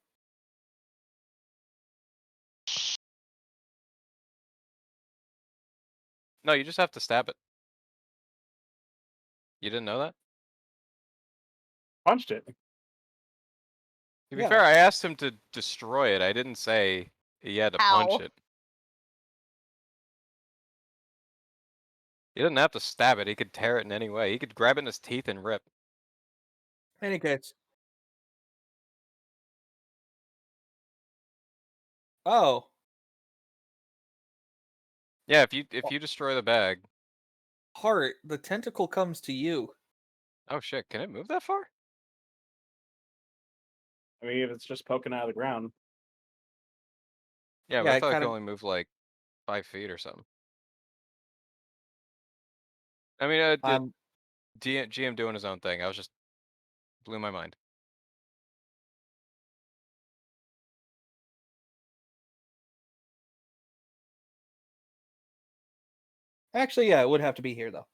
No, you just have to stab it. You didn't know that? Punched it. To be Yeah. fair, I asked him to destroy it. I didn't say he had to punch Ow. it. He didn't have to stab it. He could tear it in any way. He could grab it in his teeth and rip. In any case. Oh. Yeah, if you destroy the bag. Heart, the tentacle comes to you. Oh shit! Can it move that far? I mean, if it's just poking out of the ground. Yeah, but Yeah, I it thought it kind could of. only move like 5 feet or something. I mean, GM doing his own thing. I was just blew my mind. Actually, yeah, it would have to be here though.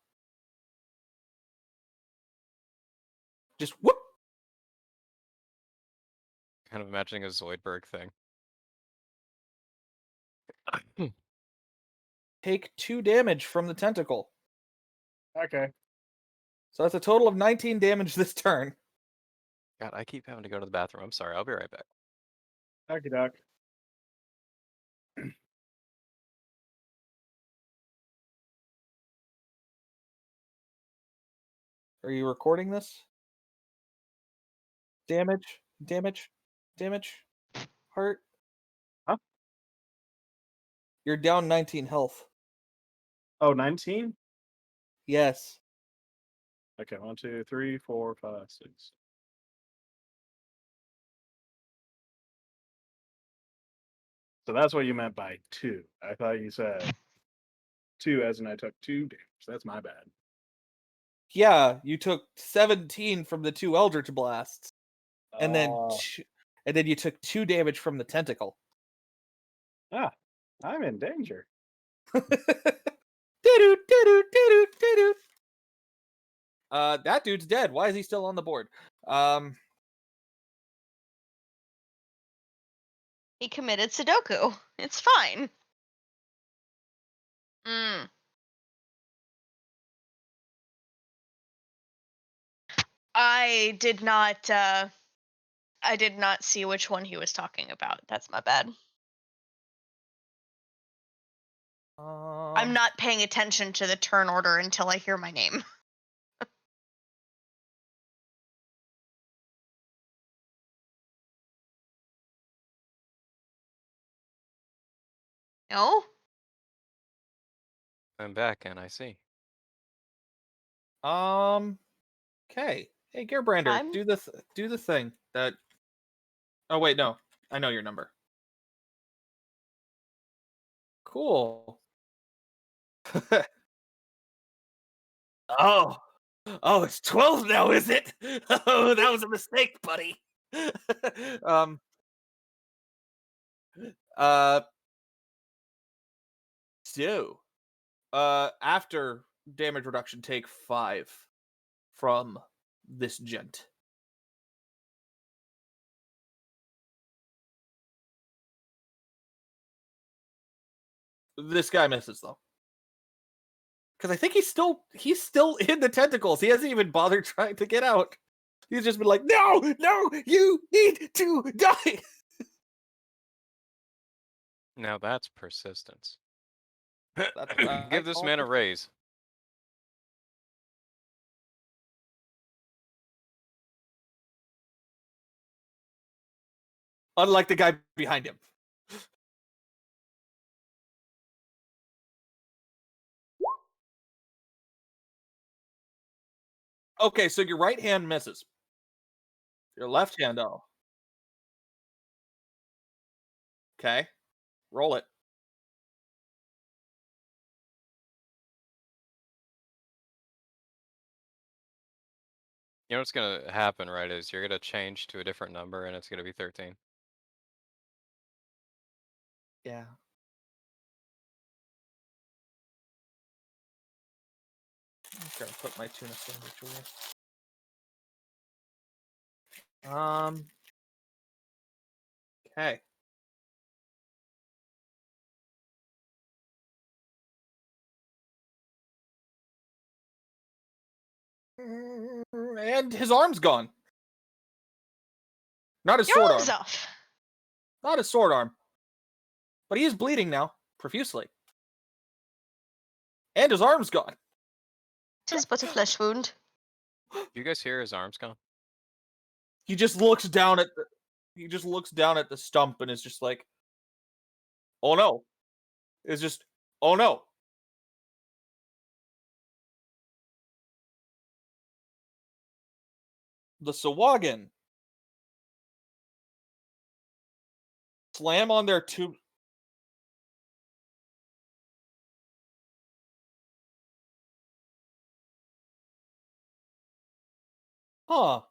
Just whoop. Kind of imagining a Zoidberg thing. Take 2 damage from the tentacle. Okay. So that's a total of 19 damage this turn. God, I keep having to go to the bathroom. I'm sorry. I'll be right back. Okie doc. Are you recording this? Damage, damage, damage. Heart. Huh? You're down 19 health. Oh, 19? Yes. Okay, 1, 2, 3, 4, 5, 6. So that's what you meant by 2. I thought you said 2 as in I took 2 damage. That's my bad. Yeah, you took 17 from the 2 Eldritch blasts, and then Oh. you took 2 damage from the tentacle. I'm in danger. That dude's dead. Why is he still on the board? He committed Sudoku. It's fine. I did not I did not see which one he was talking about. That's my bad. I'm not paying attention to the turn order until I hear my name. No? I'm back and I see. Okay. Hey, Gearbrander, I'm do the thing that. Oh wait, no. I know your number. Cool. Oh, oh, it's 12 now, is it? Oh, that was a mistake, buddy. um, uh, so, after damage reduction, take 5 from this gent. This guy misses though, because I think he's still in the tentacles. He hasn't even bothered trying to get out. He's just been like, no, no, you need to die. Now that's persistence. That's what I Give this call man a it. raise. Unlike the guy behind him. Okay, so your right hand misses. Your left hand, though. Okay. Roll it. You know what's gonna happen, right? Is you're gonna change to a different number and it's gonna be 13. Yeah. I'm gonna put my tuna sandwich away. Okay. And his arm's gone. Not his Your sword arm's arm. off. Not his sword arm. But he is bleeding now, profusely. And his arm's gone. Tis but a flesh wound. Do you guys hear his arms gone? He just looks down at the stump and is just like, oh no. It's just, oh no. The Sawagan slam on their two. Huh.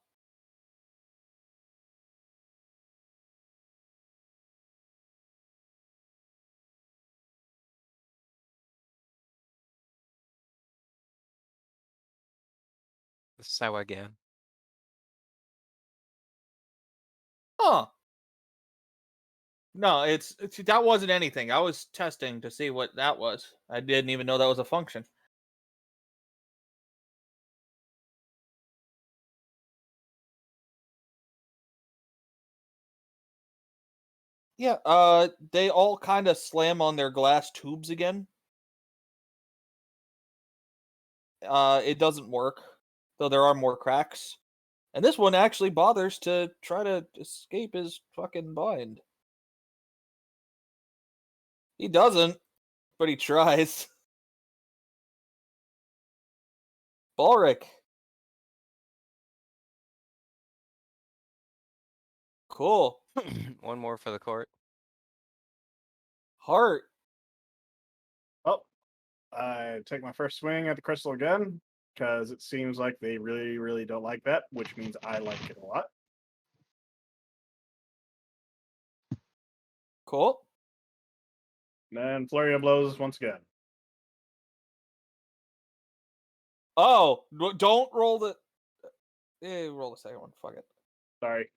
The sow again. Huh. No, it's that wasn't anything. I was testing to see what that was. I didn't even know that was a function. Yeah, they all kind of slam on their glass tubes again. It doesn't work, though there are more cracks. And this one actually bothers to try to escape his fucking bind. He doesn't, but he tries. Balric. Cool. One more for the court. Heart. Oh, I take my first swing at the crystal again because it seems like they really, really don't like that, which means I like it a lot. Cool. And then flurry of blows once again. Oh, don't roll the. Roll the second one. Fuck it. Sorry.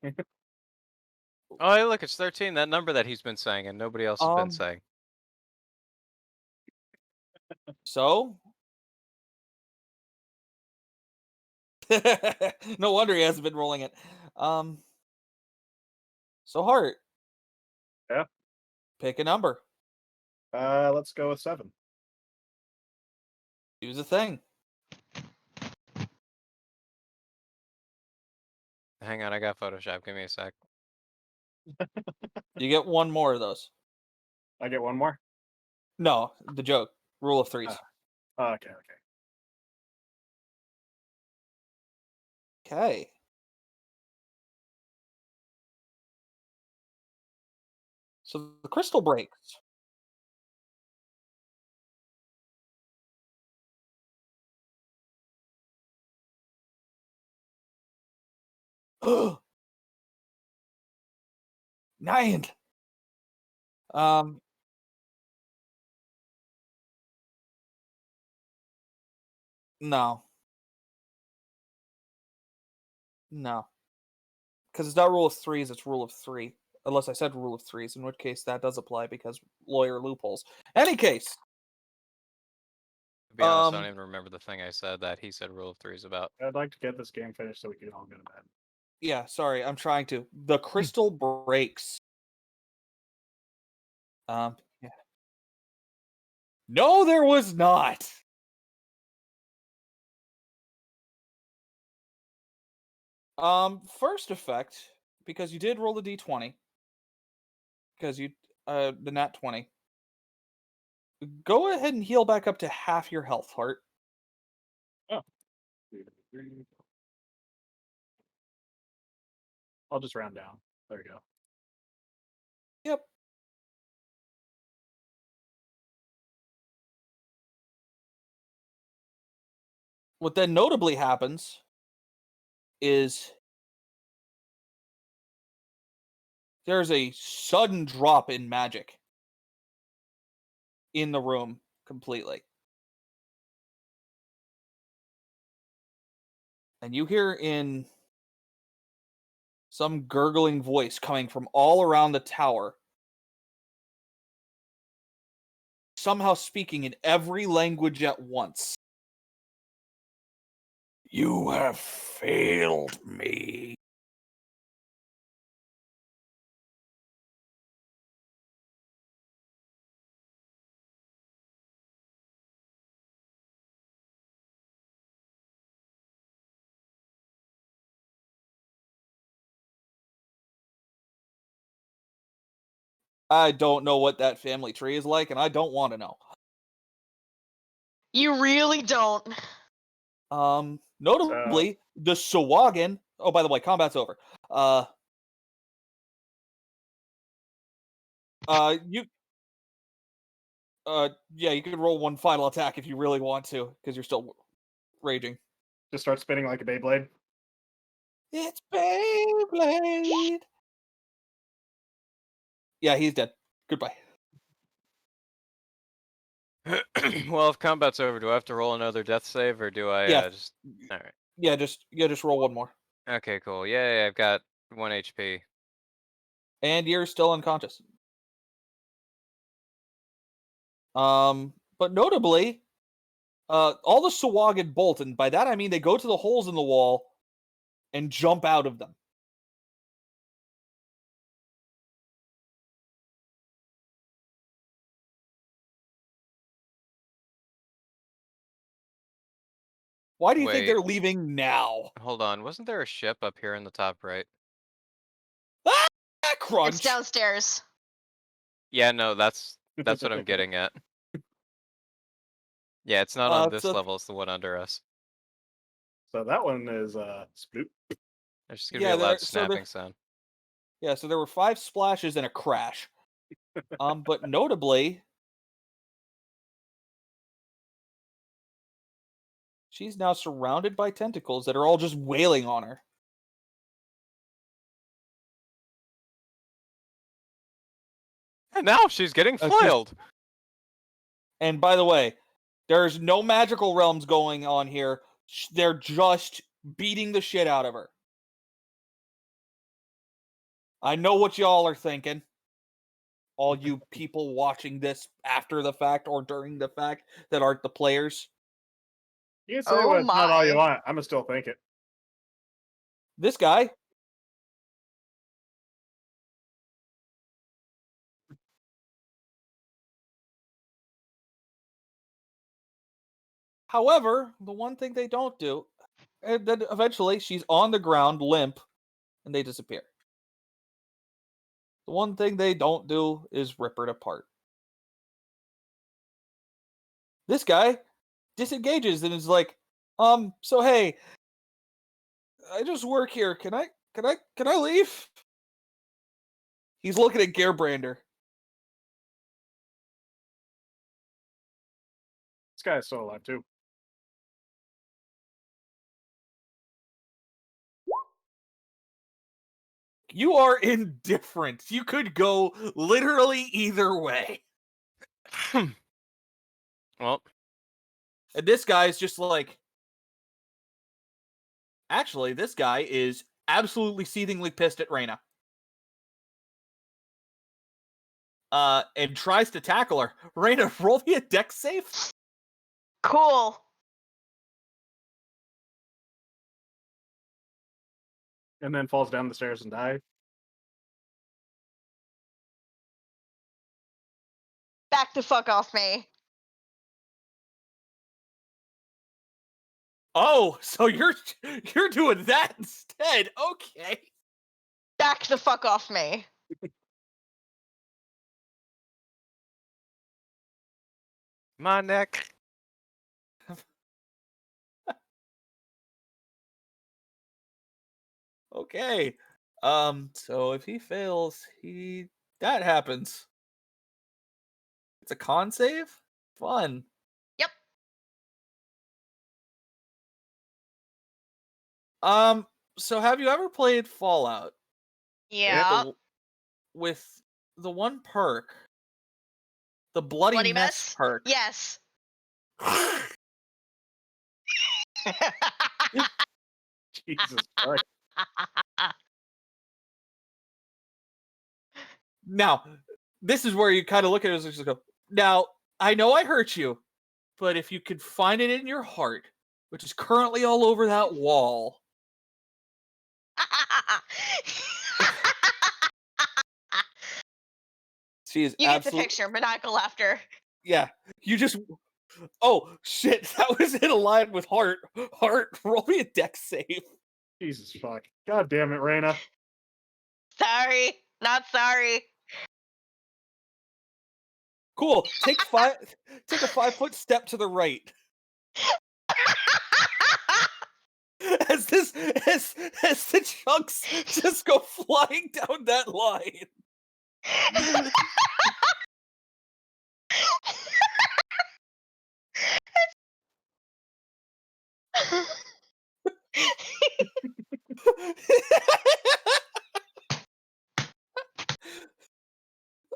Oh, hey, look, it's 13. That number that he's been saying and nobody else has been saying. So. No wonder he hasn't been rolling it. So Hart. Yeah. Pick a number. Let's go with 7. Choose a thing. Hang on, I got Photoshop. Give me a sec. You get one more of those. I get one more. No, the joke. Rule of threes. Okay. Okay. So the crystal breaks. Nine. Um. No. No. Because it's not rule of threes, it's rule of three. Unless I said rule of threes, in which case that does apply because lawyer loopholes. Any case. To be honest, I don't even remember the thing I said that he said rule of threes about. I'd like to get this game finished so we can all go to bed. Yeah, sorry, I'm trying to. The crystal breaks. Yeah. No, there was not. First effect, because you did roll the d20. Because you, the nat 20. Go ahead and heal back up to half your health, Heart. Oh. I'll just round down. There you go. Yep. What then notably happens is there's a sudden drop in magic in the room completely. And you hear in some gurgling voice coming from all around the tower, somehow speaking in every language at once. You have failed me. I don't know what that family tree is like, and I don't want to know. You really don't. Notably, the Sawagan. Oh, by the way, combat's over. You. Yeah, you can roll one final attack if you really want to, because you're still raging. Just start spinning like a Beyblade. It's Beyblade. Yeah, he's dead. Goodbye. Well, if combat's over, do I have to roll another death save, or do I Yeah. just... Alright. Yeah, just roll one more. Okay, cool. Yay, I've got 1 HP. And you're still unconscious. But notably, all the Sawagan bolt, and by that I mean they go to the holes in the wall and jump out of them. Why do you think Wait. they're leaving now? Hold on, wasn't there a ship up here in the top right? Ah, crunch. It's downstairs. Yeah, no, that's what I'm getting at. Yeah, it's not on this so- level, it's the one under us. So that one is sploop. There's just gonna be Yeah, a loud so snapping sound. Yeah, so there were 5 splashes and a crash. But notably, she's now surrounded by tentacles that are all just wailing on her. And now she's getting flailed! And by the way, there's no magical realms going on here. They're just beating the shit out of her. I know what y'all are thinking. All you people watching this after the fact or during the fact that aren't the players. You can say Oh what's not all you my. want. I'm gonna still think it. This guy However, the one thing they don't do, and then eventually she's on the ground, limp, and they disappear. The one thing they don't do is rip her apart. This guy disengages and is like, so hey, I just work here. Can I leave? He's looking at Gearbrander. This guy's still alive too. You are indifferent. You could go literally either way. Well, And this guy is just like, actually, this guy is absolutely seethingly pissed at Reyna. And tries to tackle her. Reyna, roll me a dex save. Cool. And then falls down the stairs and dies. Back the fuck off me. Oh, so you're doing that instead. Okay. Back the fuck off me. my neck. Okay. So if he fails, that happens. It's a con save? Fun. Yep. So have you ever played Fallout? Yeah. With the one perk, the bloody, Bloody mess mess? perk. Yes. Jesus Christ. Now, this is where you kind of look at it and just go, now, I know I hurt you, but if you could find it in your heart, which is currently all over that wall, she is You get the absolutely... picture. Maniacal laughter. Yeah, you just... Oh, shit, that was in line with heart. Heart, roll me a dex save. Jesus fuck. God damn it, Reyna. Sorry. Not sorry. Cool, take a 5-foot step to the right. As the chunks just go flying down that line.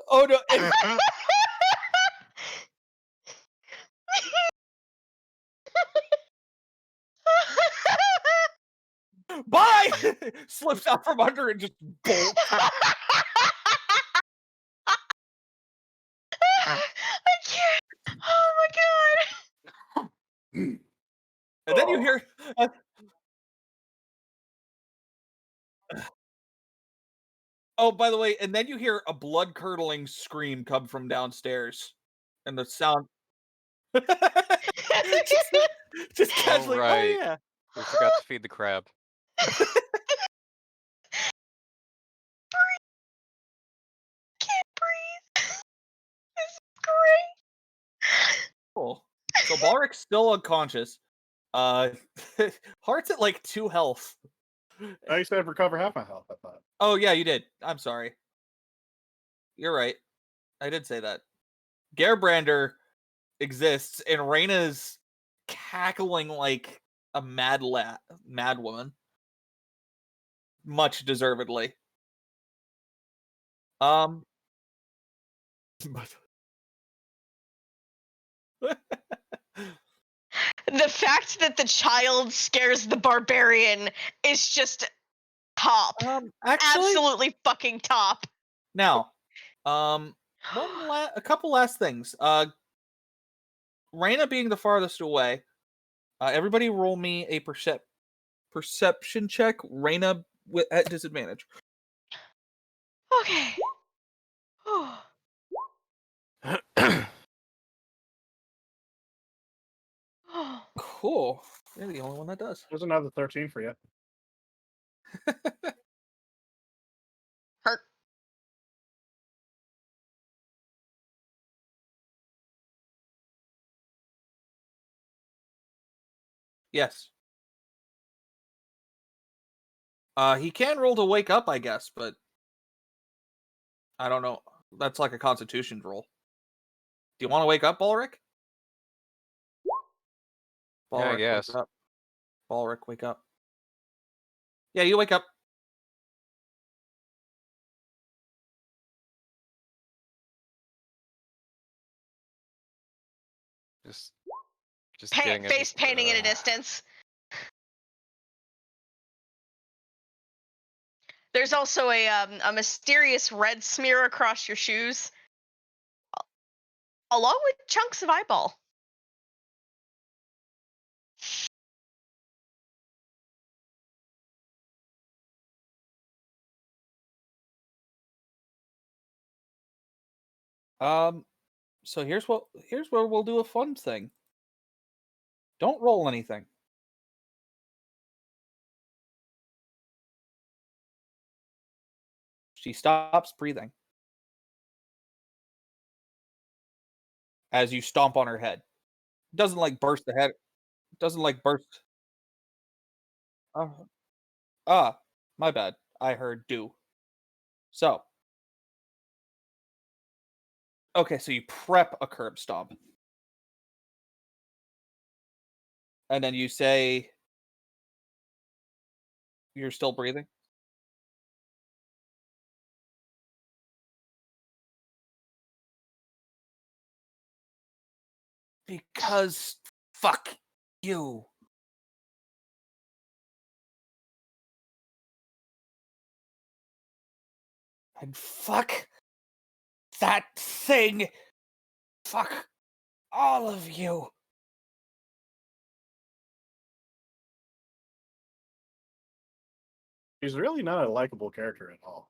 Oh no! Bye! Slips out from under and just bolts. I can't. Oh my god. And then you hear... oh, by the way, and then you hear a blood-curdling scream come from downstairs. And the sound... just casually, right. oh yeah. We forgot to feed the crab. Can't breathe. This is great. Cool. So Balric's still unconscious. Heart's at like 2 health. I used to have recover half my health, I thought. Oh yeah, you did. I'm sorry. You're right. I did say that. Gearbrander exists, and Reyna's cackling like a mad woman. Much deservedly. The fact that the child scares the barbarian is just top. Actually, Absolutely fucking top. now, a couple last things. Reyna being the farthest away. Everybody roll me a perception check. Reyna at disadvantage. Okay. cool. You're the only one that does. There's another 13 for you. Hurt. Yes. He can roll to wake up, I guess, but I don't know. That's like a Constitution roll. Do you want to wake up, Balric? Yeah, I Balric, guess. wake up. Balric, wake up. Yeah, you wake up. Just getting Face painting at a distance. There's also a mysterious red smear across your shoes, along with chunks of eyeball. So here's where we'll do a fun thing. Don't roll anything. She stops breathing as you stomp on her head. Doesn't like burst the head. Doesn't like burst. Oh, my bad. I heard do. So, okay, so you prep a curb stomp. And then you say you're still breathing? Because fuck you. And fuck that thing. Fuck all of you. He's really not a likable character at all.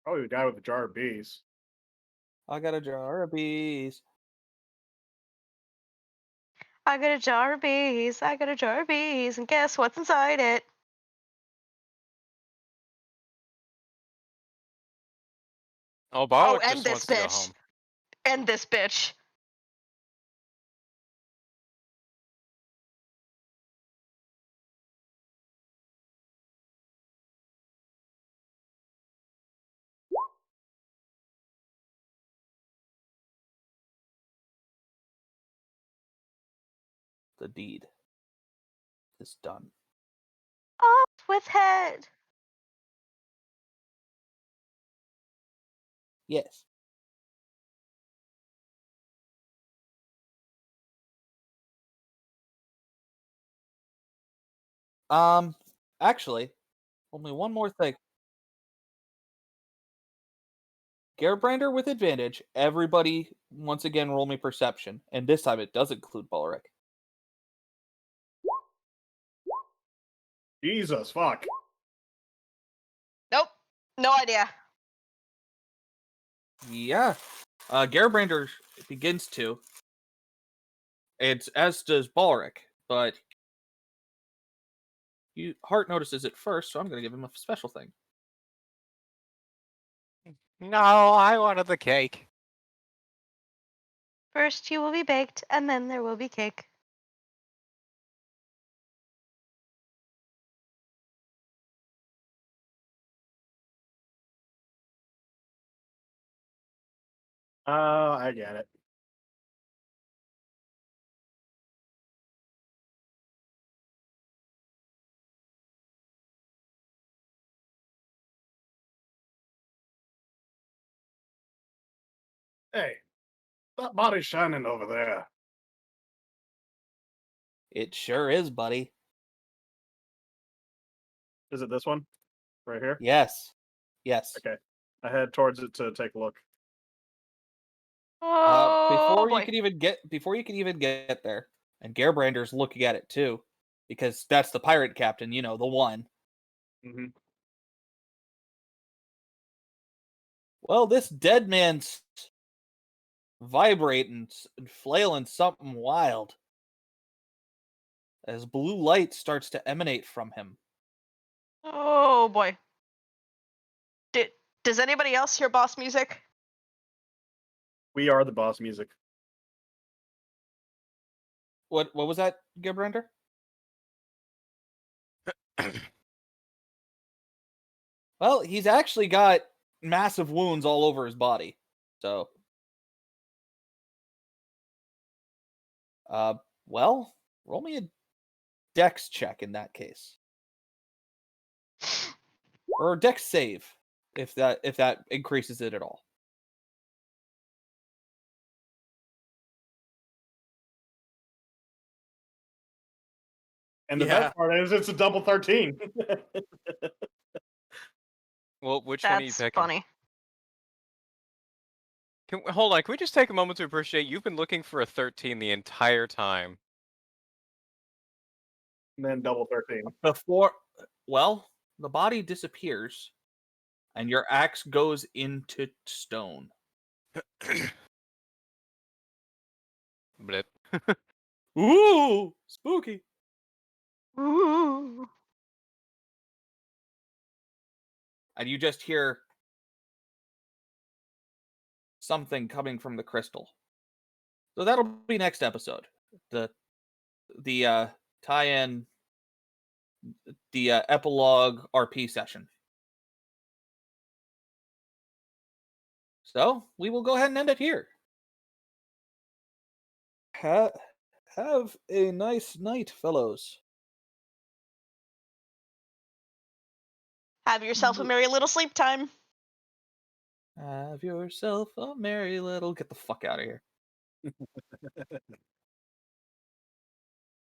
Probably the guy with the jar of bees. I got a jar of bees. I got a jar of bees. I got a jar of bees, and guess what's inside it? Oh, Balric and just this wants to go bitch. home. And this bitch. The deed is done. Off with head. Yes. Actually, only one more thing. Gerbrander with advantage. Everybody, once again, roll me perception. And this time it does include Balric. Jesus, fuck. Nope. No idea. Yeah. Gerbrander begins to. It's as does Balric, but Hart notices it first, so I'm going to give him a special thing. No, I wanted the cake. First you will be baked, and then there will be cake. Oh, I get it. Hey, that body's shining over there. It sure is, buddy. Is it this one? Right here? Yes. Yes. Okay. I head towards it to take a look. Oh Before boy. you can even get there, and Gerbrander's looking at it too, because that's the pirate captain, the one. Mm-hmm. Well, this dead man's vibrating and flailing something wild as blue light starts to emanate from him. Oh boy. Does anybody else hear boss music? We are the boss music. What was that, Gibrender? Well, he's actually got massive wounds all over his body. So well, roll me a dex check in that case. Or a dex save, if that increases it at all. And the Yeah. best part is it's a double 13. Well, which one are you That's picking? funny. Hold on, can we just take a moment to appreciate you've been looking for a 13 the entire time? And then double 13. Well, the body disappears and your axe goes into stone. Blip. Ooh, spooky. Ooh. And you just hear something coming from the crystal. So that'll be next episode. The tie-in, the epilogue RP session. So we will go ahead and end it here. Have a nice night, fellows. Have yourself a merry little sleep time. Have yourself a merry little. Get the fuck out of here.